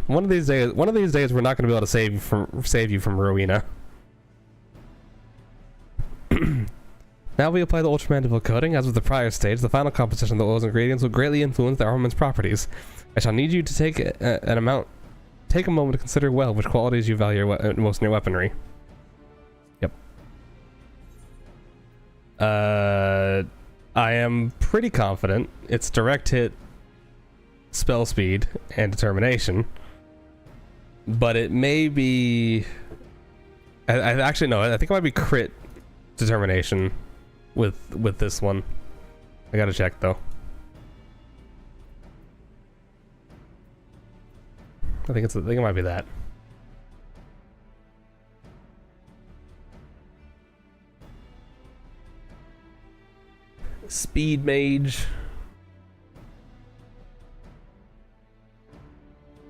One of these days, we're not going to be able to save you from Rowena. Now we apply the Ultramandible coating. As with the prior stage, the final composition of the oils and ingredients will greatly influence the armament's properties. I shall need you to take a moment to consider well which qualities you value most in your weaponry. Yep. I am pretty confident it's direct hit, spell speed, and determination. But it may be... I actually no, I think it might be crit determination with this one. I gotta check though. I think it might be that. Speed mage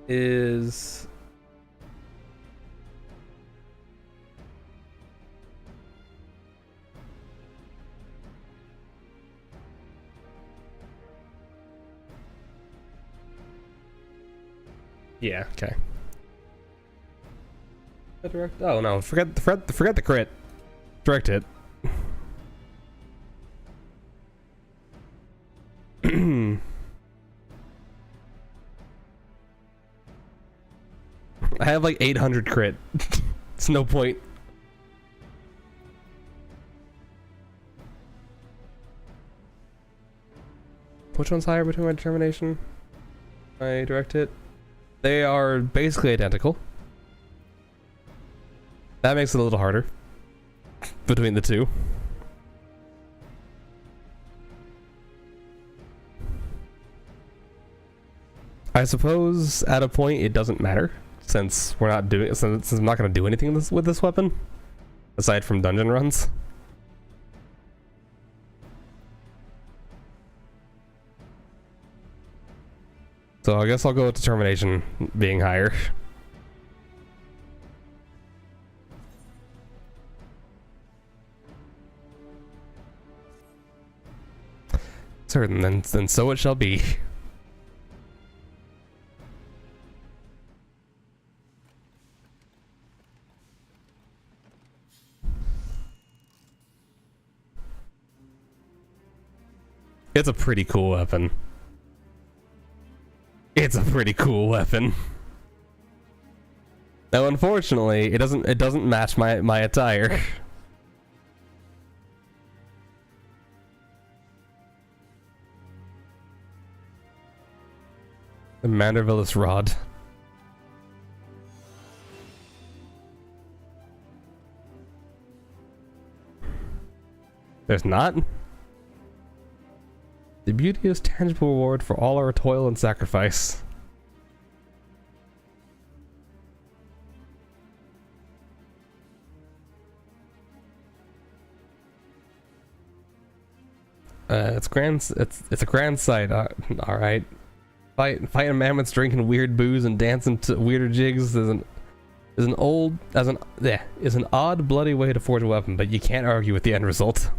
is yeah, okay. Direct, oh no, forget the crit. Direct hit. I have like 800 crit. It's no point. Which one's higher between my determination? My direct hit? They are basically identical. That makes it a little harder between the two. I suppose at a point it doesn't matter since we're not doing since I'm not going to do anything with this weapon aside from dungeon runs. So I guess I'll go with determination being higher. Certain, then so it shall be. It's a pretty cool weapon. It's a pretty cool weapon. Now, unfortunately, it doesn't match my attire. The Mandervillus rod. There's not. The beauty is tangible reward for all our toil and sacrifice. It's a grand sight. All right, fighting mammoths, drinking weird booze, and dancing to weirder jigs is an odd, bloody way to forge a weapon, but you can't argue with the end result.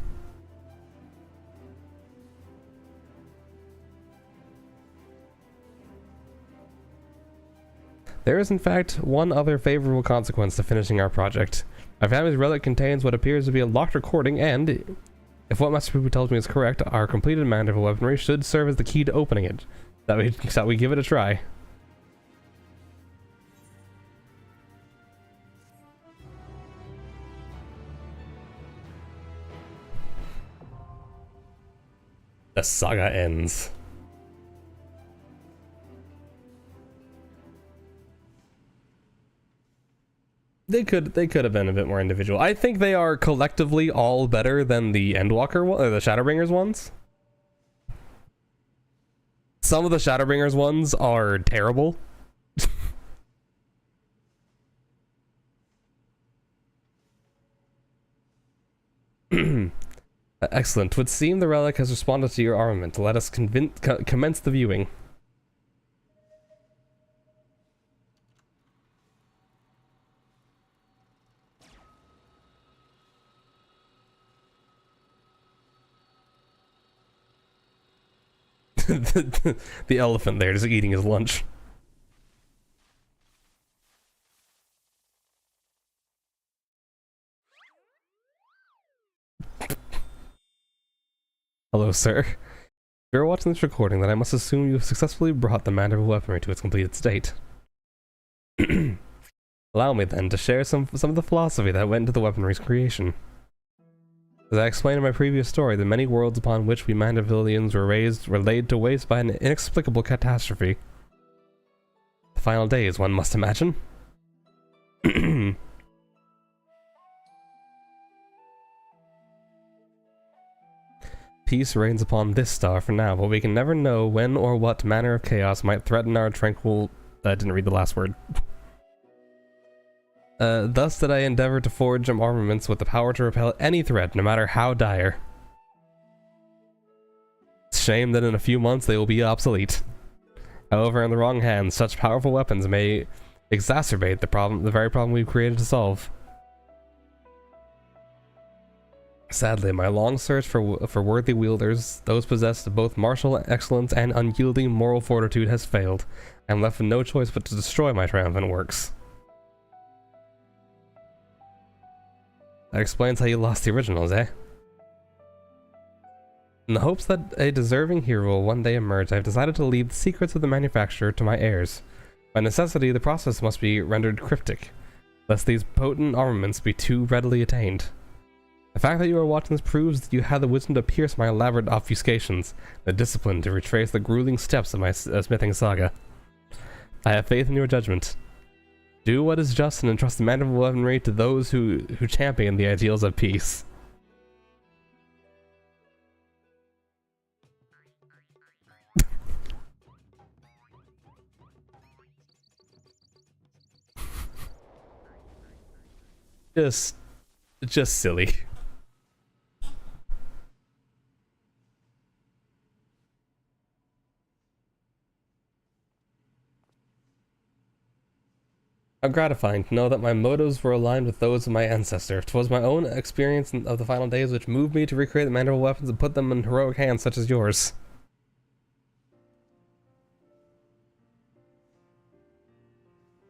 There is in fact one other favorable consequence to finishing our project. Our family's relic contains what appears to be a locked recording, and if what Master Poo tells me is correct, our completed Mandible weaponry should serve as the key to opening it. That we give it a try. The saga ends. They could have been a bit more individual. I think they are collectively all better than the Endwalker or the Shadowbringers ones. Some of the Shadowbringers ones are terrible. Excellent. Would seem the relic has responded to your armament. Let us commence the viewing. The elephant there just eating his lunch. Hello, sir. If you're watching this recording, then I must assume you have successfully brought the Mandible weaponry to its completed state. Allow me then to share some of the philosophy that went into the weaponry's creation. As I explained in my previous story, the many worlds upon which we Mandivillians were laid to waste by an inexplicable catastrophe. The final days, one must imagine. Peace reigns upon this star for now, but we can never know when or what manner of chaos might threaten our tranquil... I didn't read the last word. Thus did I endeavor to forge armaments with the power to repel any threat, no matter how dire. It's a shame that in a few months they will be obsolete. However, in the wrong hands, such powerful weapons may exacerbate the very problem we've created to solve. Sadly, my long search for worthy wielders, those possessed of both martial excellence and unyielding moral fortitude, has failed. I am left with no choice but to destroy my triumphant works. That explains how you lost the originals, eh? In the hopes that a deserving hero will one day emerge, I have decided to leave the secrets of the manufacturer to my heirs. By necessity, the process must be rendered cryptic, lest these potent armaments be too readily attained. The fact that you are watching this proves that you had the wisdom to pierce my elaborate obfuscations, the discipline to retrace the grueling steps of my smithing saga. I have faith in your judgment. Do what is just and entrust the mandible weaponry to those who champion the ideals of peace. Just silly. How gratifying to know that my motives were aligned with those of my ancestor. 'Twas my own experience of the final days which moved me to recreate the mandible weapons and put them in heroic hands such as yours.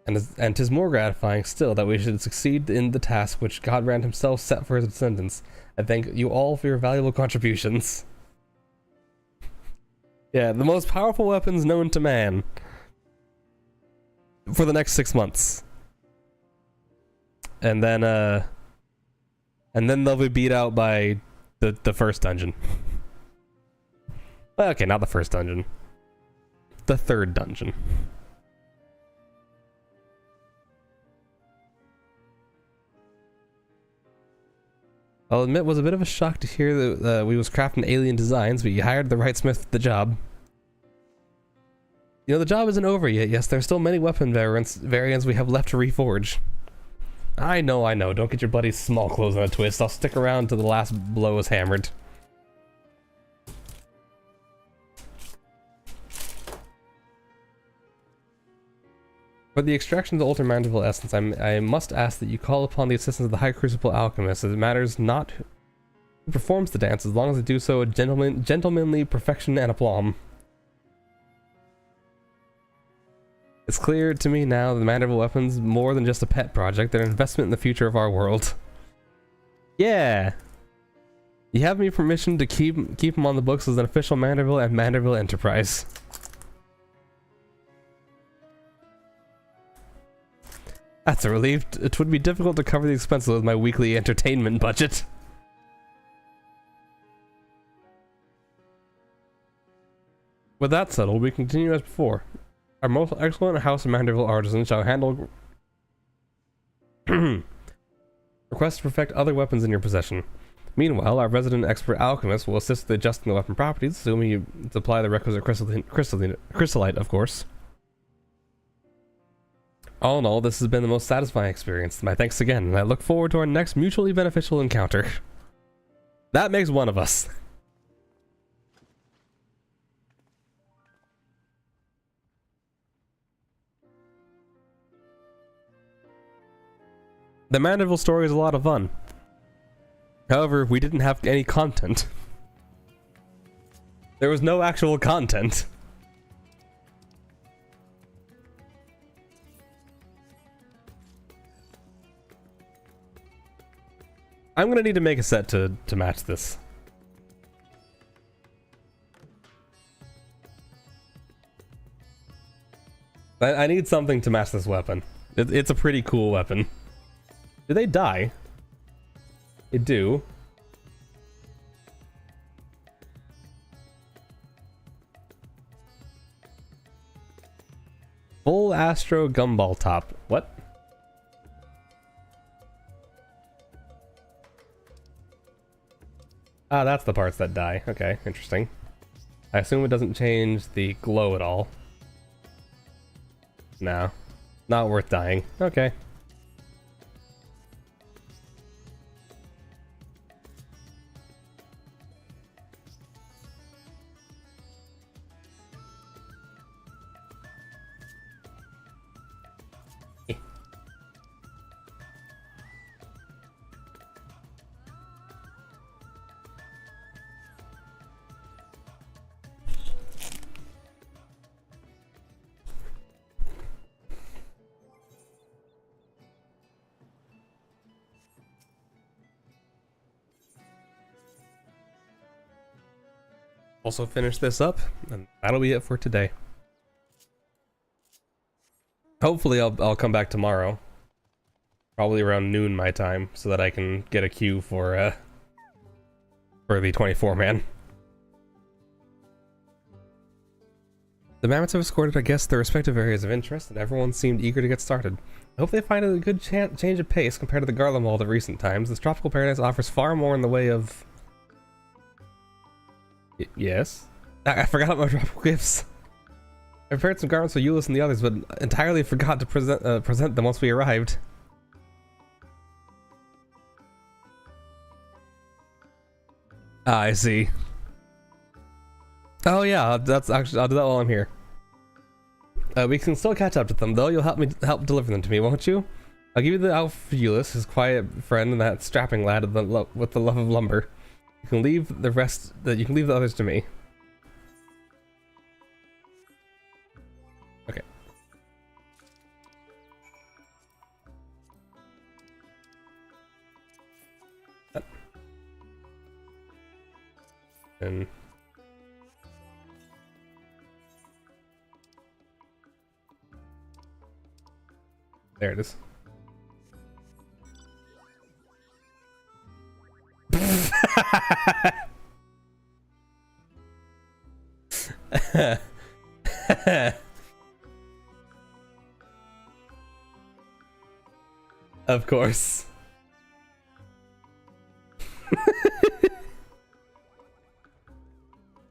And 'tis more gratifying still that we should succeed in the task which Godbrand himself set for his descendants. I thank you all for your valuable contributions. Yeah, the most powerful weapons known to man. For the next 6 months. And then they'll be beat out by the first dungeon. Well, okay, not the first dungeon. The third dungeon. I'll admit it was a bit of a shock to hear that we was crafting alien designs, but you hired the right smith for the job. You know, the job isn't over yet. Yes, there's still many weapon variants we have left to reforge. I know. Don't get your buddy's small clothes on a twist. I'll stick around till the last blow is hammered. For the extraction of the Ultra Mandible Essence, I must ask that you call upon the assistance of the High Crucible Alchemist, as it matters not who performs the dance, as long as they do so with gentlemanly perfection and aplomb. It's clear to me now that the Mandible Weapon's more than just a pet project, they're an investment in the future of our world. Yeah! You have me permission to keep them on the books as an official Mandible and Mandible enterprise. That's a relief. It would be difficult to cover the expenses with my weekly entertainment budget. With that settled, we continue as before. Our most excellent House of Mandeville artisan shall handle request to perfect other weapons in your possession. Meanwhile, our resident expert alchemist will assist with adjusting the weapon properties, assuming you supply the requisite crystallite, of course. All in all, this has been the most satisfying experience. My thanks again, and I look forward to our next mutually beneficial encounter. That makes one of us. The Mandeville story is a lot of fun. However, we didn't have any content. There was no actual content. I'm gonna need to make a set to match this. I need something to match this weapon. It's a pretty cool weapon. Do they die? They do. Full Astro Gumball Top. What? Ah, that's the parts that die. Okay, interesting. I assume it doesn't change the glow at all. No. Not worth dying. Okay. Also finish this up, and that'll be it for today. Hopefully I'll come back tomorrow. Probably around noon my time, so that I can get a queue for the 24-man. The Mammoths have escorted our guests to their respective areas of interest, and everyone seemed eager to get started. I hope they find a good change of pace compared to the Garlemald of recent times. This tropical paradise offers far more in the way of... Yes? I forgot about my tropical gifts. I prepared some garments for Euless and the others, but entirely forgot to present them once we arrived. Ah, I see. Oh yeah, that's actually, I'll do that while I'm here. We can still catch up to them, though. You'll help deliver them to me, won't you? I'll give you the outfit for Euless, his quiet friend, and that strapping lad with the love of lumber. You can leave the rest. You can leave the others to me. Okay. And there it is. Of course.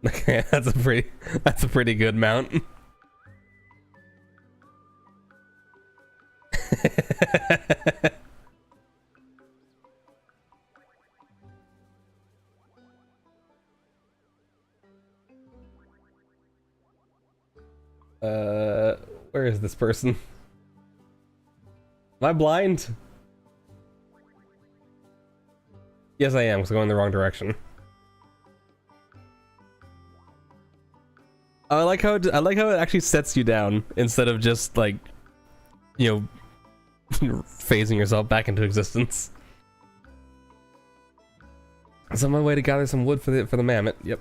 Okay, that's a pretty good mount. Where is this person? Am I blind? Yes, I am, because I'm going the wrong direction. I like how it actually sets you down instead of just like, you know, phasing yourself back into existence. It's on my way to gather some wood for the mammoth. Yep.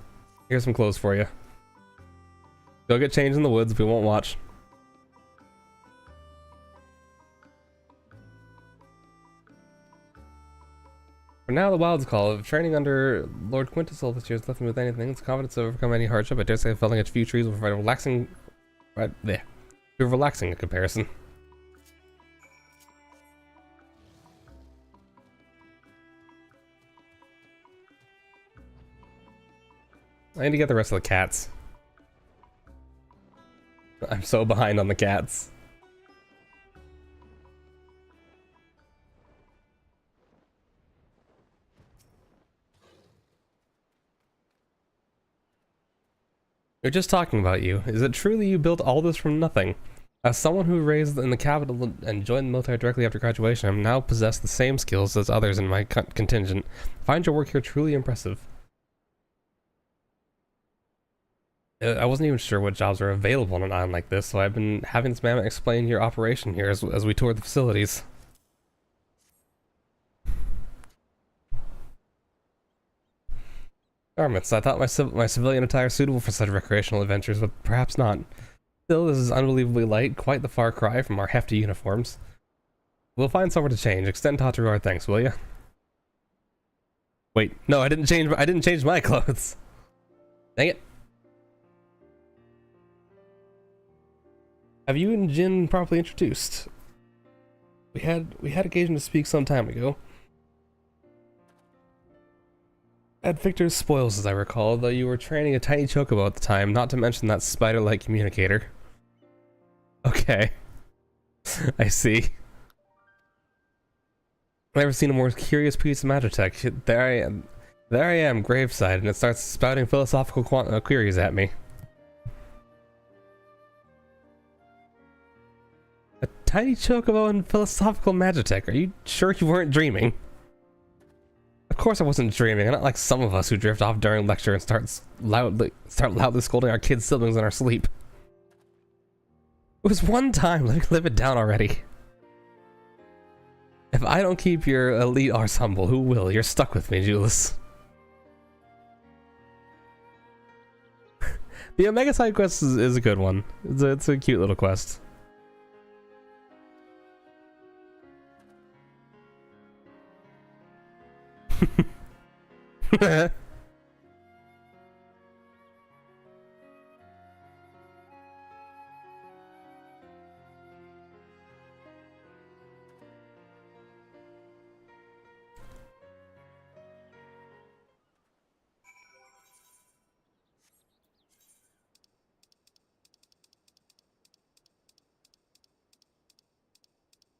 Here's some clothes for you. Go get changed in the woods. We won't watch. For now, the Wild's Call of training under Lord Quintus all this year has left me with anything. It's confidence to overcome any hardship. I dare say felling a few trees will provide a relaxing... Right there. Be relaxing in comparison. I need to get the rest of the cats. I'm so behind on the cats. We're just talking about you. Is it true that you built all this from nothing? As someone who raised in the capital and joined the military directly after graduation, I now possess the same skills as others in my contingent. I find your work here truly impressive. I wasn't even sure what jobs are available on an island like this, so I've been having this man explain your operation here as we toured the facilities. Garments. I thought my civilian attire suitable for such recreational adventures, but perhaps not. Still, this is unbelievably light, quite the far cry from our hefty uniforms. We'll find somewhere to change. Extend Tataru our thanks, will you? Wait, no, I didn't change my clothes. Dang it. Have you and Jin properly introduced? We had occasion to speak some time ago. At Victor's spoils, as I recall, though you were training a tiny chocobo at the time, not to mention that spider-like communicator. Okay. I see. I've never seen a more curious piece of magitech. There I am, graveside, and it starts spouting philosophical queries at me. A tiny chocobo and philosophical magitech. Are you sure you weren't dreaming? Of course I wasn't dreaming. I'm not like some of us who drift off during lecture and start loudly scolding our kids' siblings in our sleep. It was one time. Let me live it down already. If I don't keep your elite arse humble, who will? You're stuck with me, Julius. The Omega side quest is a good one. It's a cute little quest.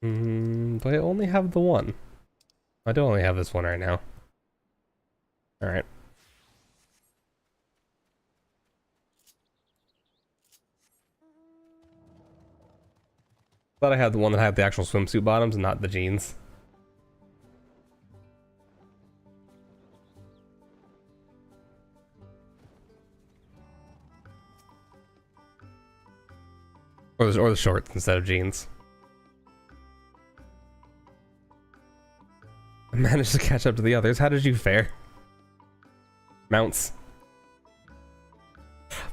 Do I only have the one? I do only have this one right now. Alright. Thought I had the one that had the actual swimsuit bottoms and not the jeans. Or the shorts instead of jeans. I managed to catch up to the others. How did you fare? Mounts.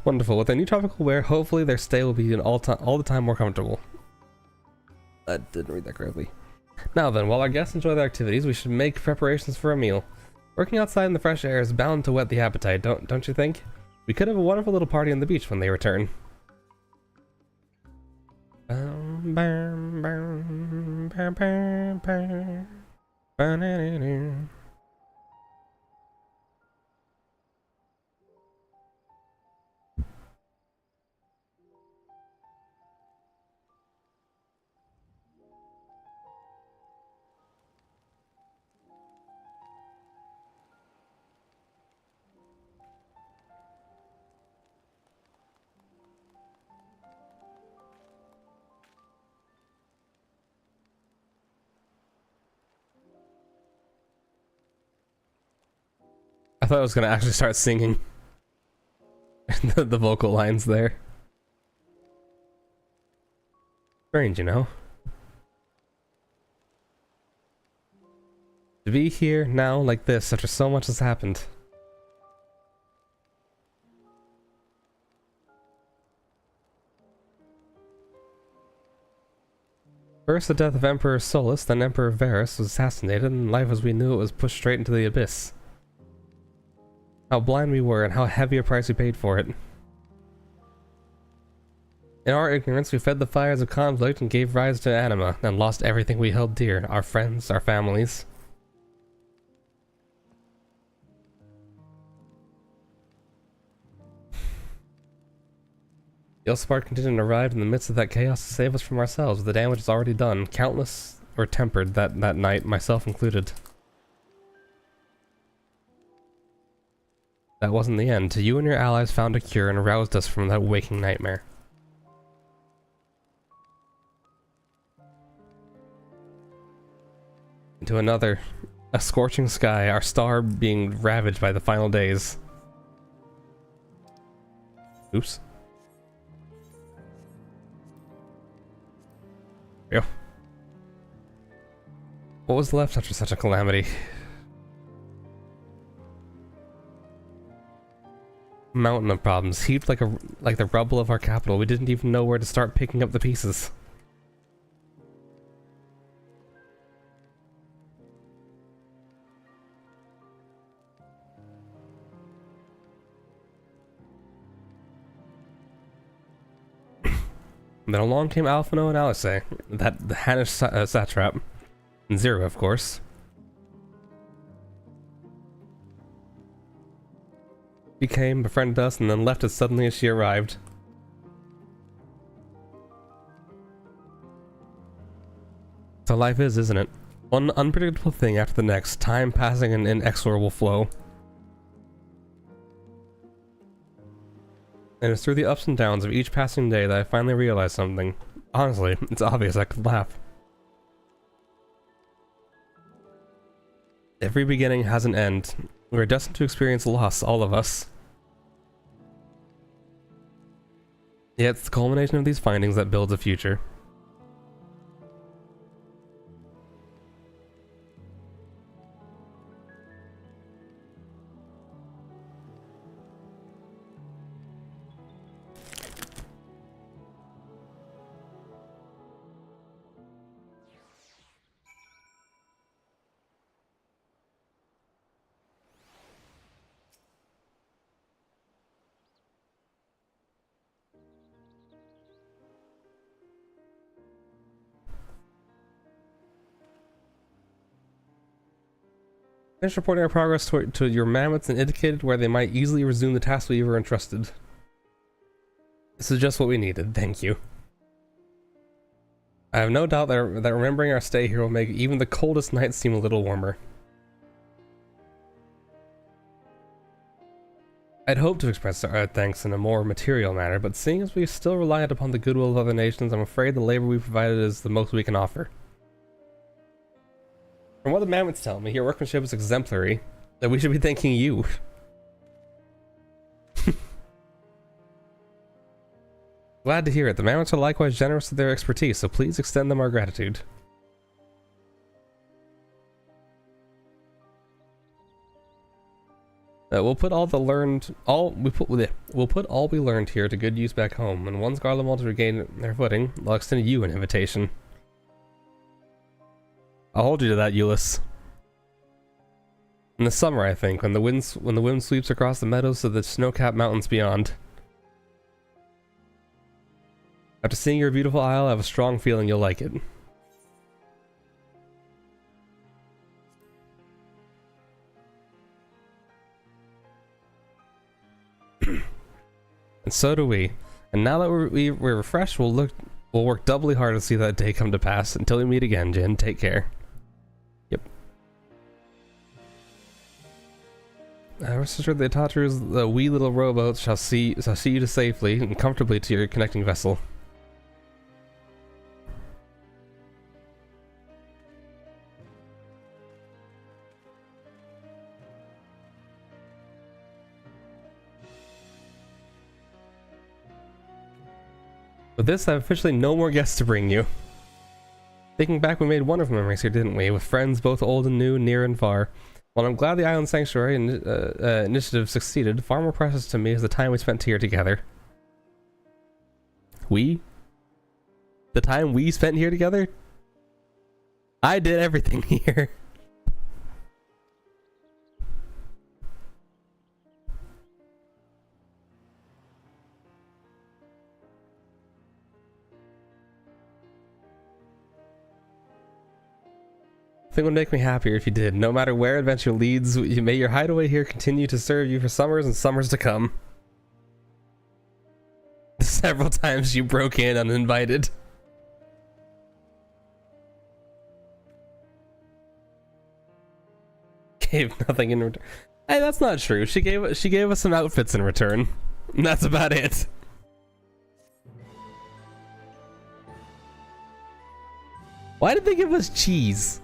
Wonderful. With their new tropical wear, hopefully their stay will be all the time more comfortable. I didn't read that correctly. Now then, while our guests enjoy their activities, we should make preparations for a meal. Working outside in the fresh air is bound to whet the appetite, don't you think? We could have a wonderful little party on the beach when they return. I thought I was gonna actually start singing the vocal lines there. Strange, you know? To be here now like this after so much has happened. First the death of Emperor Solus, then Emperor Varus was assassinated, and life as we knew it was pushed straight into the abyss. How blind we were, and how heavy a price we paid for it. In our ignorance, we fed the fires of conflict and gave rise to anima, and lost everything we held dear, our friends, our families. The Elspart contingent arrived in the midst of that chaos to save us from ourselves, but the damage is already done. Countless were tempered that night, myself included. That wasn't the end. You and your allies found a cure and aroused us from that waking nightmare. Into another, a scorching sky, our star being ravaged by the final days. Oops. Yo. What was left after such a calamity? Mountain of problems, heaped like the rubble of our capital. We didn't even know where to start picking up the pieces. Then along came Alphino and Alice, the Hannish satrap, and Zero, of course. She came, befriended us, and then left as suddenly as she arrived. So life is, isn't it? One unpredictable thing after the next, time passing in inexorable flow. And it's through the ups and downs of each passing day that I finally realized something. Honestly, it's obvious I could laugh. Every beginning has an end. We're destined to experience loss, all of us. Yet it's the culmination of these findings that builds a future. Finished reporting our progress to your mammoths and indicated where they might easily resume the task we were entrusted. This is just what we needed, thank you. I have no doubt that remembering our stay here will make even the coldest nights seem a little warmer. I'd hoped to express our thanks in a more material manner, but seeing as we still reliant upon the goodwill of other nations, I'm afraid the labor we provided is the most we can offer. From what the mammoths tell me, your workmanship is exemplary, that we should be thanking you. Glad to hear it. The mammoths are likewise generous with their expertise, so please extend them our gratitude. We'll put all we learned here to good use back home, and once Garlemald has regained their footing, I'll extend you an invitation. I'll hold you to that, Euless. In the summer, I think, when the wind sweeps across the meadows to the snow-capped mountains beyond. After seeing your beautiful isle, I have a strong feeling you'll like it. And so do we. And now that we're refreshed, we'll work doubly hard to see that day come to pass. Until we meet again, Jin, take care. Yep. Rest assured the Itachi's, the wee little rowboats shall see you to safely and comfortably to your connecting vessel. With this, I have officially no more guests to bring you. Thinking back, we made wonderful memories here, didn't we? With friends both old and new, near and far. While I'm glad the Island Sanctuary initiative succeeded, far more precious to me is the time we spent here together. We? The time we spent here together? I did everything here. I think it would make me happier if you did. No matter where adventure leads, may your hideaway here continue to serve you for summers and summers to come. Several times you broke in uninvited. Gave nothing in return. Hey, that's not true. She gave us some outfits in return. And that's about it. Why did they give us cheese?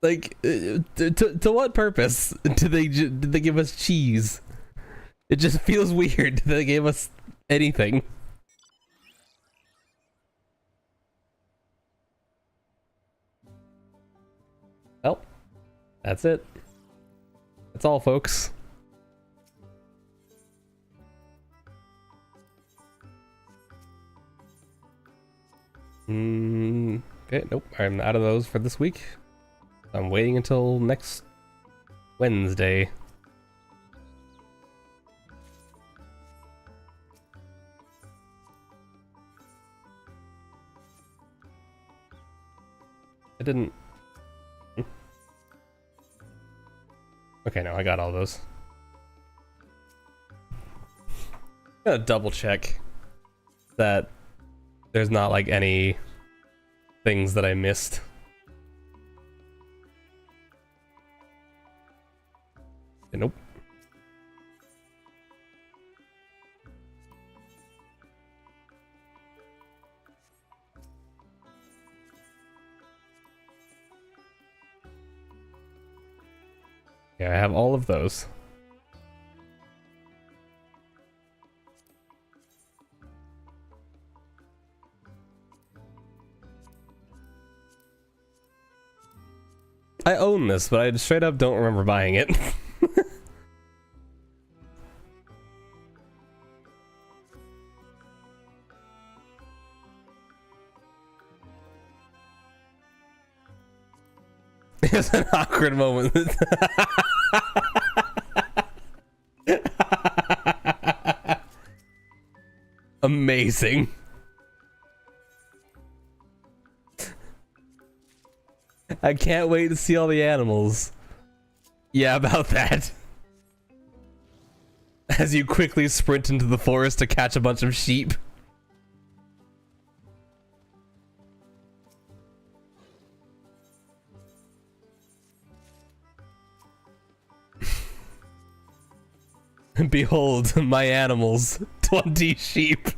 Like, to what purpose did they give us cheese? It just feels weird that they gave us anything. Well, that's it. That's all, folks. Okay, nope. I'm out of those for this week. I'm waiting until next Wednesday. I didn't... Okay, no, I got all those. I'm gonna double check that there's not like any things that I missed. Nope. Yeah, I have all of those. I own this, but I straight up don't remember buying it. It's an awkward moment. Amazing. I can't wait to see all the animals. Yeah, about that. As you quickly sprint into the forest to catch a bunch of sheep. Behold, my animals, 20 sheep.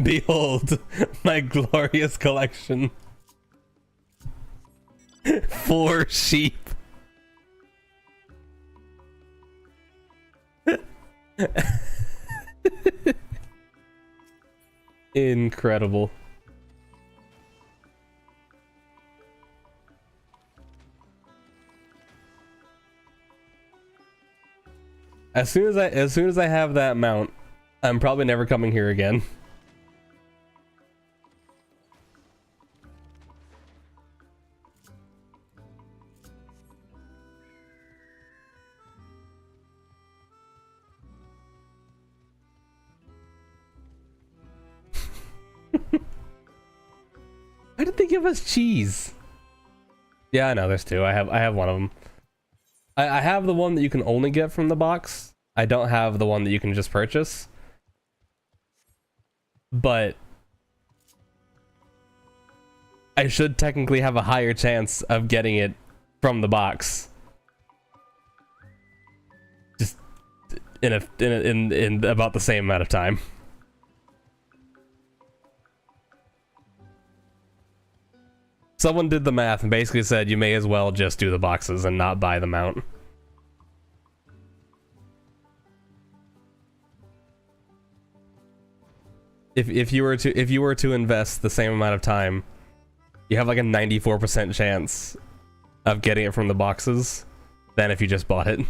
Behold, my glorious collection. 4 sheep. Incredible. As soon as I have that mount, I'm probably never coming here again. Why did they give us cheese? Yeah, I know there's 2. I have one of them. I have the one that you can only get from the box. I don't have the one that you can just purchase. But I should technically have a higher chance of getting it from the box. Just in about the same amount of time. someone did the math and basically said you may as well just do the boxes and not buy the mount. If you were to invest the same amount of time, you have like a 94% chance of getting it from the boxes than if you just bought it.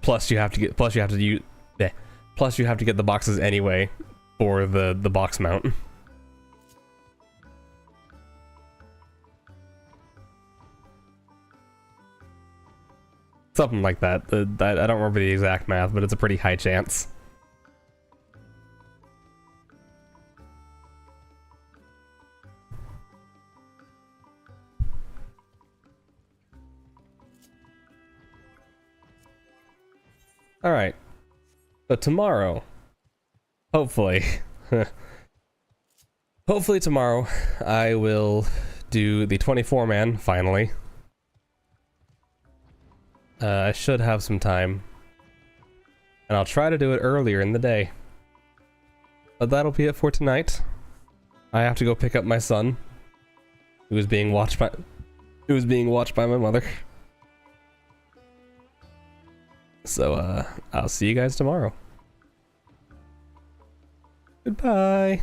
Plus you have to get the boxes anyway for the box mount. Something like that. I don't remember the exact math, but it's a pretty high chance. Alright. So tomorrow, hopefully, hopefully tomorrow, I will do the 24-man, finally. I should have some time. And I'll try to do it earlier in the day. But that'll be it for tonight. I have to go pick up my son, who is being watched by my mother. So, I'll see you guys tomorrow. Goodbye.